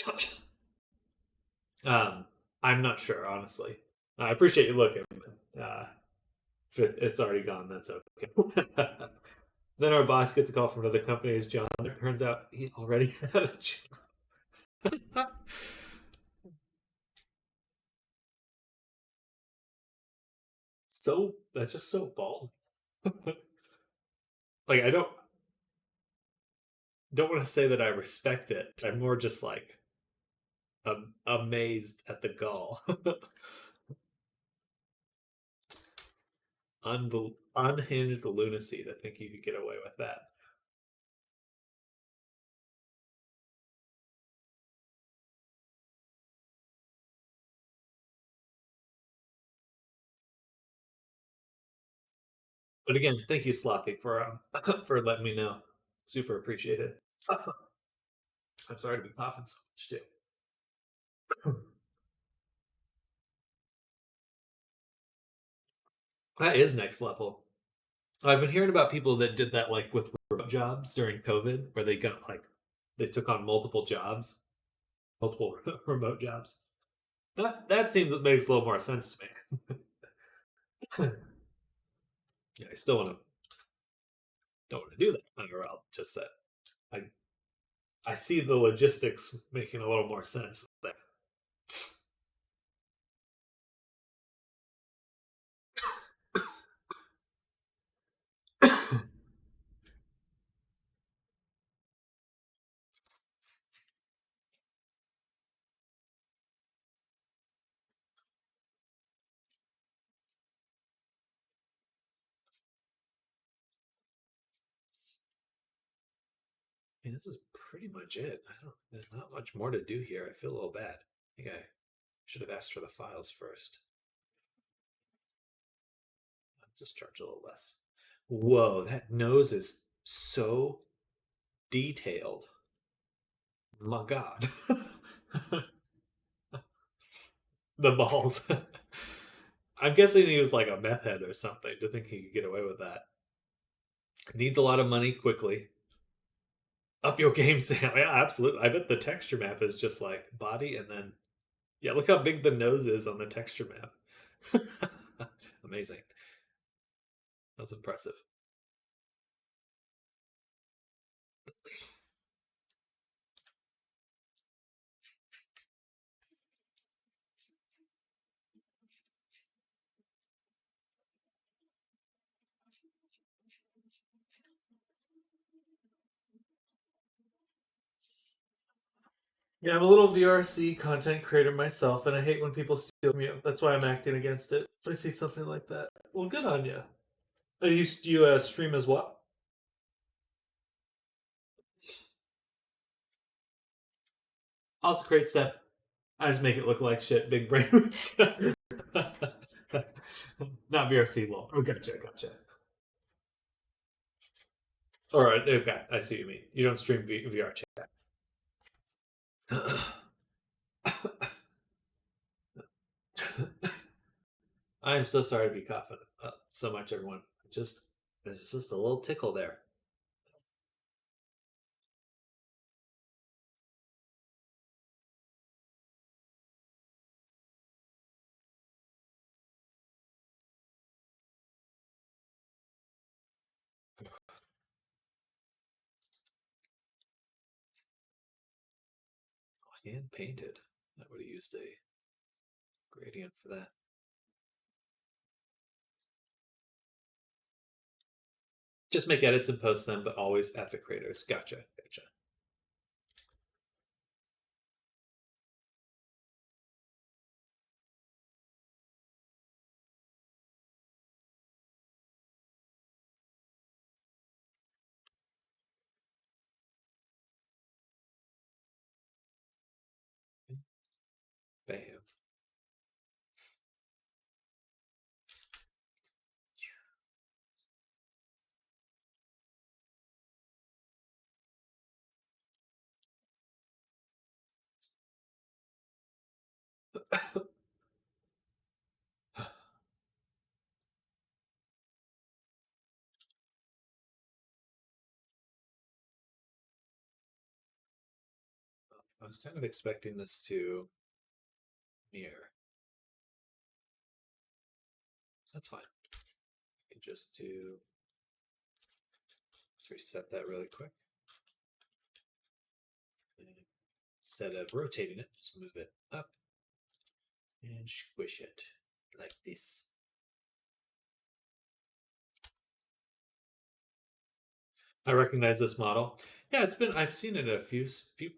I'm not sure, honestly. I appreciate you looking. But, if it's already gone, that's okay. Then our boss gets a call from another company. It's John. It turns out he already had a job. So that's just so ballsy. Like I don't want to say that I respect it. I'm more just like amazed at the gall. Unhinged lunacy to think you could get away with that. But again, thank you, Sloppy, for for letting me know. Super appreciate it. I'm sorry to be coughing so much too. That is next level. I've been hearing about people that did that like with remote jobs during COVID, where they got like they took on multiple jobs, multiple remote jobs. That seems makes a little more sense to me. Yeah, I still don't want to do that IRL. Just that I I see the logistics making a little more sense there. This is pretty much it. I don't. There's not much more to do here. I feel a little bad. I think I should have asked for the files first. I'll just charge a little less. Whoa, that nose is so detailed. My God. The balls. I'm guessing he was like a meth head or something to think he could get away with that. Needs a lot of money quickly. Up your game, Sam. Yeah, absolutely. I bet the texture map is just like body and then yeah, look how big the nose is on the texture map. Amazing. That's impressive. Yeah, I'm a little VRC content creator myself, and I hate when people steal me. That's why I'm acting against it. If I see something like that, well, good on you. You stream as what? Also, great stuff. I just make it look like shit. Big brain moves. Not VRC. Lol. Oh, gotcha. All right. Okay, I see what you mean. You don't stream VR chat. I'm so sorry to be coughing so much, everyone. Just there's just a little tickle there. Hand painted. That would have used a gradient for that. Just make edits and post them, but always at the creators. Gotcha. Bam. I was kind of expecting this to mirror. That's fine. I can just do. Let's reset that really quick. And instead of rotating it, just move it up and squish it like this. I recognize this model. Yeah, I've seen it in a few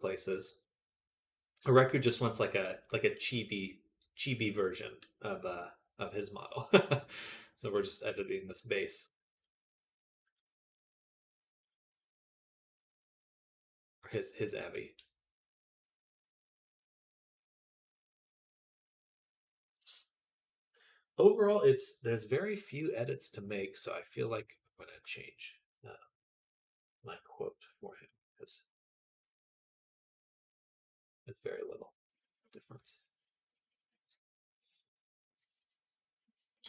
places. A record just wants like a chibi version of his model. So we're just editing this base. His Abby. Overall, there's very few edits to make, so I feel like I'm gonna change my quote for him because it's very little difference.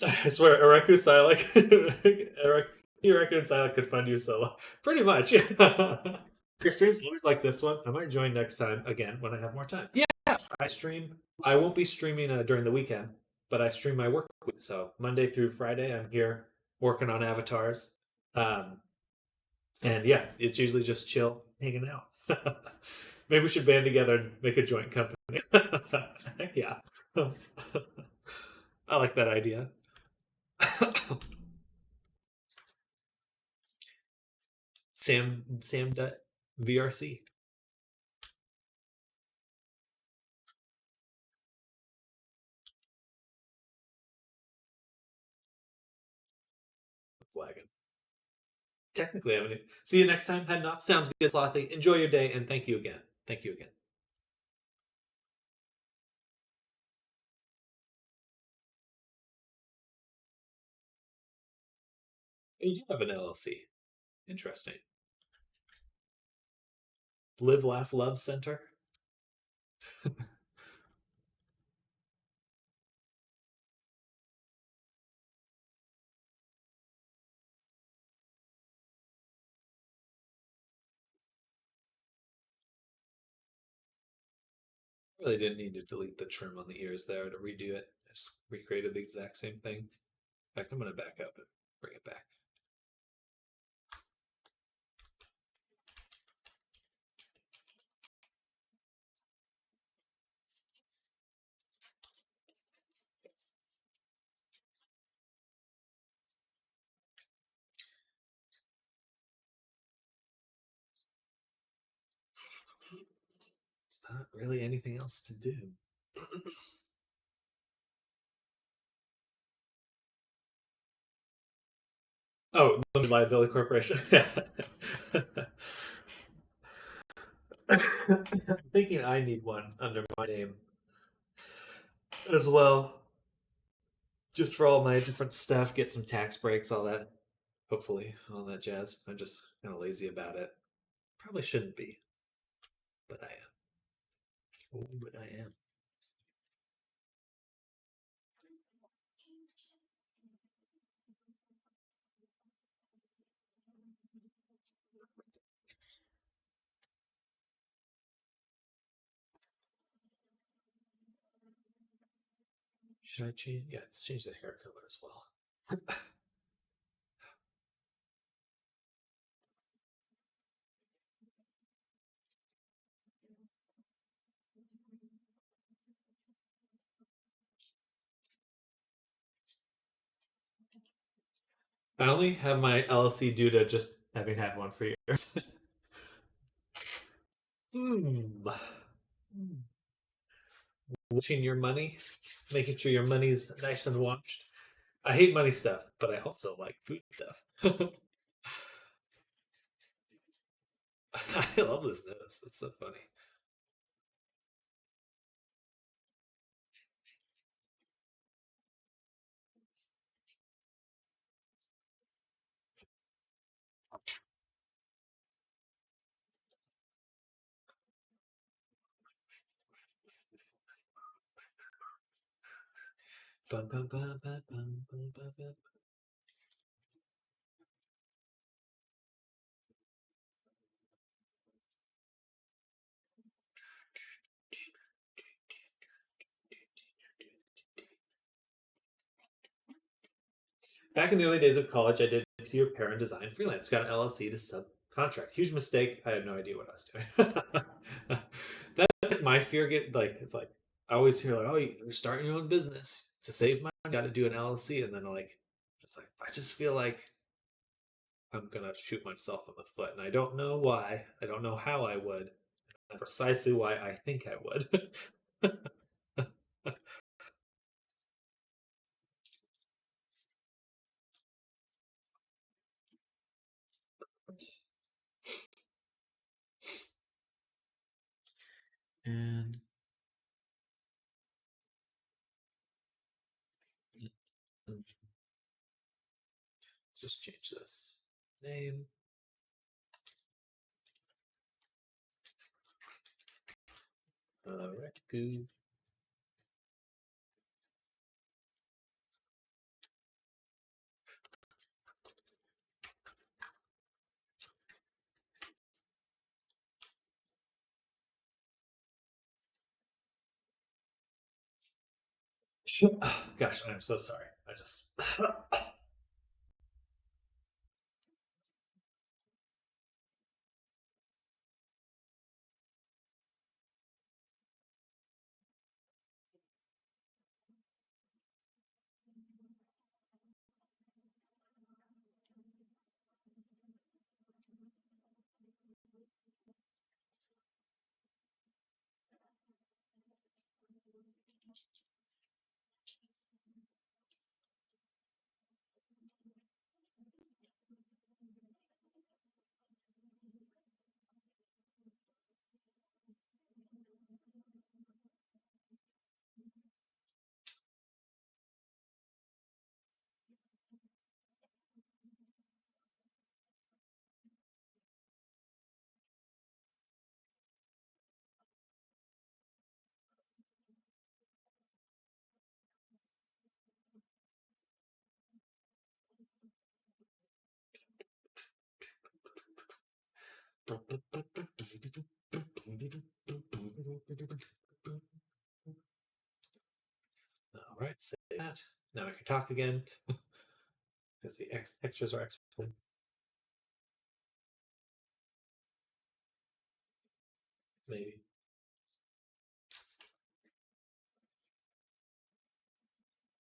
I swear, Ereku Silek, Ereku and Silek could fund you solo. Pretty much. Your stream's always like this one. I might join next time again when I have more time. Yeah, I stream. I won't be streaming during the weekend, but I stream my work week. So Monday through Friday, I'm here working on avatars. Um, and yeah, it's usually just chill, hanging out. Maybe we should band together and make a joint company. Yeah. I like that idea. Sam VRC. It's lagging. Technically, I haven't. See you next time. Heading off. Sounds good, Slothy. Enjoy your day, and thank you again. Thank you again. You do have an LLC. Interesting. Live, Laugh, Love Center. Really didn't need to delete the trim on the ears there to redo it. I just recreated the exact same thing. In fact, I'm going to back up and bring it back. There's not really anything else to do. Oh, Limited Liability Corporation. I'm thinking I need one under my name as well. Just for all my different stuff, get some tax breaks, all that. Hopefully, all that jazz. I'm just kind of lazy about it. Probably shouldn't be, but I am. Oh, but I am. Should I change? Yeah, let's change the hair color as well. I only have my LLC due to just having had one for years. Hmm. Watching your money, making sure your money's nice and watched. I hate money stuff, but I also like food stuff. I love this notice. It's so funny. Bum, bum, bum, bum, bum, bum, bum, bum. Back in the early days of college, I did see repair and design freelance. Got an LLC to subcontract. Huge mistake. I had no idea what I was doing. That's like my fear. Get like it's like I always hear like, oh, you're starting your own business to save money. Got to do an LLC, and then like it's like I just feel like I'm gonna shoot myself in the foot, and I don't know why. I don't know how I would. That's precisely why I think I would. And just change this name. All right, good. Gosh, I'm so sorry. I just. All right, say that. Now I can talk again because the extras are explained. Maybe.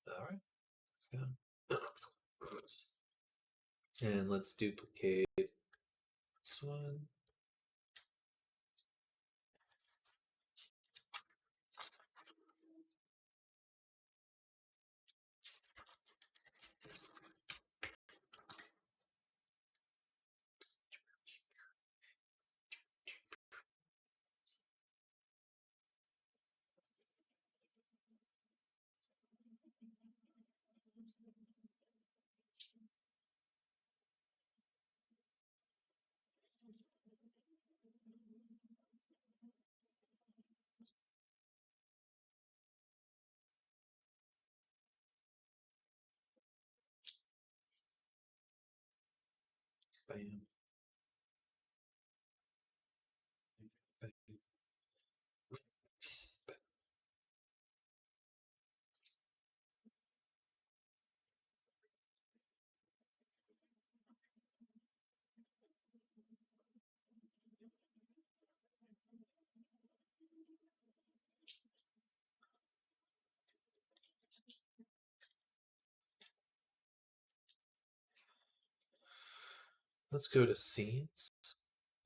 All right. Yeah. And let's duplicate this one. Bam. Let's go to scenes,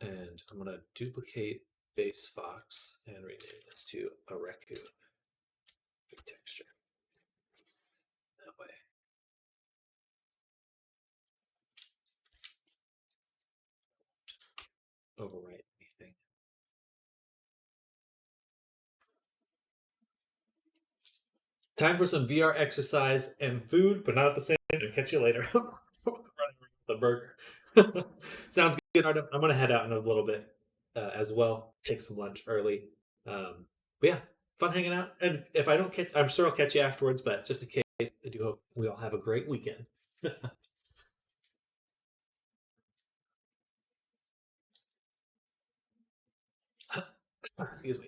and I'm going to duplicate base fox and rename this to a raccoon. Big texture. That way. Overwrite anything. Time for some VR exercise and food, but not at the same time. Catch you later. The burger. Sounds good. I'm going to head out in a little bit as well. Take some lunch early. But yeah, fun hanging out. And if I don't catch, I'm sure I'll catch you afterwards. But just in case, I do hope we all have a great weekend. Excuse me.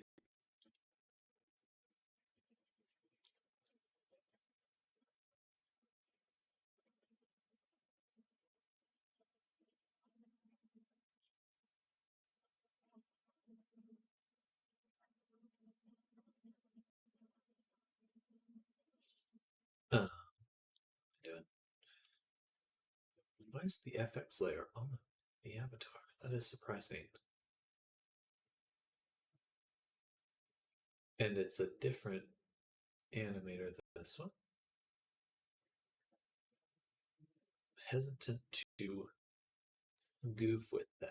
Uh, yeah. Why is the FX layer on the avatar? That is surprising. And it's a different animator than this one. Hesitant to goof with that.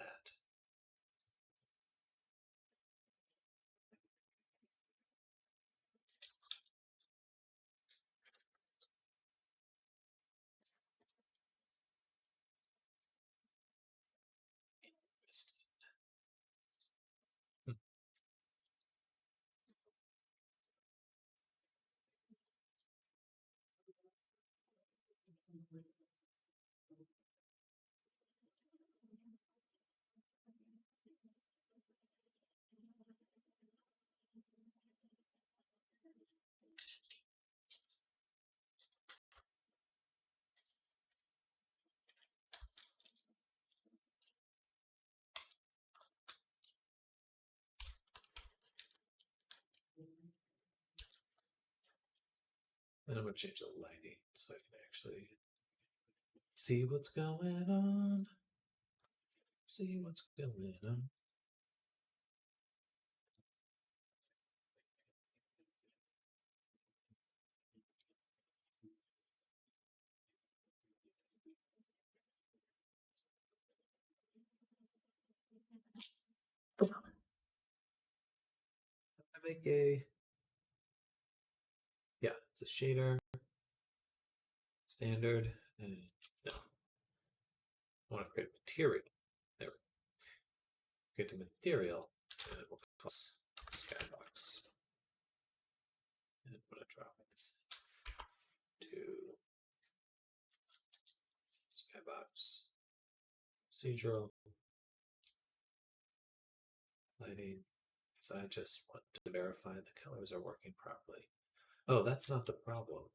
want to change the lighting so I can actually see what's going on. See what's going on. I make a, yeah, it's a shader, standard, and no. I want to create material. There we go. Create the material, and it will cost skybox. And I'm going to drop this to skybox, procedural, lighting, because I just want to verify the colors are working properly. Oh, that's not the problem.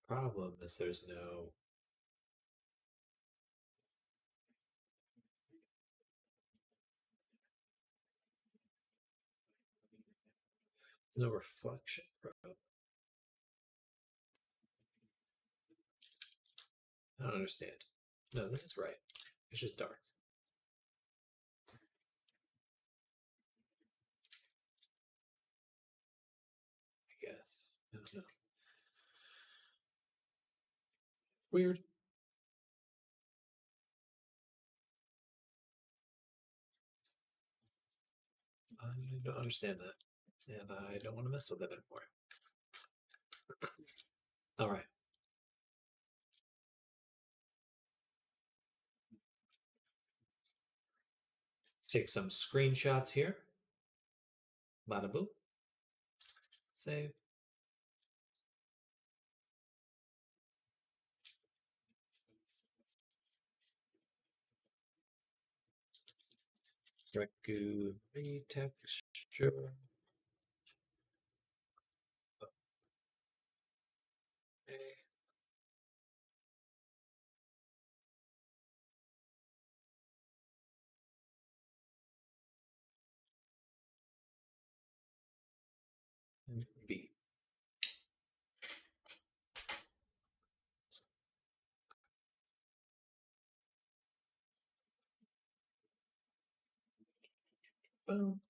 Problem is there's no reflection. I don't understand. No, this is right. It's just dark. I guess. I don't know. Weird. I don't understand that. And I don't want to mess with it anymore. All right. Let's take some screenshots here. Bada boom. Save. Reku retexture. Okay. And B. Boom.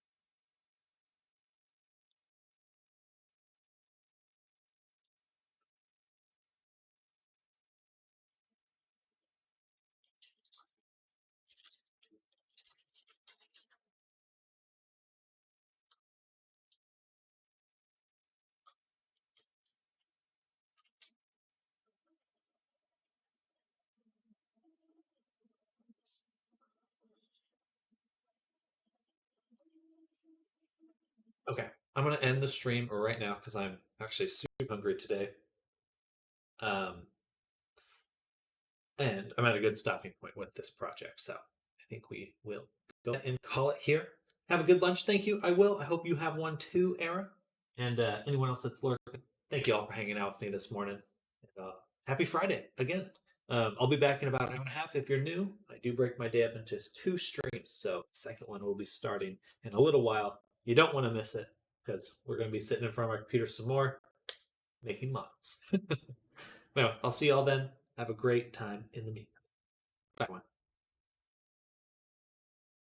Okay. I'm going to end the stream right now because I'm actually super hungry today. And I'm at a good stopping point with this project. So I think we will go and call it here. Have a good lunch. Thank you. I will. I hope you have one too, Aaron. And anyone else that's lurking. Thank you all for hanging out with me this morning. And, happy Friday again. I'll be back in about an hour and a half. If you're new, I do break my day up into 2 streams. So the second one will be starting in a little while. You don't want to miss it because we're going to be sitting in front of our computer some more making models. Anyway, I'll see y'all then. Have a great time in the meeting. Bye, everyone.